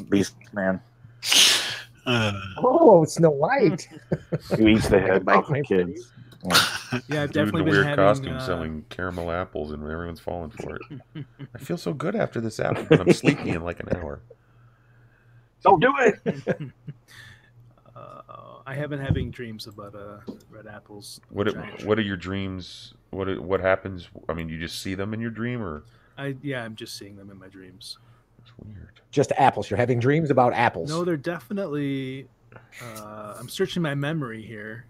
Beast man. Oh, Snow White. Who eats the head Bite off my of kids? Yeah, I've Dude in definitely a been weird having costume selling caramel apples, and everyone's falling for it. I feel so good after this apple, but I'm sleepy in like an hour. Don't do it. I have been having dreams about red apples. What giant are your dreams? What happens? I mean, you just see them in your dream, or I'm just seeing them in my dreams. it's weird. Just apples. You're having dreams about apples. No, they're definitely. I'm searching my memory here.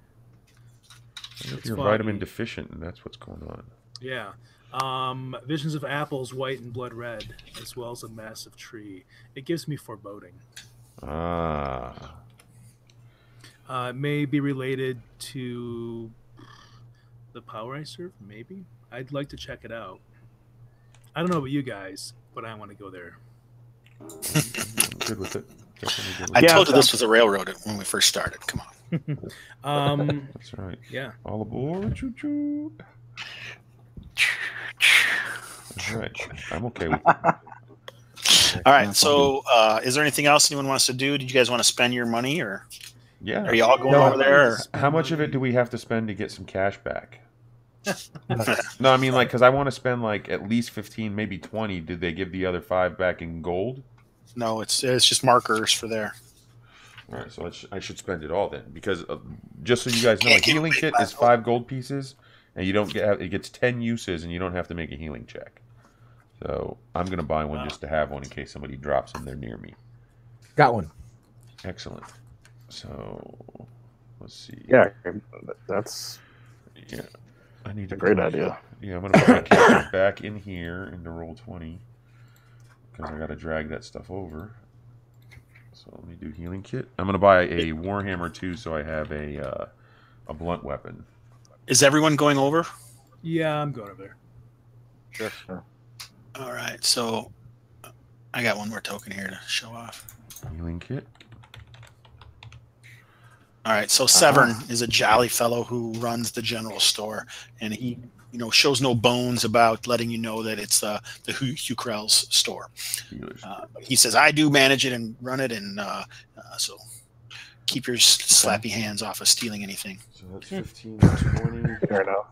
I wonder if It's you're foggy. vitamin deficient, and that's what's going on. Yeah. Visions of apples, white and blood red, as well as a massive tree. It gives me foreboding. Ah, It may be related to the power I serve. Maybe. I'd like to check it out. I don't know about you guys, but I want to go there. I'm good with it. Definitely good with I it. Yeah, told you this was a railroad when we first started. Come on. That's right. Yeah. All aboard, choo choo. All right, I'm okay with it. All right. So, is there anything else anyone wants to do? Did you guys want to spend your money, or Yeah. are you all going No. over there? Or? How much of it do we have to spend to get some cash back? No, I mean, like, because I want to spend like at least 15, maybe 20. Did they give the other 5 back in gold? No, it's just markers for there. All right, so I should spend it all then, because just so you guys know, a healing kit is 5 gold pieces, and you don't get it gets 10 uses, and you don't have to make a healing check. So I'm gonna buy one just to have one in case somebody drops them. They're near me. Got one. Excellent. So let's see. Yeah, that's I need a great idea. Yeah, I'm gonna put my character back in here into Roll20 because I gotta drag that stuff over. So let me do healing kit. I'm gonna buy a Warhammer too, so I have a blunt weapon. Is everyone going over? Yeah, I'm going over there. Sure. All right, so I got one more token here to show off. Healing kit. All right, so Severn is a jolly fellow who runs the general store, and he, shows no bones about letting you know that it's the Hugh Krell's store. He says, "I do manage it and run it, and so keep your slappy hands off of stealing anything." So that's 15, 20. Fair enough.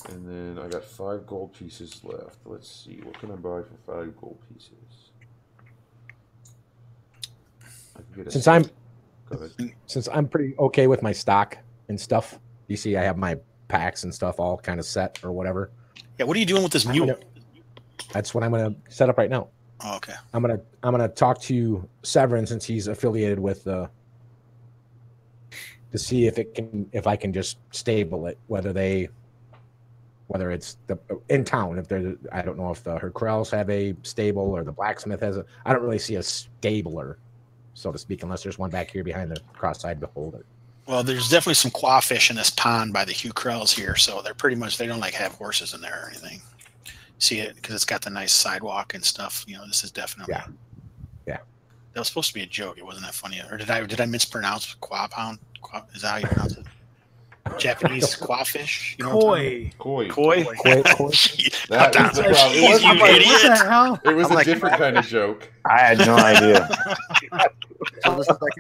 And then I got 5 gold pieces left. Let's see, what can I buy for 5 gold pieces? I can get Since I'm pretty okay with my stock and stuff, you see I have my packs and stuff all kind of set or whatever. Yeah, what are you doing with this mule? That's what I'm gonna set up right now. Oh, okay. I'm gonna talk to Severin since he's affiliated with to see if I can just stable it, whether it's in town. If there's, I don't know if the Krells have a stable or the blacksmith has I don't really see a stabler, so to speak, unless there's one back here behind the cross-eyed beholder. Well, there's definitely some quafish in this pond by the Hugh Krells here, so they're pretty much, they don't have horses in there or anything. See it because it's got the nice sidewalk and stuff. This is definitely yeah. That was supposed to be a joke. It wasn't that funny, or did I mispronounce qua pound? Is that how you pronounce it? Japanese quafish. Koi. Koi. Koi. That was the problem. What the hell? It was a different kind of joke. I had no idea. So this is like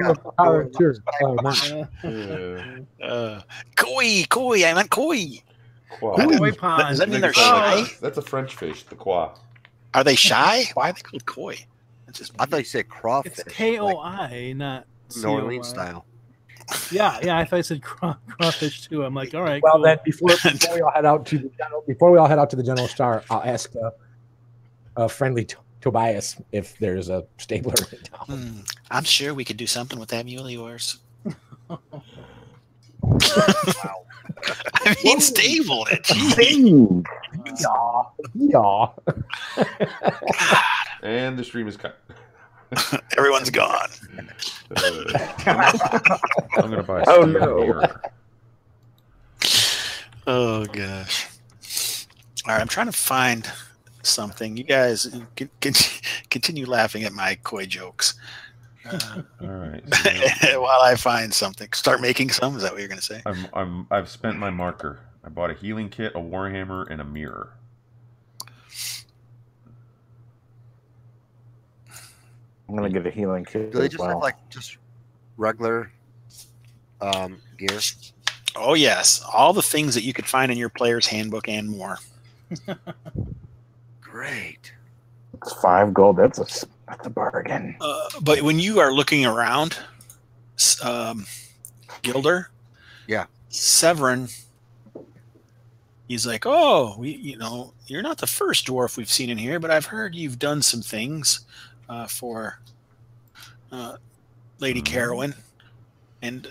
Koi. I meant koi. Koi pond. Does that mean they're shy? That's a French fish, the qua. Are they shy? Why are they called koi? I thought you said crawfish. It's KOI, not New Orleans COI. style. Yeah. I thought I said crawfish too. I'm like, all right. Well, cool. then before we all head out to the general store, I'll ask a friendly Tobias if there's a stabler in town. I'm sure we could do something with that mule of yours. Wow. I mean, stable it. Yeah. And the stream is cut. Everyone's gone. I'm gonna buy a Oh, steel no. mirror. Oh gosh. All right, I'm trying to find something. You guys continue laughing at my koi jokes. All right. While I find something, start making some. Is that what you're going to say? I've spent my marker. I bought a healing kit, a warhammer, and a mirror. I'm gonna get a healing kit. Do they as just well. have like just regular gear? Oh yes, all the things that you could find in your player's handbook and more. Great. It's 5 gold. That's a bargain. But when you are looking around, Gilder, Severin, he's like, "Oh, you're not the first dwarf we've seen in here, but I've heard you've done some things for Lady Carowin, and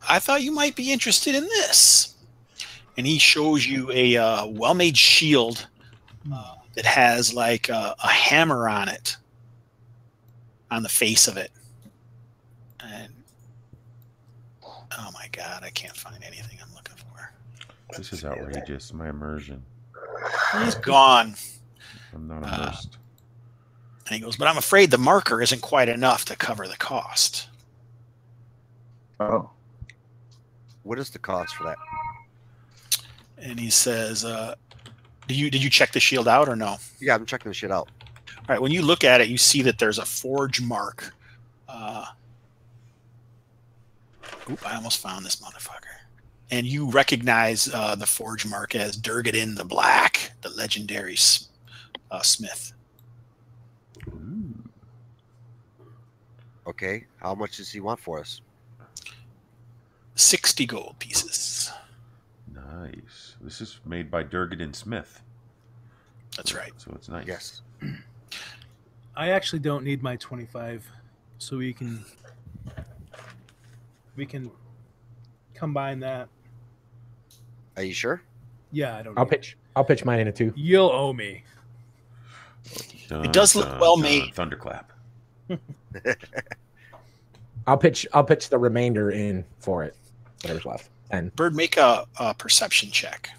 I thought you might be interested in this." And he shows you a well-made shield that has like a hammer on it, on the face of it. And oh my god, I can't find anything I'm looking for. This is outrageous. My immersion. He's gone. I'm not immersed. And he goes, "But I'm afraid the marker isn't quite enough to cover the cost." Oh, What is the cost for that? And he says, did you check the shield out or no? Yeah, I'm checking the shit out. All right, when you look at it, you see that there's a forge mark. I almost found this motherfucker. And you recognize the forge mark as Durgadin the Black, the legendary smith. Ooh. Okay. How much does he want for us? 60 gold pieces. Nice. This is made by Durgan and Smith. That's right. So it's nice. Yes. I actually don't need my 25, so we can combine that. Are you sure? Yeah, I don't. I'll pitch mine in a 2. You'll owe me. Dun, It does look dun, well dun, made. Thunderclap. I'll pitch the remainder in for it. Whatever's left. And Bird, make a perception check.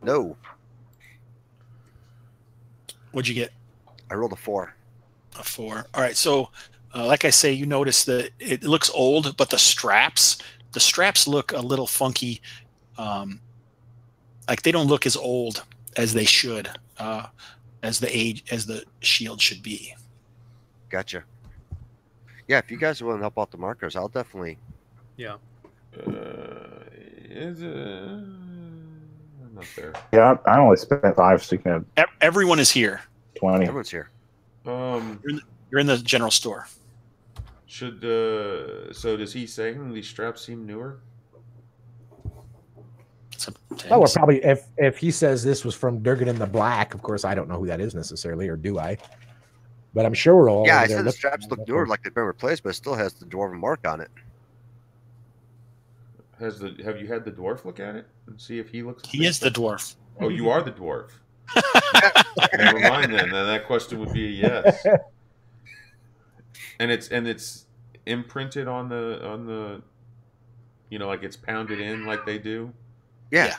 No. What'd you get? I rolled a 4. A 4. All right. So, like I say, you notice that it looks old, but the straps look a little funky. Like they don't look as old as they should, as the shield should be. Gotcha. Yeah, if you guys are willing to help out the markers, I'll definitely. Yeah. I'm not there. Yeah, I only spent 5, so you can have Everyone is here. 20. Everyone's here. You're in the general store. Should so does he say these straps seem newer? we're probably if he says this was from Durgan in the Black, of course I don't know who that is necessarily, or do I? But I'm sure we're all. Yeah, over I there said the looking straps at look it. newer, like they've been replaced, but it still has the dwarven mark on it. Have you had the dwarf look at it and see if he looks? He is the dwarf. Oh, you are the dwarf. Never mind then. Then that question would be a yes. And it's imprinted on the like it's pounded in like they do. Yeah.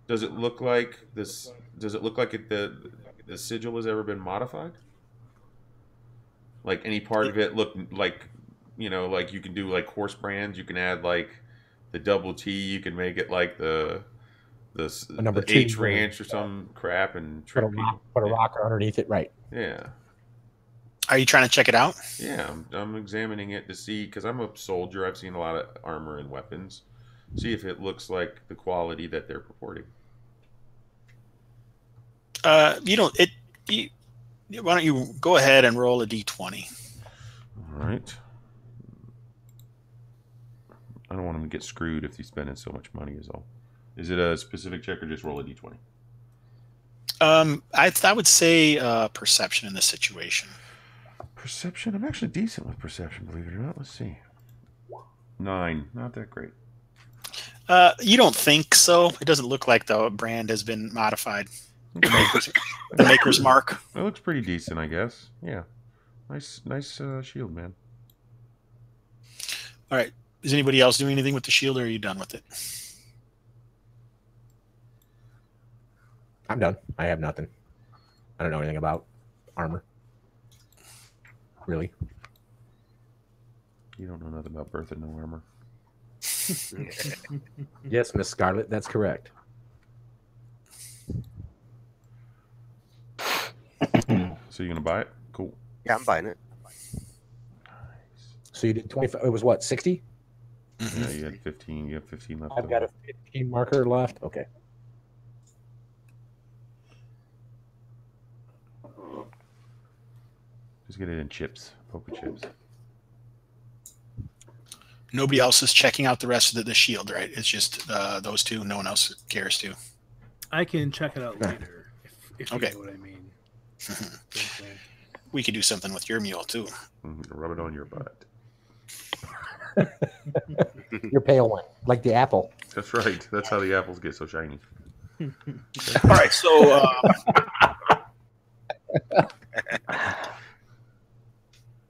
Does it look like this? Does it look like the sigil has ever been modified? Like any part of it look like like you can do like horse brands. You can add like the double T. You can make it like the number the H 2, ranch or some crap and Put trick a people. rocker underneath it, right? Yeah. Are you trying to check it out? Yeah, I'm examining it to see, because I'm a soldier. I've seen a lot of armor and weapons. See if it looks like the quality that they're purporting. Why don't you go ahead and roll a d20? All right. I don't want him to get screwed if he's spending so much money is all. Is it a specific check or just roll a d20? I would say perception in this situation. Perception? I'm actually decent with perception, believe it or not. Let's see. 9. Not that great. You don't think so? It doesn't look like the brand has been modified. The maker's mark. It looks pretty decent, I guess. Yeah. Nice shield, man. All right. Is anybody else doing anything with the shield, or are you done with it? I'm done. I have nothing. I don't know anything about armor. Really? You don't know nothing about Bertha No Armor. Yes, Miss Scarlet, that's correct. So you're gonna buy it? Cool. Yeah, I'm buying it. So you did 25. It was what, 60? Yeah, you had 15. You have 15 left. I've got a 15 marker left. Okay. Just get it in chips, poker chips. Nobody else is checking out the rest of the shield, right? It's just those two. No one else cares to. I can check it out later if Okay. you know what I mean. We could do something with your mule too. Rub it on your butt. Your pale one, like the apple. That's right. That's how the apples get so shiny. All right, so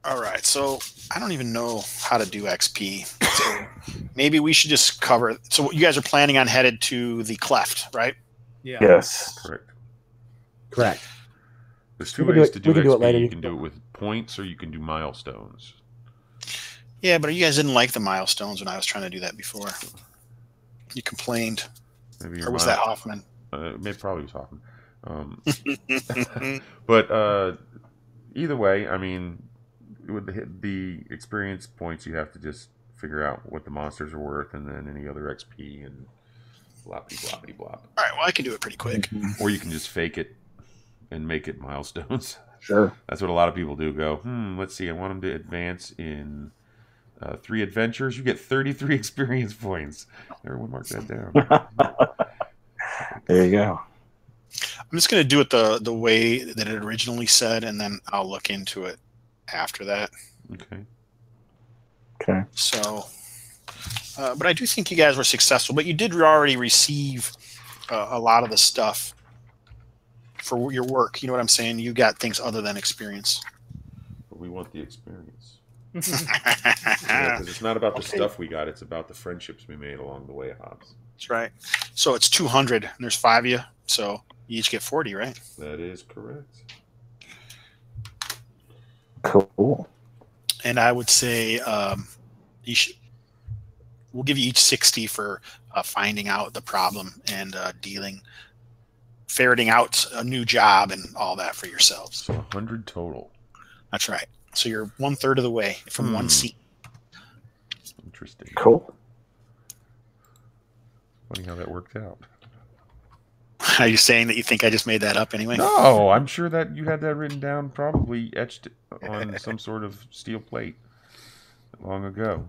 all right, so I don't even know how to do XP. So maybe we should just cover. So you guys are planning on headed to the cleft, right? Yeah. Yes. Correct. Correct. There's 2 We can do ways it- to do we can do it XP. later. You can do it with points or you can do milestones. Yeah, but you guys didn't like the milestones when I was trying to do that before. You complained, Maybe or was that Hoffman? Maybe probably was Hoffman. But either way, I mean, with the experience points, you have to just figure out what the monsters are worth, and then any other XP and bloppity bloppity blop. All right, well, I can do it pretty quick. Or you can just fake it and make it milestones. Sure. That's what a lot of people do. Go, let's see. I want them to advance in 3 adventures. You get 33 experience points. Everyone mark that down. There you go. I'm just going to do it the way that it originally said, and then I'll look into it after that. Okay. Okay. So, but I do think you guys were successful. But you did already receive a lot of the stuff for your work. You know what I'm saying? You got things other than experience. But we want the experience. Because it's not about the stuff we got. It's about the friendships we made along the way, Hobbs. That's right. So it's 200, and there's 5 of you. So you each get 40, right? That is correct. Cool. And I would say we'll give you each 60 for finding out the problem and ferreting out a new job and all that for yourselves. So 100 total. That's right. So you're 1/3 of the way from 1 seat. Interesting. Cool. Funny how that worked out. Are you saying that you think I just made that up anyway? No, I'm sure that you had that written down, probably etched on some sort of steel plate long ago.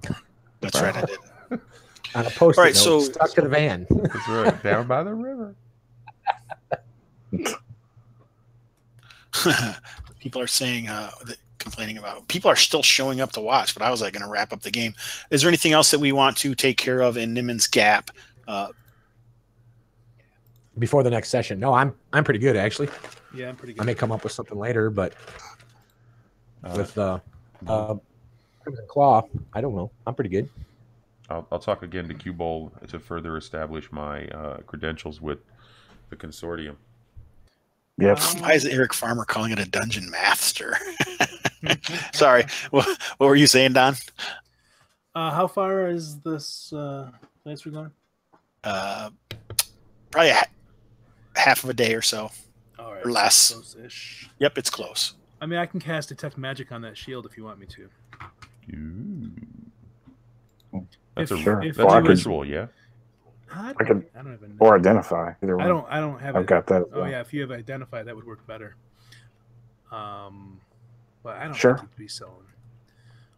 That's right, I did. On a post-it All right, note, so- stuck to the van. That's right, down by the river. People are saying, complaining about, people are still showing up to watch, but I was like going to wrap up the game. Is there anything else that we want to take care of in Nimmons Gap? Before the next session. No, I'm pretty good actually. Yeah, I'm pretty good. I may come up with something later, but with Crimson Claw, I don't know. I'm pretty good. I'll talk again to Q-Bowl to further establish my credentials with the consortium. Yep. Why is Eric Farmer calling it a dungeon master? Sorry. What were you saying, Don? How far is this place we're going? Probably half of a day or so. All right, Or less. Close-ish. Yep, it's close. I mean, I can cast Detect Magic on that shield if you want me to. Ooh. That's a Sure. that's Well, I a could- ritual, yeah. I could- don't even know. Or identify. Either one. I don't have I've it. got that. As Oh well. yeah, if you have Identify, that would work better. But I don't Sure. think you'd be selling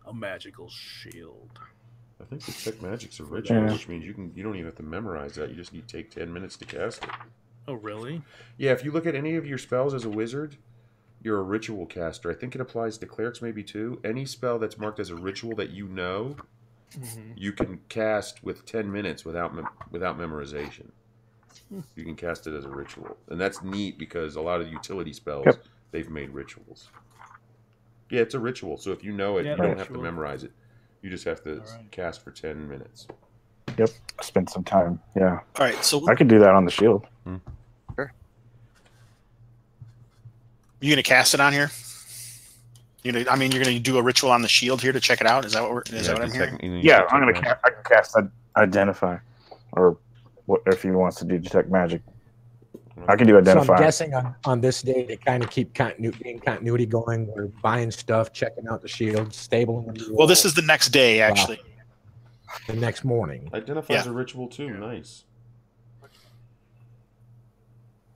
a magical shield. I think the Tech Magic's a ritual, Yeah. which means you don't even have to memorize that. You just need to take 10 minutes to cast it. Oh really? Yeah, if you look at any of your spells as a wizard, you're a ritual caster. I think it applies to clerics maybe too. Any spell that's marked as a ritual that you know, you can cast with 10 minutes without memorization. You can cast it as a ritual. And that's neat because a lot of utility spells, Yep. they've made rituals. Yeah, it's a ritual. So if you know it, Yeah, you don't have to ritual. memorize it. You just have to Alright. cast for 10 minutes. Yep. Spend some time. Yeah. All right, so I could do that on the shield. you gonna cast it on here? You're gonna do a ritual on the shield here to check it out. Is that what I'm hearing? Yeah, I can cast identify, or what if he wants to do detect magic. I can do So identify. I'm guessing on this day to kind of keep continuity going. We're buying stuff, checking out the shield, stabling them. Well, this is the next day, actually. the next morning. Identify as Yeah. a ritual too. Nice.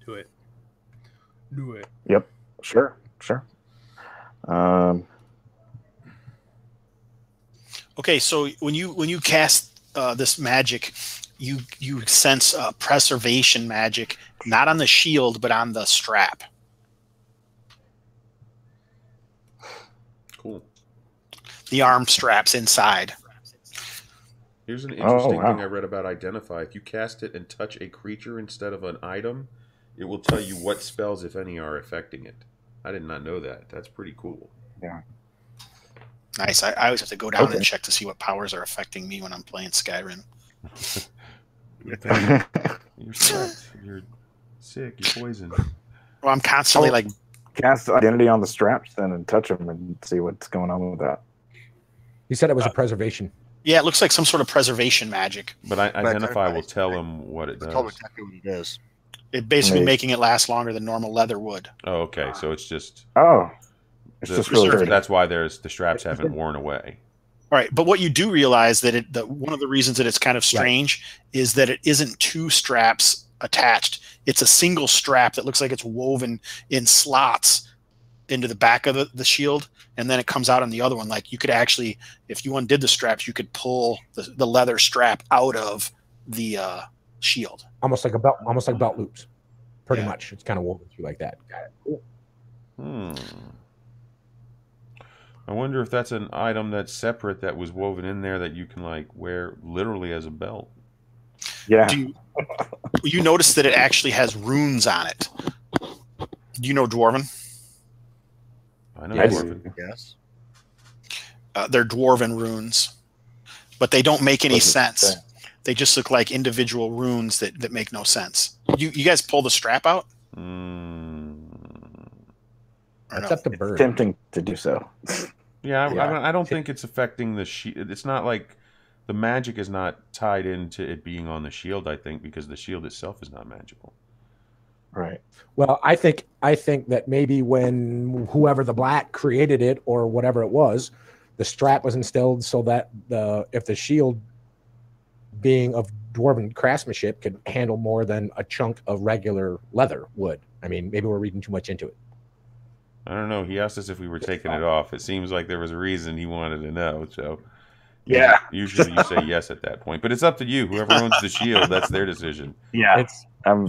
Do it. Do it. Yep. Sure. Okay, so when you cast this magic, you sense preservation magic, not on the shield but on the strap. Cool. The arm straps inside. Here's an interesting wow. thing I read about Identify. If you cast it and touch a creature instead of an item, it will tell you what spells, if any, are affecting it. I did not know that. That's pretty cool. Yeah. Nice. I always have to go down Okay. and check to see what powers are affecting me when I'm playing Skyrim. You're sucked. You're sick. You're poisoned. Well, I'm constantly like, Cast identity on the straps then and touch them and see what's going on with that. He said it was a preservation. yeah, it looks like some sort of preservation magic. But Identify will tell him what it It's told does. exactly what it is. It basically Amazing. making it last longer than normal leather would. Oh, okay. So it's just Oh, it's the- just really preserving. good. that's why the straps haven't worn away. All right, but what you do realize that one of the reasons that it's kind of strange is that it isn't 2 straps attached. It's a single strap that looks like it's woven in slots into the back of the shield, and then it comes out on the other one. Like you could actually, if you undid the straps, you could pull the leather strap out of the shield. Almost like belt loops. Pretty much. It's kind of woven through like that. Got it. Cool. I wonder if that's an item that's separate that was woven in there that you can like wear literally as a belt. Yeah. You notice that it actually has runes on it. Do you know Dwarven? I know Yes. Dwarven. Yes. They're Dwarven runes, but they don't make any sense. They just look like individual runes that make no sense. You guys pull the strap out? That's up to Bird. Tempting to do so. Yeah, I don't think it's affecting the shield. It's not like the magic is not tied into it being on the shield, I think, because the shield itself is not magical. Right. Well, I think that maybe when whoever the Black created it or whatever it was, the strap was instilled so that if the shield being of dwarven craftsmanship could handle more than a chunk of regular leather would. I mean, maybe we're reading too much into it. I don't know. He asked us if we were taking it off. It seems like there was a reason he wanted to know. So Yeah. usually you say yes at that point, but it's up to you. Whoever owns the shield, that's their decision. Yeah. It's You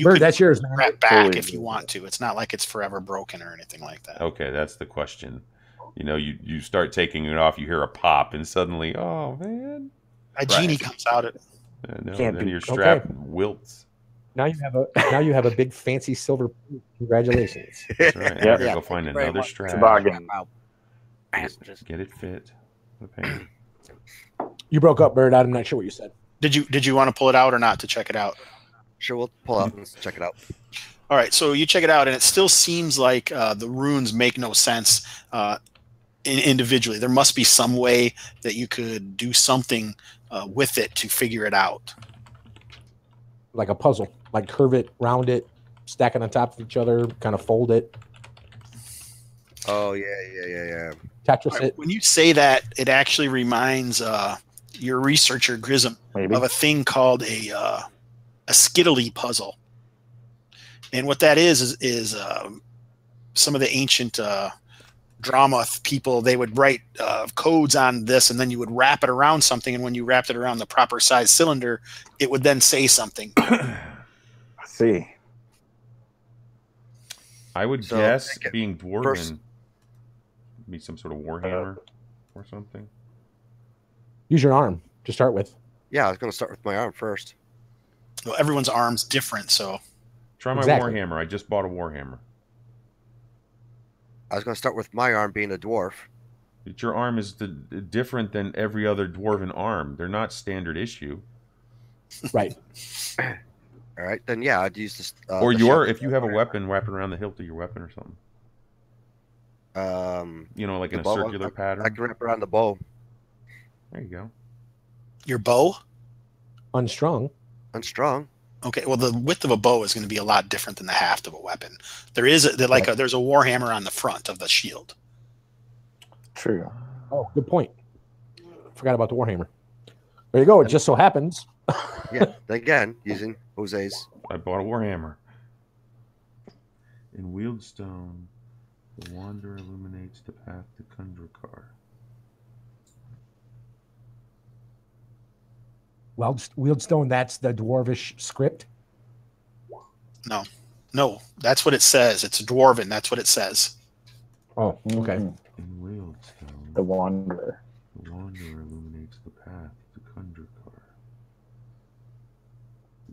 Bird, could that's yours, man. strap back Totally. if you want to. It's not like it's forever broken or anything like that. Okay, that's the question. You know, you start taking it off, you hear a pop, and suddenly, oh man, A genie comes out. no, Can't then be- your strap wilts. Now you have a big fancy silver. Congratulations. That's right. Yeah. I gotta go find Very another much. strap. Toboggan. Wow. Get it fit. Okay. You broke up, Bird. I'm not sure what you said. Did you want to pull it out or not to check it out? Sure, we'll pull out and check it out. All right, so you check it out, and it still seems like the runes make no sense individually. There must be some way that you could do something with it to figure it out. Like a puzzle, like curve it, round it, stack it on top of each other, kind of fold it, Oh yeah. Tetris All right, it. when you say that, it actually reminds your researcher Grism Maybe. of a thing called a skittily puzzle. And what that is some of the ancient drama people, they would write codes on this, and then you would wrap it around something, and when you wrapped it around the proper size cylinder, it would then say something. I see. I would So, guess take it. being dwarven, First- be some sort of warhammer or something. Use your arm to start with. Yeah, I was going to start with my arm first. Well, everyone's arm's different, so Try my Exactly. warhammer. I just bought a warhammer. I was going to start with my arm being a dwarf. But your arm is different than every other dwarven arm. They're not standard issue. Right. All right, then yeah, I'd use this. Or the your, shepherd if you have a arm. weapon, wrap it around the hilt of your weapon or something. You know, like in The a bow, circular I pattern. can wrap around the bow. There you go. your bow. Unstrung. Unstrung. Okay, well, the width of a bow is going to be a lot different than the haft of a weapon. There's a warhammer on the front of the shield. True. Oh, good point. Forgot about the warhammer. There you go. It just so happens. Yeah, again, using Jose's. I bought a warhammer. In Wieldstone, the wanderer illuminates the path to Kundrakar. Wieldstone, that's the dwarvish script. No, that's what it says. It's dwarven. That's what it says. Oh, okay. Mhm. In Wieldstone, The Wanderer. the wanderer illuminates the path to Kundrakar.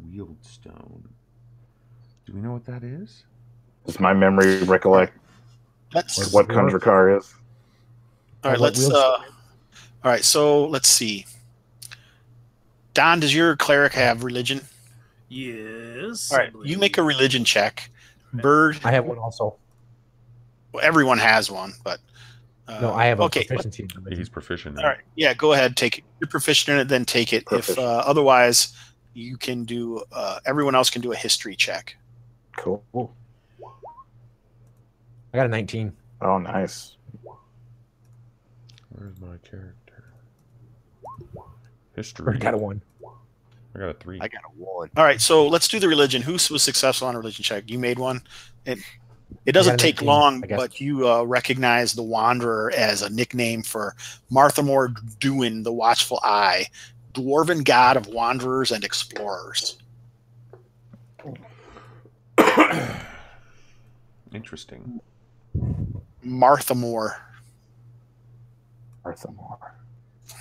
Wieldstone. Do we know what that is? Does my memory recollect That's what Kundrakar is? all right. What Let's. All right. So let's see. Don, does your cleric have religion? Yes. All right. You make a religion check. Bird. I have one also. Well, everyone has one, but No, I have a okay. proficiency in religion. He's proficient. All right. Yeah. Go ahead. Take it. You're proficient in it. Then take it. If Proficient. otherwise, you can do. Everyone else can do a history check. Cool. I got a 19. Oh, nice. Where's my character? Or History. got a 1. I got a 3. I got a 1. All right, so let's do the religion. Who was successful on a religion check? You made one. It doesn't take 19, long, I guess. but you recognize the Wanderer as a nickname for Marthamor Duin, the Watchful Eye, dwarven god of wanderers and explorers. Interesting. Marthamor.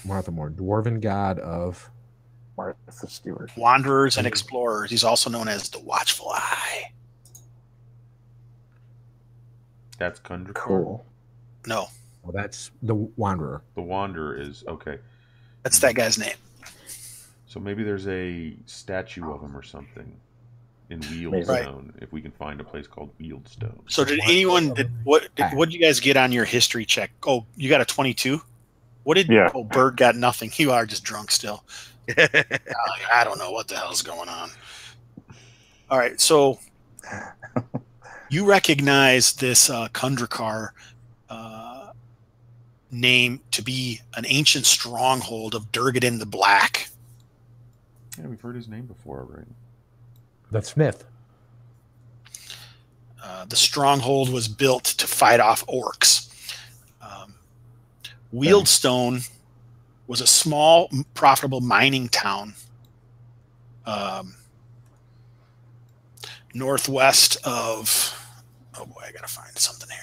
Martha Moore, dwarven god of Martha Stewart. Wanderers and explorers. He's also known as the Watchful Eye. That's Kundrakar. Cool. No, well, that's the Wanderer. The Wanderer is okay. that's that guy's name. So maybe there's a statue of him or something in Right. Wieldstone. If we can find a place called Wieldstone. So did anyone what did you guys get on your history check? Oh, you got a 22? What did Yeah. Oh, Bird got nothing. You are just drunk still. I don't know what the hell's going on. All right, so you recognize this Kundrakar name to be an ancient stronghold of Durgadin the Black. Yeah, we've heard his name before, right? That's Smith. The stronghold was built to fight off orcs. Wieldstone was a small, profitable mining town northwest of... Oh boy, I gotta find something here.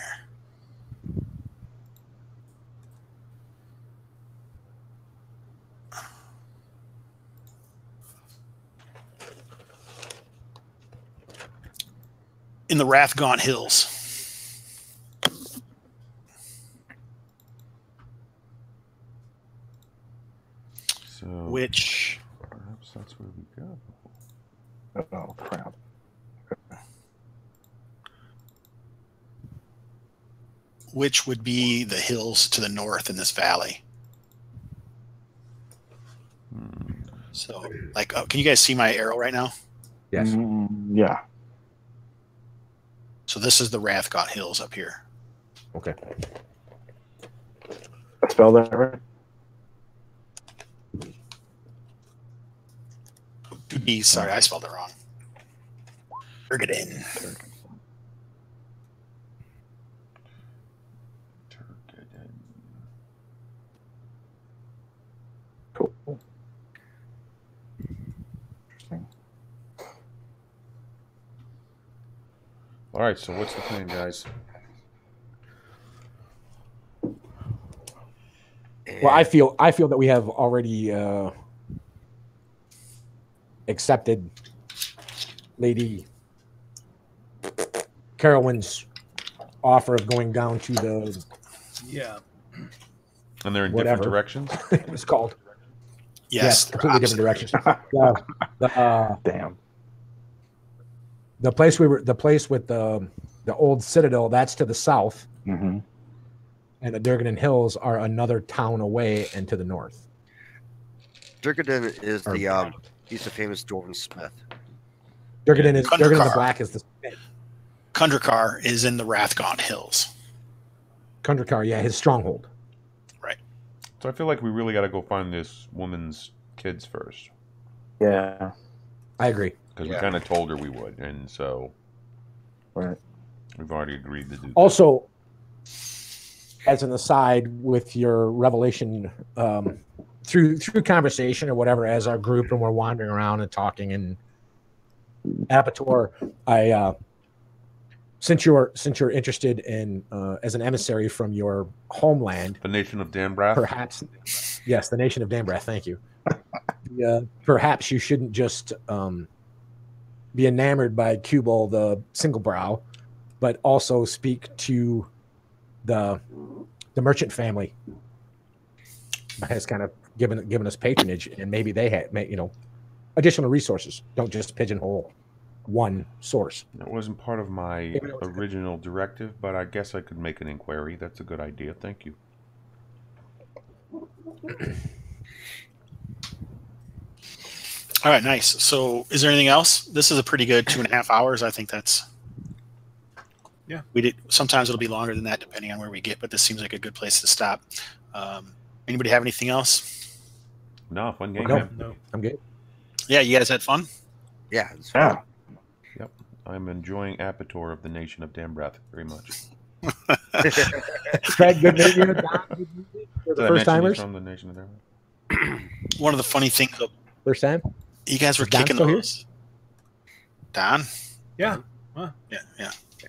In the Rathgaunt Hills. So Which perhaps that's where we go. Oh crap! would be the hills to the north in this valley. So, like, can you guys see my arrow right now? Yes. Yeah. So this is the Rathgaunt Hills up here. Okay. Spell that right. Sorry, I spelled it wrong. Durgadin. Cool. All right, so what's the plan, guys? Well, I feel that we have already accepted Lady Carolyn's offer of going down to the Yeah. And they're in Whatever. different directions? it was called Yes, completely different directions. Damn. The place with the old citadel, that's to the south, Mm-hmm. and the Durgadin Hills are another town away and to the north. Durgadin is Or- the he's the famous dwarven smith. Durgadin is Kundrakar. Durgadin the Black is the Kundrakar is in the Rathgaunt Hills. Kundrakar, yeah, his stronghold. So I feel like we really got to go find this woman's kids first. Yeah. I agree. Because we Yeah. kind of told her we would. And so Right. we've already agreed to do that. Also, as an aside, with your revelation through conversation or whatever, as our group and we're wandering around and talking and Apator, I since you're interested in as an emissary from your homeland, The nation of Dambrath? perhaps yes, the nation of Dambrath. Thank you. Perhaps you shouldn't just be enamored by Cubal the Single Brow, but also speak to the merchant family has kind of given us patronage, and maybe they had additional resources. Don't just pigeonhole one source. That wasn't part of my original directive, but I guess I could make an inquiry. That's a good idea. Thank you. All right, nice. So is there anything else? This is a pretty good 2.5 hours. I think that's... Yeah. We did. Sometimes it'll be longer than that depending on where we get, but this seems like a good place to stop. Anybody have anything else? No, fun game. No. man. No. I'm good. Yeah, you guys had fun? Yeah, it's fun. Yeah. Yep. I'm enjoying Apator of the Nation of Dambrath very much. Craig, good meeting you. Don, good meeting you. For the Did I first mention he's timers. from the Nation of Dambrath? One of the funny things, First time. you guys were Is Don kicking still here? those. Don? Yeah. Huh.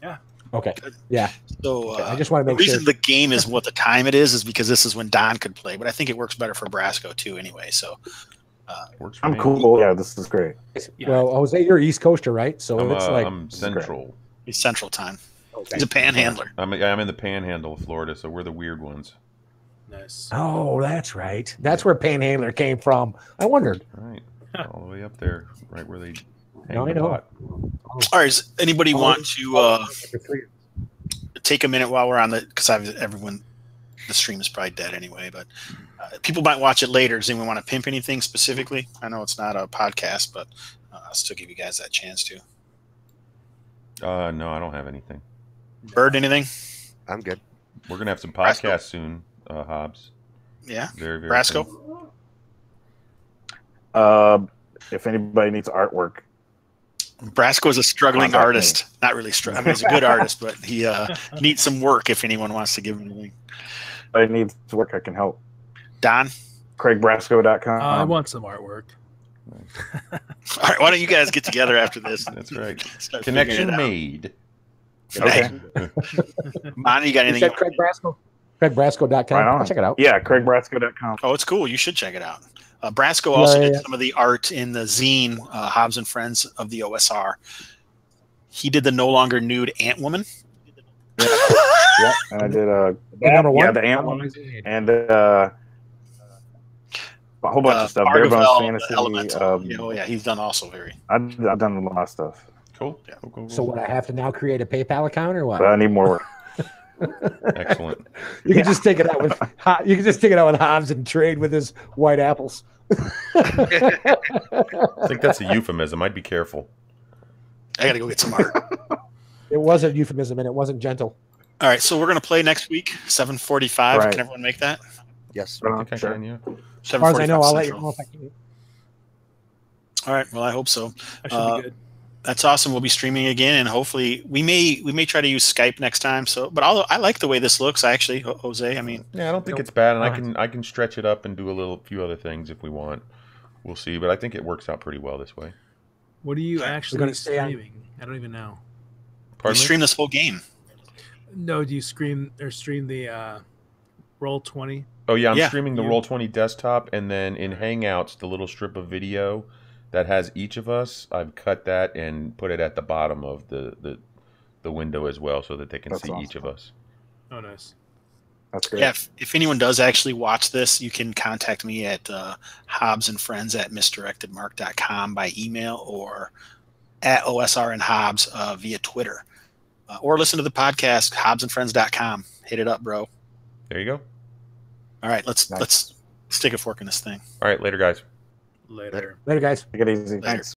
Yeah. Okay. Yeah. So I just want to the make reason sure. the game is what the time it is because this is when Don could play, but I think it works better for Brasco too anyway. So Works for I'm me. cool. Yeah, this is great. Yeah. Well, Jose, you're East Coaster, right? So it's like I'm Central. he's Central Time. okay. He's a panhandler. I'm in the Panhandle of Florida, so we're the weird ones. Nice. Oh, that's right. That's where Panhandler came from. I wondered. Right, all the way up there, right where they hang No, I the know. pot. All right, does anybody want to take a minute while we're on the because everyone the stream is probably dead anyway, but people might watch it later. Does anyone want to pimp anything specifically? I know it's not a podcast, but I'll still give you guys that chance to. No, I don't have anything. Bird, anything? I'm good. We're gonna have some Brasco? podcasts soon, Hobbs. Yeah. Very, very Brasco? soon. If anybody needs artwork, Brasco is a struggling Contact me. artist. Not really struggling. I mean, he's a good artist, but he needs some work if anyone wants to give him anything. if anybody needs work, I can help. Don? CraigBrasco.com. I want some artwork. All right, why don't you guys get together after this? That's right. Start Connection figuring it out. made. Okay. Bonnie, you got You anything? said Craig Brasco? CraigBrasco.com. Right on. I'll check it out. Yeah, CraigBrasco.com. Oh, it's cool. You should check it out. Brasco also Yeah. did some of the art in the zine, Hobbs and Friends of the OSR. He did the No Longer Nude Ant Woman. Yeah, and I did The number one? Yeah, the Ant Woman, and a whole bunch of stuff. Bare Argyle, Bones the Fantasy. Elemental. Yeah, he's done also very. I've done a lot of stuff, Cool. Yeah. Cool. So what? I have to now create a PayPal account or what? but I need more work. Excellent. You can just take it out with you can just take it out with Hobbs and trade with his white apples. I think that's a euphemism. I'd be careful. I got to go get some art. It was a euphemism and it wasn't gentle. All right, so we're going to play next week, 7:45. Right. Can everyone make that? Yes. I think I Sure. can, yeah. As far as I know, 7:45 I'll let you Central. know if I can. All right, well, I hope so. That should be good. That's awesome. We'll be streaming again, and hopefully we may try to use Skype next time. So, but I like the way this looks. Actually, Jose. I mean, Yeah, I don't think it's bad, and I can stretch it up and do a few other things if we want. We'll see, but I think it works out pretty well this way. What are you actually gonna stay on- streaming? I don't even know. we Pardon me? stream this whole game. No, do you stream the Roll20? Oh yeah, I'm Yeah, streaming the you- Roll20 desktop, and then in Hangouts, the little strip of video that has each of us, I've cut that and put it at the bottom of the window as well, so that they can That's see awesome. each of us. Oh, nice. That's great. Yeah, if anyone does actually watch this, you can contact me at hobbsandfriends@misdirectedmark.com by email or at OSR and Hobbs via Twitter. Or listen to the podcast, hobbsandfriends.com. Hit it up, bro. There you go. All right, let's Nice. stick a fork in this thing. All right, later, guys. Later. Later, guys. Take it easy. Later. Thanks.